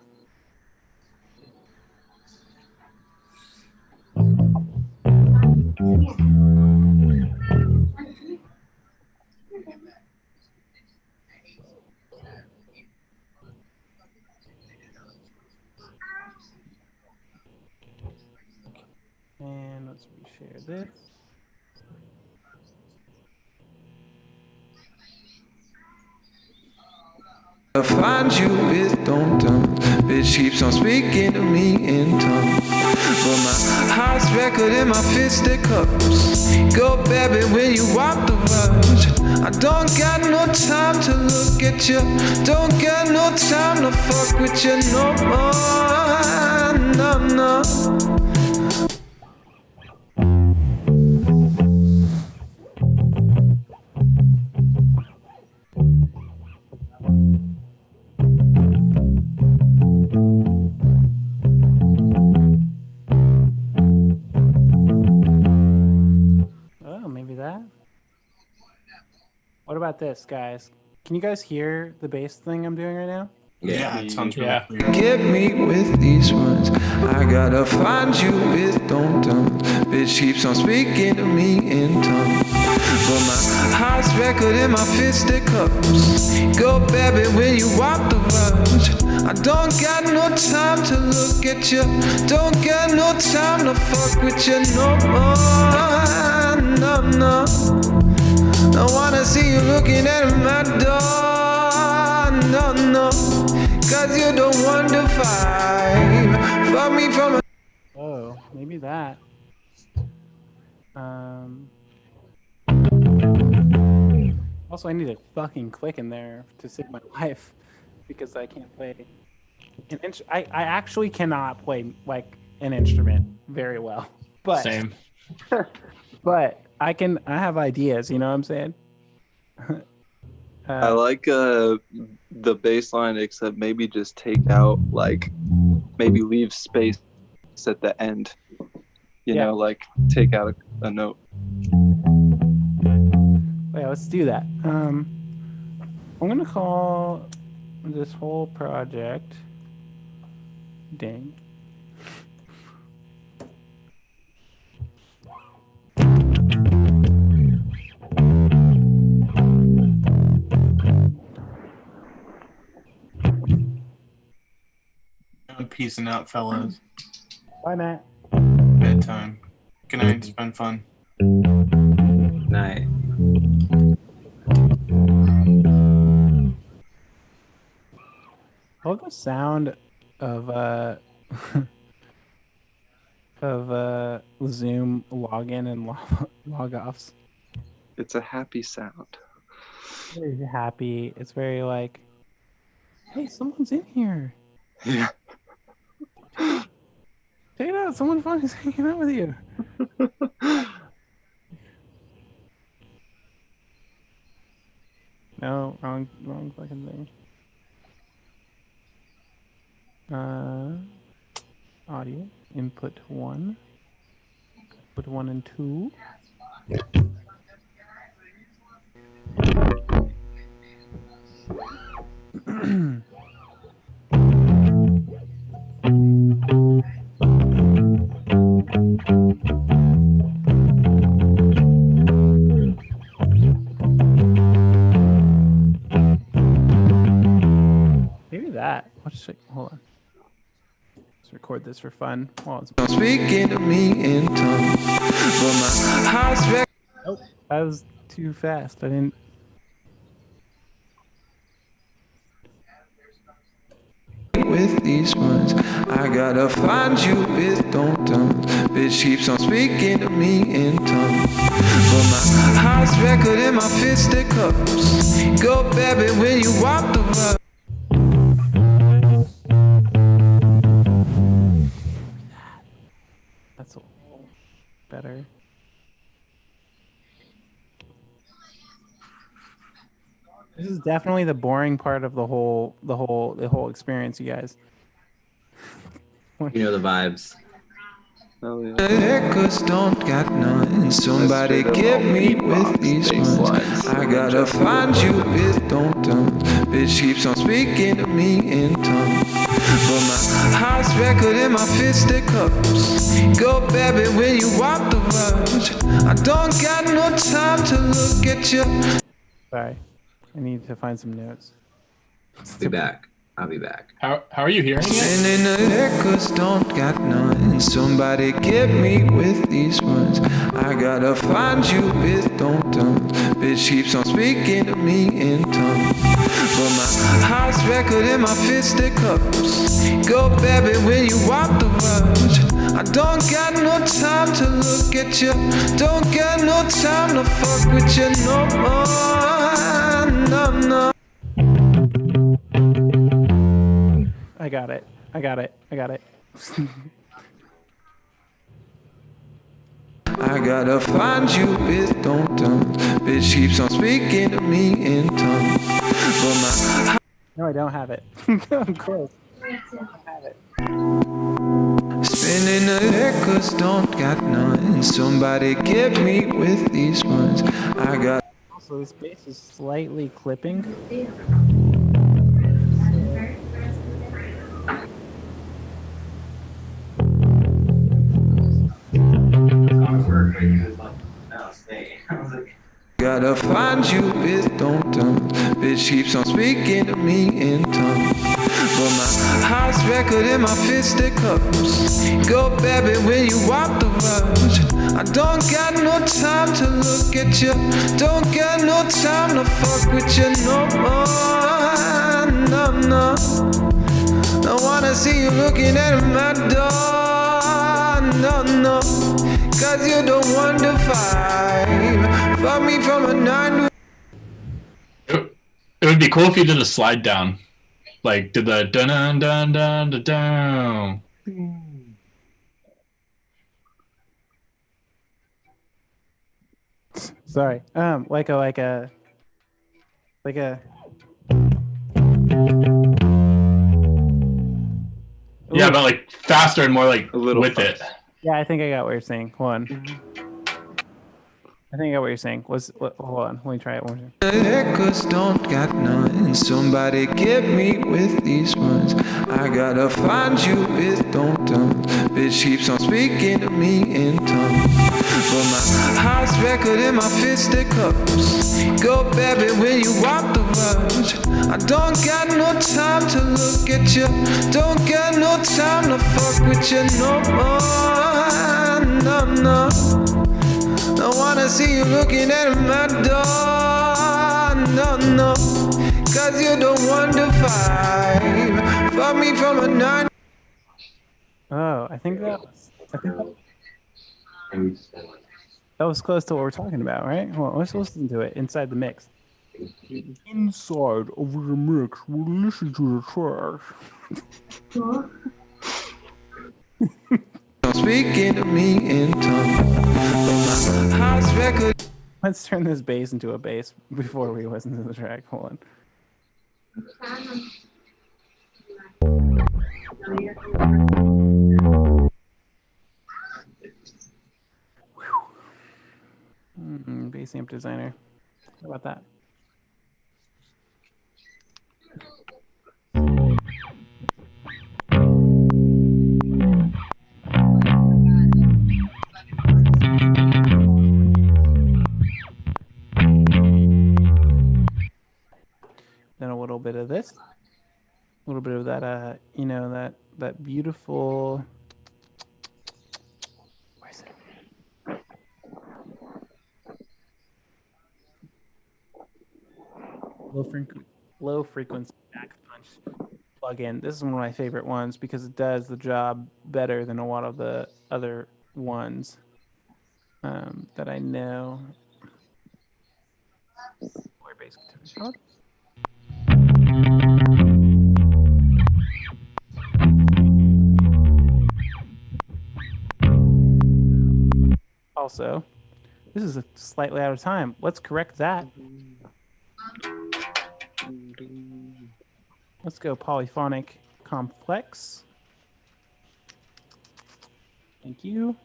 this. I find you with dum-dum. Bitch keeps on speaking to me in tongue. But my house record and my fisted cups go baby when you walk the rush. I don't got no time to look at you. Don't got no time to fuck with you no more. No, no. Oh, maybe that. What about this, guys? Can you guys hear the bass thing I'm doing right now? Yeah, it sounds really clear. Get me with these ones. I gotta find you with dum-dum. Bitch keeps on speaking to me in tongue. But my house record and my fisted cups go baby when you walk the rush. I don't got no time to look at you. Don't got no time to fuck with you no more. No, no. Don't wanna see you looking at my door. No, no. Cause you don't want to fight. Fuck me from a... Oh, maybe that. Also, I need a fucking click in there to save my life because I can't play an I actually cannot play like an instrument very well. But Same. But I have ideas, you know what I'm saying? I like the bass line, except maybe just take out, like, maybe leave space at the end. You know, like take out a note. Yeah, let's do that. I'm gonna call this whole project DAN.G. I'm peacing out, fellas. Bye, Matt. Bedtime. Good night. It's been fun. Night. I love the sound of Zoom login and log offs. It's a happy sound. Very happy. It's very like, hey, someone's in here. Yeah. Check it out. Someone fun is hanging out with you. No, wrong fucking thing. Audio input 1, input 1 and 2. Maybe that. Let's check. Hold on. Let's record this for fun. While it's speaking to me in tongue. But my house record. Oh, that was too fast. I didn't. With these ones, I gotta find you with dum-dum. Bitch keeps on speaking to me in tongue. But my house record and my fisted cups go baby when you walk the road. That's a little better. This is definitely the boring part of the whole experience, you guys. You know the vibes. Oh, yeah. Records don't got none. Somebody get me with these ones. I gotta find you with dum-dum. Bitch keeps on speaking to me in tongue. But my house record and my fisted cups go baby when you walk the rush. I don't got no time to look at you. Sorry, I need to find some notes. Be back. I'll be back. How are you hearing it? Spinning the records don't got none. Somebody get me with these ones. I gotta find you with don't done. Bitch keeps on speaking to me in tongues. But my house record in my fisted cups. Go baby when you walk the rush. I don't got no time to look at you. Don't got no time to fuck with you no more. No, no. I got it. I got it. I got it. I gotta find you with don't done. Bitch keeps on speaking to me in tongues. But my No, I don't have it. Of course. I don't have it. spinning the records don't got none. Somebody get me with these ones. I got. Also, this bass is slightly clipping. Gotta find you with don't done. Bitch keeps on speaking to me in tongues. But my house record in my fisted cups. Go baby when you walk the rush. I don't got no time to look at you. Don't got no time to fuck with you no more. No, no. Don't wanna see you looking at my door. No, no. Cause you don't want to fight. Fuck me from a 9 to. It would be cool if you did a slide down, like did the dun dun dun dun dun down. Sorry. Like a. Yeah, but like faster and more like with it. Yeah, I think I got what you're saying. Hold on. I think I got what you're saying. Hold on. Let me try it one more time. Records don't got none. Somebody get me with these ones. I gotta find you with don't done. Bitch keeps on speaking to me in tongues. But my house record in my fisted cups. Go baby when you walk the rush. I don't got no time to look at you. Don't got no time to fuck with you no more. No, no. Don't wanna see you looking at my door. No, no. Cause you don't want to fight. Fuck me from a 9. Oh, I think that was close to what we're talking about, right? Hold on, let's listen to it inside the mix. Inside of the mix, we'll listen to the track. Speaking to me in tongues. House record. Let's turn this bass into a bass before we listen to the track. Hold on. Bass amp designer. How about that? Then a little bit of this, a little bit of that, you know, that beautiful. Where is it? Low frequency back punch plugin. This is one of my favorite ones because it does the job better than a lot of the other ones that I know. Bass guitar. Also, this is slightly out of time. Let's correct that. Let's go polyphonic complex. Thank you.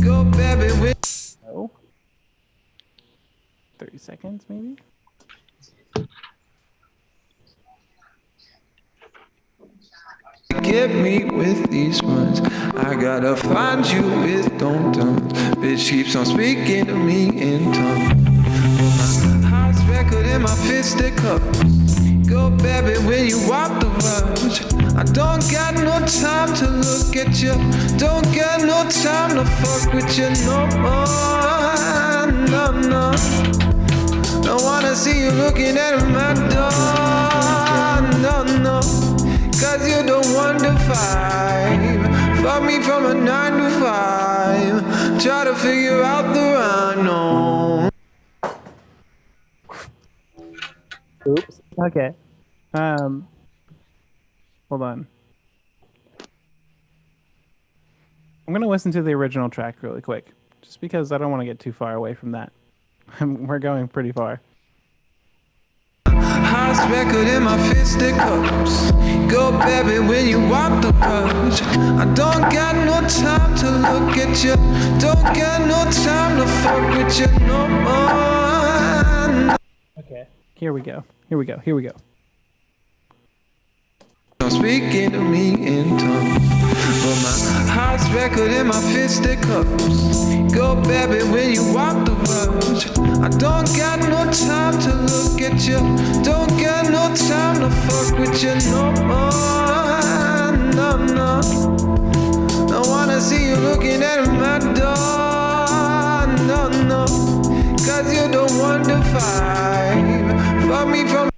Go baby with. Oh. 30 seconds maybe. Get me with these ones. I gotta find you with dum-dums. Bitch keeps on speaking to me in tongues. My heart's record in my fisticuffs. Go baby when you walk the rush. I don't got no time to look at you. Don't got no time to fuck with you no more. No. Don't wanna see you looking at my door. No. Cause you're the 1 to 5. Fuck me from a 9 to 5. Try to figure out the rhino. Oops. Okay. Hold on. I'm gonna listen to the original track really quick, just because I don't want to get too far away from that. We're going pretty far. House record in my fisticuffs. Go baby when you walk the rush. I don't got no time to look at you. Don't got no time to fuck with you no more. Okay. Here we go. Don't speaking to me in tongues. But my house record in my fisticuffs. Go baby when you walk the rush. I don't got no time to look at you. Don't got no time to fuck with you no more. No. Don't wanna see you looking at my door. No. Cause you're the 1 to 5. Fuck me from.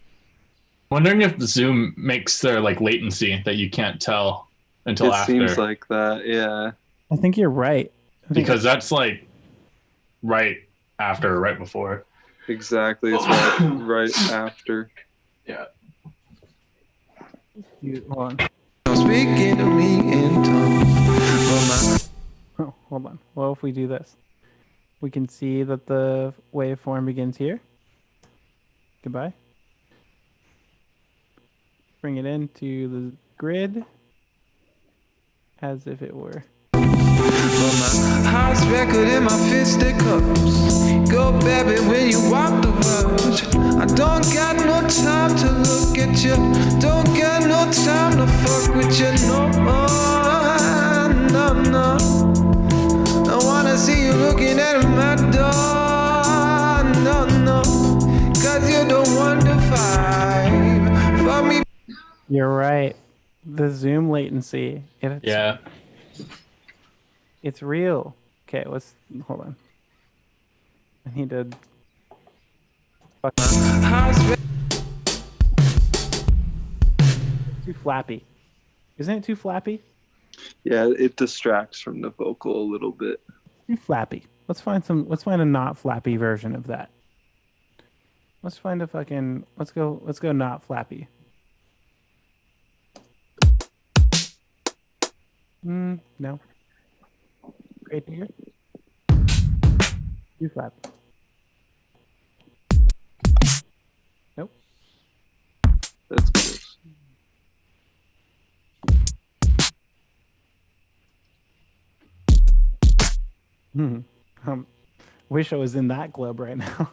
Wondering if the Zoom makes their like latency that you can't tell until after. It seems like that, yeah. I think you're right. Because that's like right after or right before. Exactly, it's right after. Yeah. Hold on. Speaking to me in tongues. Oh, hold on. Well, if we do this, we can see that the waveform begins here. Goodbye. Bring it into the grid as if it were. House record in my fisticuffs. Go baby when you walk the rush. I don't got no time to look at you. Don't got no time to fuck with you no more. No. Don't wanna see you looking at my door. No. Cause you're the 1 to 5. Fuck me. You're right. The Zoom latency. Yeah. It's real. Okay, hold on. I need to. Too flappy. Isn't it too flappy? Yeah, it distracts from the vocal a little bit. Too flappy. Let's find a not flappy version of that. Let's find a fucking. Let's go not flappy. No. Great here. Too flat. Nope. That's close. Wish I was in that club right now.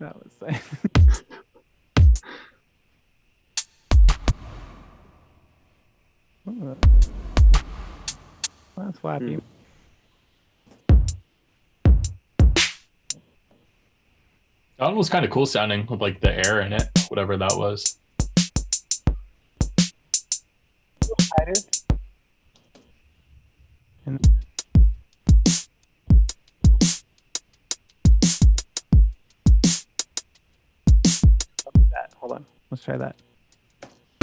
That was safe. That's flappy. That one was kind of cool sounding with like the air in it, whatever that was. And hold on, let's try that.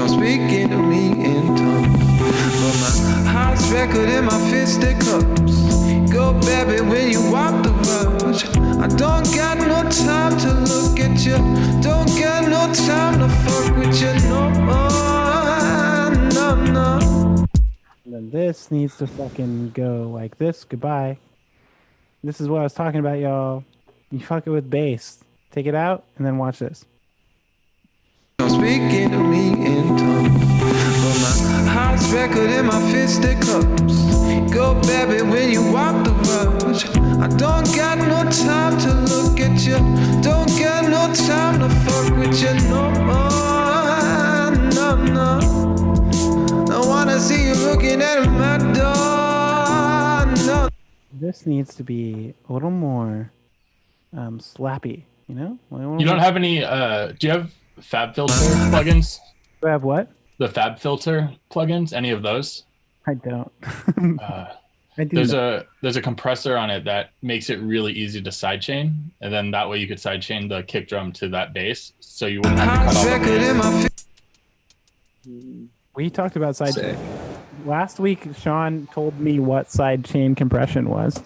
Speaking to me in tongues. But my house record in my fisticuffs. Go baby when you walk the rush. I don't got no time to look at you. Don't got no time to fuck with you no more. No. And then this needs to fucking go like this. Goodbye. This is what I was talking about, y'all. You fuck it with bass. Take it out and then watch this. Speaking to me in tongues. But my house record in my fisticuffs. Go baby when you walk the rush. rush. I don't got no time to look at you. Don't got no time to fuck with you. No, no, no. Don't wanna see you looking at my door. No. This needs to be a little more slappy, you know? You don't have any, do you have FabFilter plugins? Do I have what? The FabFilter plugins, any of those? I don't. I do there's a compressor on it that makes it really easy to sidechain, and then that way you could sidechain the kick drum to that bass, so you wouldn't have to cut all the. We talked about sidechain. Last week, Sean told me what sidechain compression was.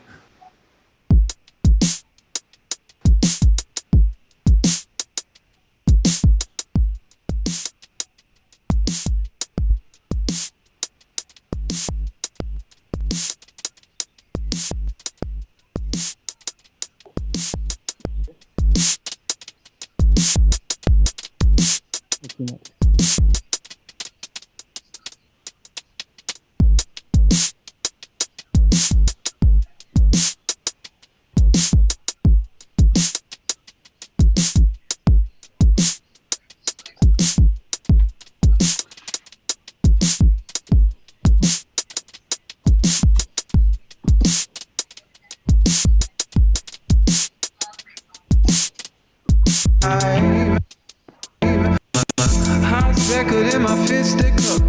Heart's record in my fisticuffs.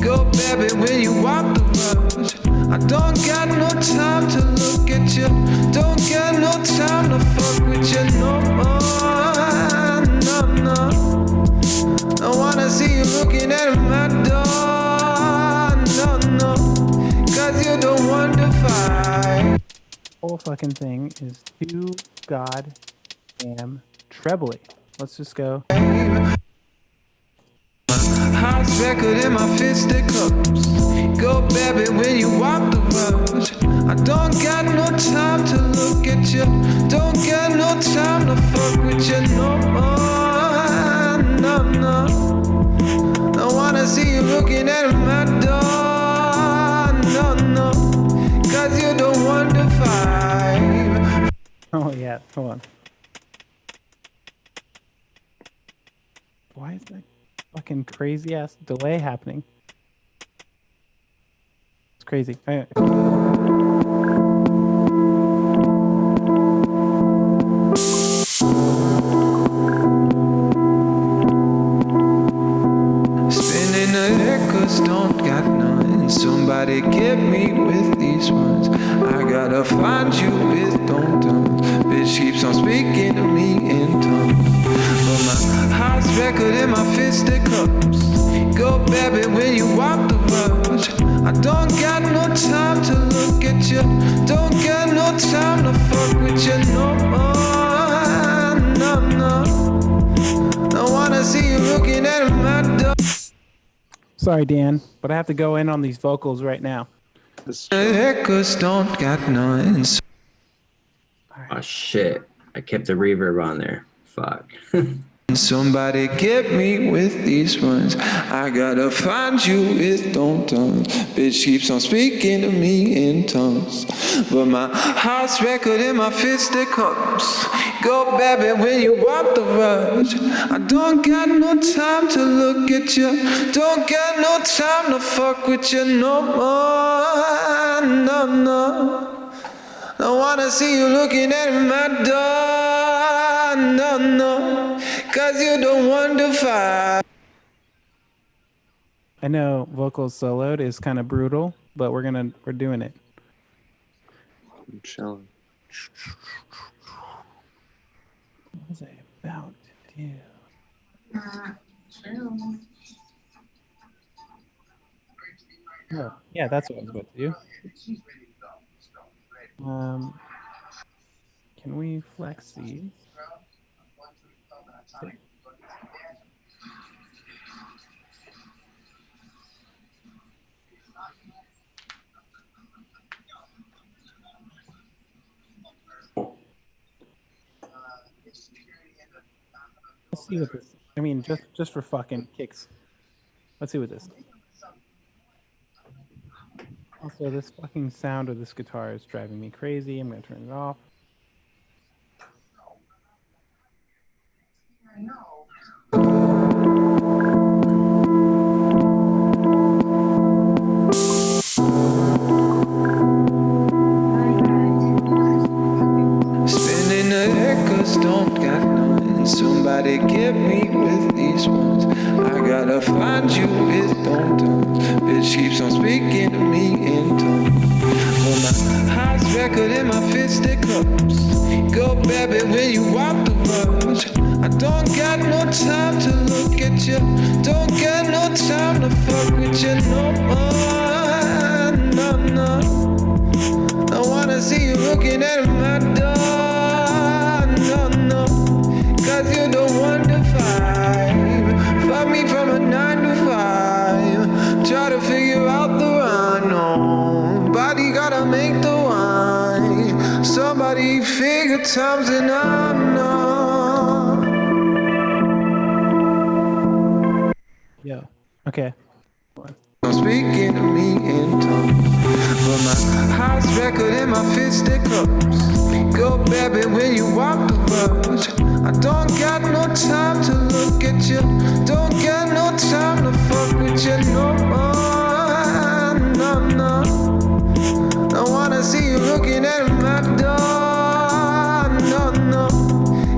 Go, baby, when you walk the rush. I don't got no time to look at you. Don't got no time to fuck with you. No, no, no. Don't wanna see you looking at my door. No, no. Cause you don't want to fight. Whole fucking thing is too goddamn trebly. Let's just go. Heart's record in my fisticuffs. Go, baby, when you walk the rush. I don't got no time to look at you. Don't got no time to fuck with you. No, no, no. Don't wanna see you looking at my door. No, no. Cause you don't want to fight. Oh, yeah. Hold on. Why is that fucking crazy ass delay happening? It's crazy. Anyway. Spinning the records, don't got none. Somebody get me with these ones. I gotta find you with don't. Bitch keeps on speaking to me in tongues. But my heart's record in my fisticuffs. Go, baby, when you walk the rush. I don't got no time to look at you. Don't got no time to fuck with you. No, no, no. Don't wanna see you looking at my door. Sorry, Dan, but I have to go in on these vocals right now. Echoes don't got none. Oh shit! I kept the reverb on there. Fuck. Somebody get me with these ones. I gotta find you with don't. Bitch keeps on speaking to me in tongues. But my heart's record in my fisticuffs. Go, baby, when you walk the rush. I don't got no time to look at you. Don't got no time to fuck with you no more. No, no. Don't wanna see you looking at my door. No, no. Cause you don't want to fight. I know vocals soloed is kind of brutal, but we're doing it. I'm chilling. What was I about to do? Oh, yeah, that's what I was about to do. Can we flex these? Let's see what this. I mean, just for fucking kicks. Let's see what this. Also, this fucking sound of this guitar is driving me crazy. I'm gonna turn it off. Spinning the echoes don't got nothing. Somebody get me with these ones. I gotta find you with tones. Bitch keeps on speaking to me in tongues. Well, my highest record in my fisted cups. Go, baby, when you walk the rush. I don't got no time to look at you. Don't got no time to fuck with you no more. No, no. I wanna see you looking at my door. No, no. Cause you don't want to fight. Fuck me from a 9 to 5. Try to figure out the rhyme. No. Body gotta make the wine. Somebody figure times and I know. Yo. Okay. Don't speaking to me in tongues. But my highest record in my fisted cups. Go, baby, when you walk the rush. I don't got no time to look at you. Don't got no time to fuck with you no more. No, no. I wanna see you looking at my door. No, no.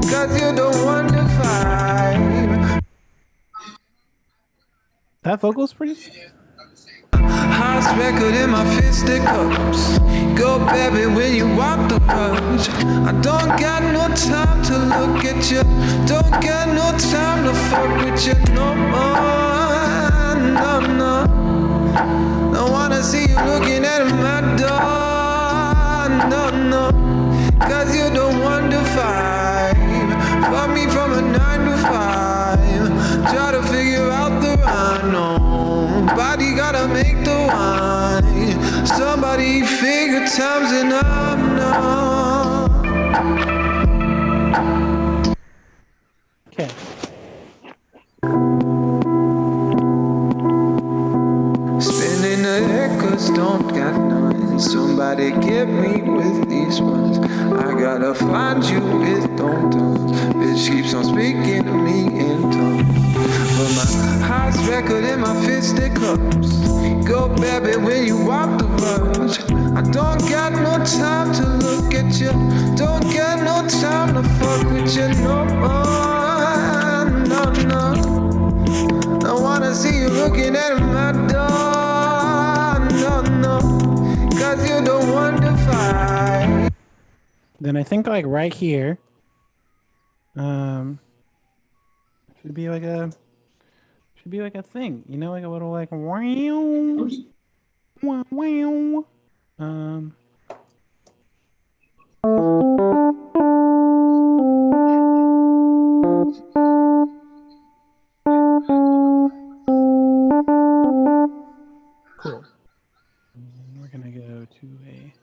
Cause you don't want to fight. That vocal's pretty. Highest record in my fisted cups. Go, baby, when you walk the rush. I don't got no time to look at you. Don't got no time to fuck with you no more. No, no. I wanna see you looking at my door. No, no. Cause you don't want to fight. Fuck me from a 9 to 5. Try to figure out the rhyme. No. Body gotta make the wine. Somebody figure times and I know. Okay. Spinning the echoes don't got nothing. Somebody get me with these ones. I gotta find you with tones. Bitch keeps on speaking to me in tongues. But my highest record in my fisted cups. Go, baby, when you walk the rush. I don't got no time to look at you. Don't got no time to fuck with you no more. No, no. I wanna see you looking at my door. No, no. Cause you don't want to fight. Then I think like right here, should be like a thing, you know, like a little like wow, wow, wow. Cool. We're gonna go to a.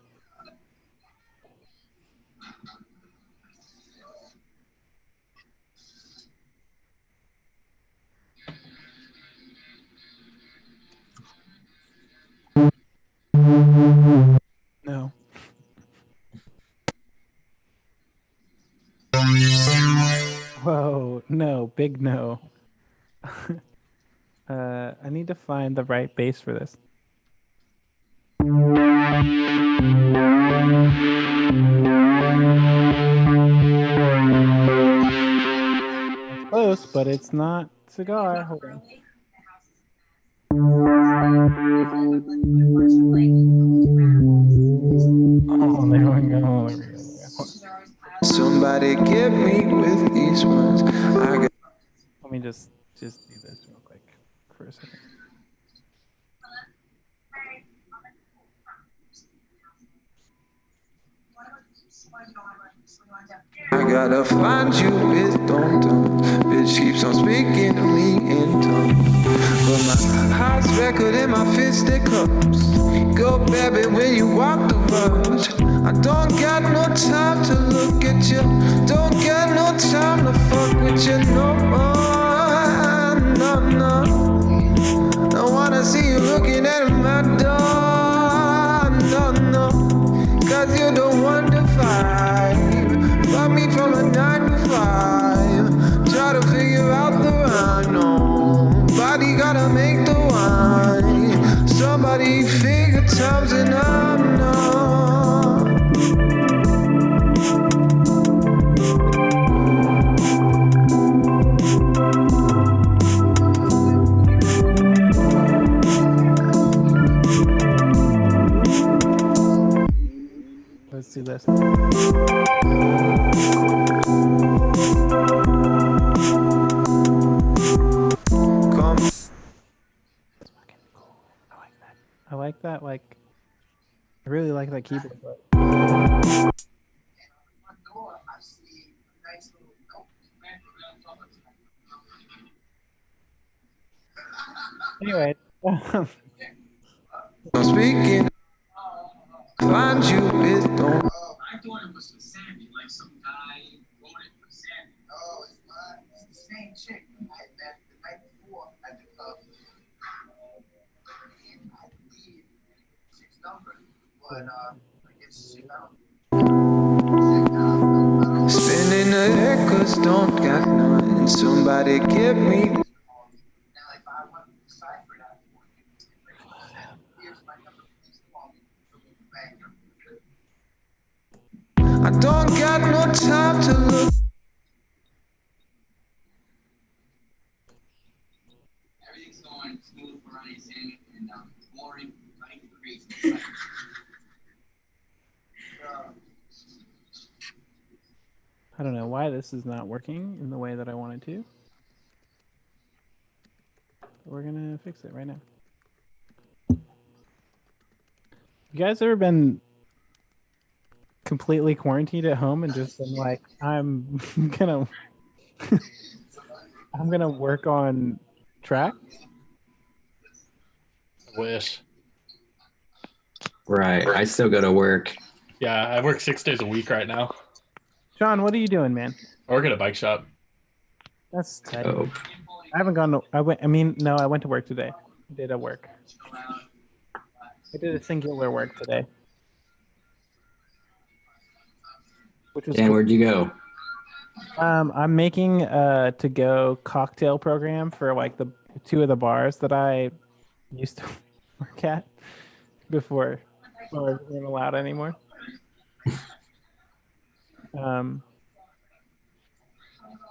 No. Whoa, no, big no. I need to find the right bass for this. It's close, but it's not cigar. Hold on. Oh, there we go. Somebody get me with these ones. Let me just do this real quick for a second. I gotta find you with tones. Bitch keeps on speaking to me in tongues. But my highest record in my fisted cups. Go, baby, when you walk the rush. I don't got no time to look at you. Don't got no time to fuck with you no more. No, no. I wanna see you looking at my door. gotta make the wine. Somebody figure times and I'm not. Let's do this. I like that. Like, I really like that keyboard. But... Anyway. I'm speaking. Find you with don't. I thought it was for Sammy, like some guy wrote it for Sammy. Oh, it's the same chick I met the night before at the club. I believe chick's number, but I guess she found it. Spinning the head cause don't got none. Somebody give me. I don't got no time to look. Everything's going smooth for Ronnie Sammy and boring, running crazy. I don't know why this is not working in the way that I want it to. We're gonna fix it right now. You guys ever been completely quarantined at home and just been like, I'm gonna work on track? Wish. Right. I still go to work. Yeah, I work 6 days a week right now. Sean, what are you doing, man? I work at a bike shop. That's tight. Oh. I haven't gone to, I went to work today. I did a work. I did a singular work today. Which was Dan, cool. where'd you go? I'm making a to-go cocktail program for like the 2 of the bars that I used to work at before I wasn't allowed anymore.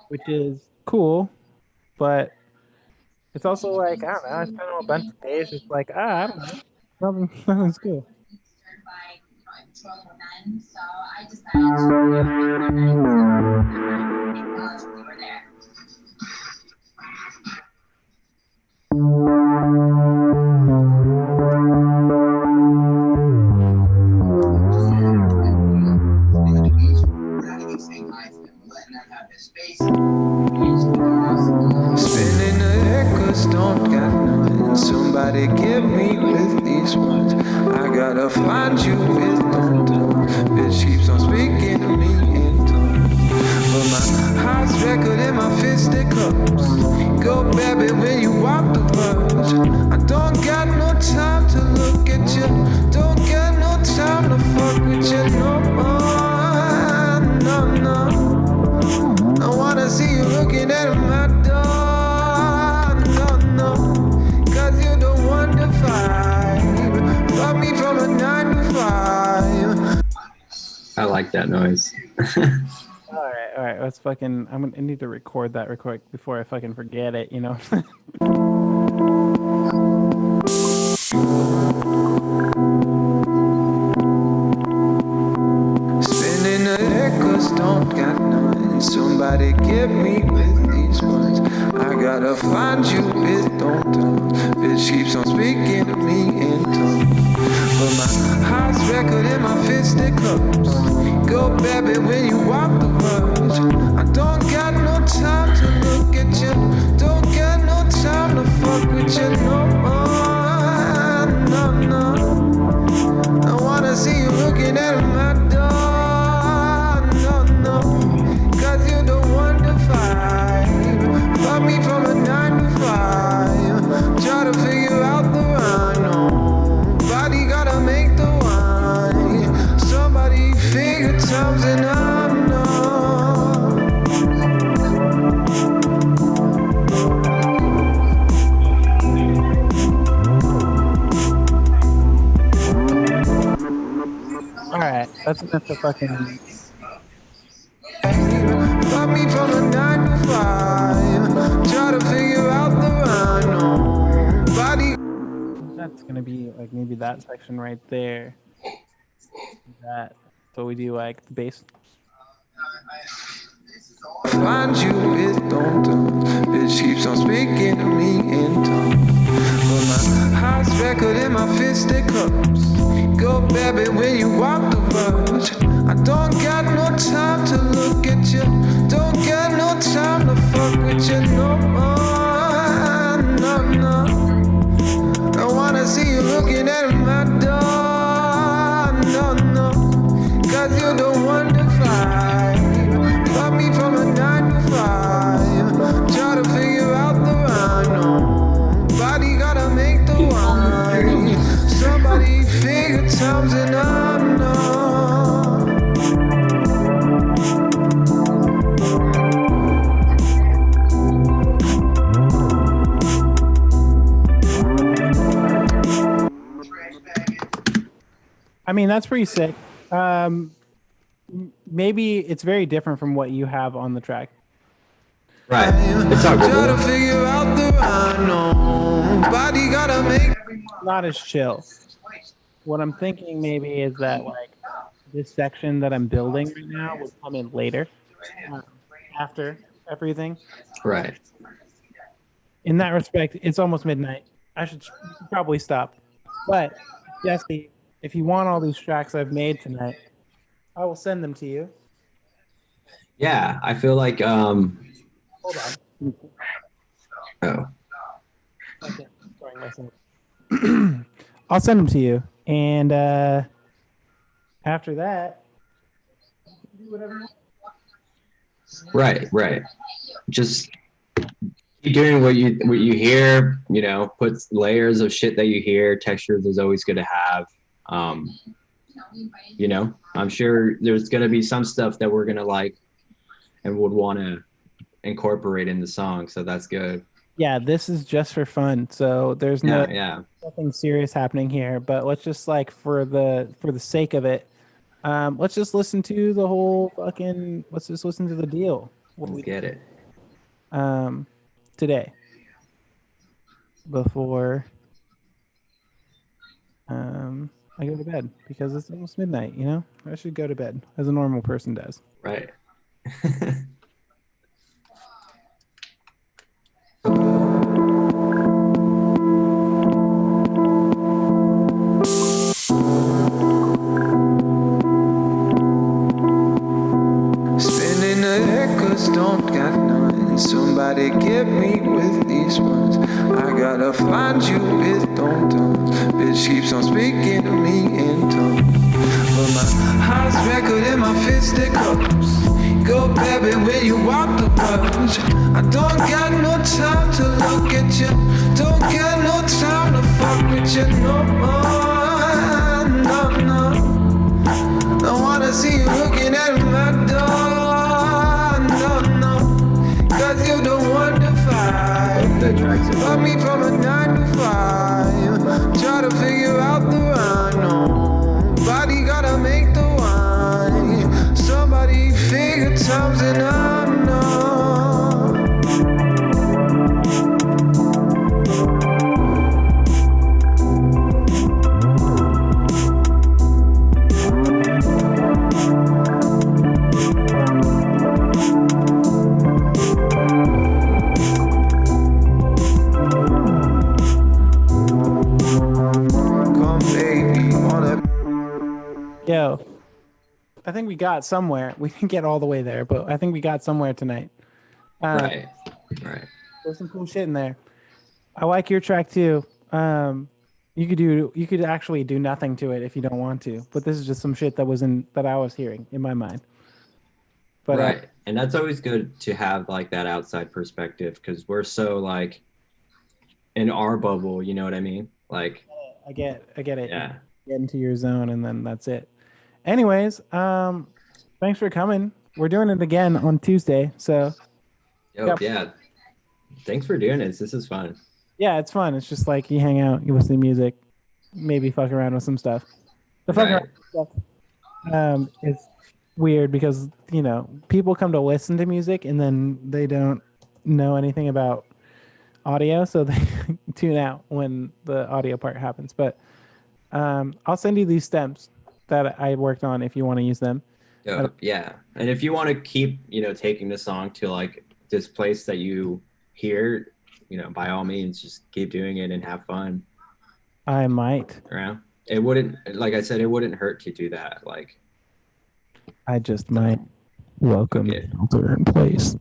Which is cool, but it's also like, I don't know, I spent a bunch of days just like, I don't know, nothing's cool. So I decided to we were there. Spinning the head cause don't got none. Somebody give me with these words. I gotta find you with don't tongue. Bitch keeps on speaking to me in tongues. But my heart's record in my fisted cups. Go baby when you walk the verge. I don't got no time to look at you. Don't got no time to fuck with you no more. No. I wanna see you looking at my door. No. Cause you're the one to find. Fuck me from a 9 to 5. I like that noise. All right. Let's fucking. I need to record that real quick before I fucking forget it. You know. Spinning the head cause don't got none. Somebody give me with these words. I gotta find you with don't tongue. Bitch keeps on speaking to me in tongues. But my heart's record in my fisted cups. Go baby when you walk the verge. I don't got no time to look at you. Don't got no time to fuck with you no more. No. I wanna see you looking at my door. No. Cause you're the one to find. Fuck me from a 9 to 5. Try to figure out the rhyme. Body gotta make the wine. Somebody figure times and I'm not. That's enough to fucking. Got me from a 9 to 5. Try to figure out the rhyme. Nobody. That's gonna be like maybe that section right there. That. So we do like the bass. Find you with don't bitch keeps on speaking to me in tongues. But my house record in my fisted cups. Go baby when you walk the verge. I don't got no time to look at you. Don't got no time to fuck with you no more. No. I wanna see you looking at my door. No. Cause you're the one to find. Got me from a 9 to 5. Try to figure out the rhyme. Nobody gotta make the wine. Somebody figure times and I know. I mean, that's pretty sick. Maybe it's very different from what you have on the track. Right. It's all good. Try to figure out the rhyme. Nobody gotta make. Not as chill. What I'm thinking maybe is that like this section that I'm building right now will come in later, after everything. Right. In that respect, it's almost midnight. I should probably stop. But Jesse, if you want all these tracks I've made tonight, I will send them to you. Yeah, I feel like Hold on. oh. Okay. Sorry, myself. I'll send them to you, and after that, do whatever you want. Right. Just keep doing what you hear, put layers of shit that you hear. Textures is always good to have. I'm sure there's going to be some stuff that we're going to like and would want to incorporate in the song. So that's good. Yeah, this is just for fun. So there's nothing serious happening here, but let's just like for the sake of it, let's just listen to the whole fucking, let's just listen to the deal. Let's get it. Today. Before I go to bed, because it's almost midnight, I should go to bed as a normal person does. Right. Spinning the head cause don't got none. Somebody get me with these ones. I gotta find you with don't bitch keeps on speaking to me in tongues. But my house record in my fisted cups. Go baby when you walk the verge. I don't got no time to look at you. Don't got no time to fuck with you no more. No. I wanna see you looking at my door. No. Cause you're the one to find. Got me from a 9 to 5. Try to figure out the rhyme. Nobody gotta make the wine. Somebody figure times and I know. Yo, I think we got somewhere. We didn't get all the way there, but I think we got somewhere tonight. Right. There's some cool shit in there. I like your track too. You could actually do nothing to it if you don't want to, but this is just some shit that I was hearing in my mind. But right. And that's always good to have like that outside perspective because we're so like in our bubble, you know what I mean? Like I get it. Yeah. Get into your zone and then that's it. Anyways, thanks for coming. We're doing it again on Tuesday, so yeah. Thanks for doing this. This is fun. Yeah, it's fun. It's just like you hang out, you listen to music, maybe fuck around with some stuff. The fuck around with stuff. It's weird because, you know, people come to listen to music and then they don't know anything about audio, so they tune out when the audio part happens. But I'll send you these stems that I worked on if you want to use them. Yeah. And if you want to keep, taking the song to like this place that you hear, by all means, just keep doing it and have fun. I might. Yeah. It wouldn't, like I said, it wouldn't hurt to do that. Like, I just might welcome the filter in place.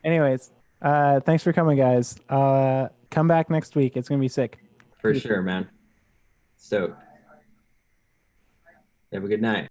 Anyways, thanks for coming, guys. Come back next week. It's gonna be sick. For sure, man. So, have a good night.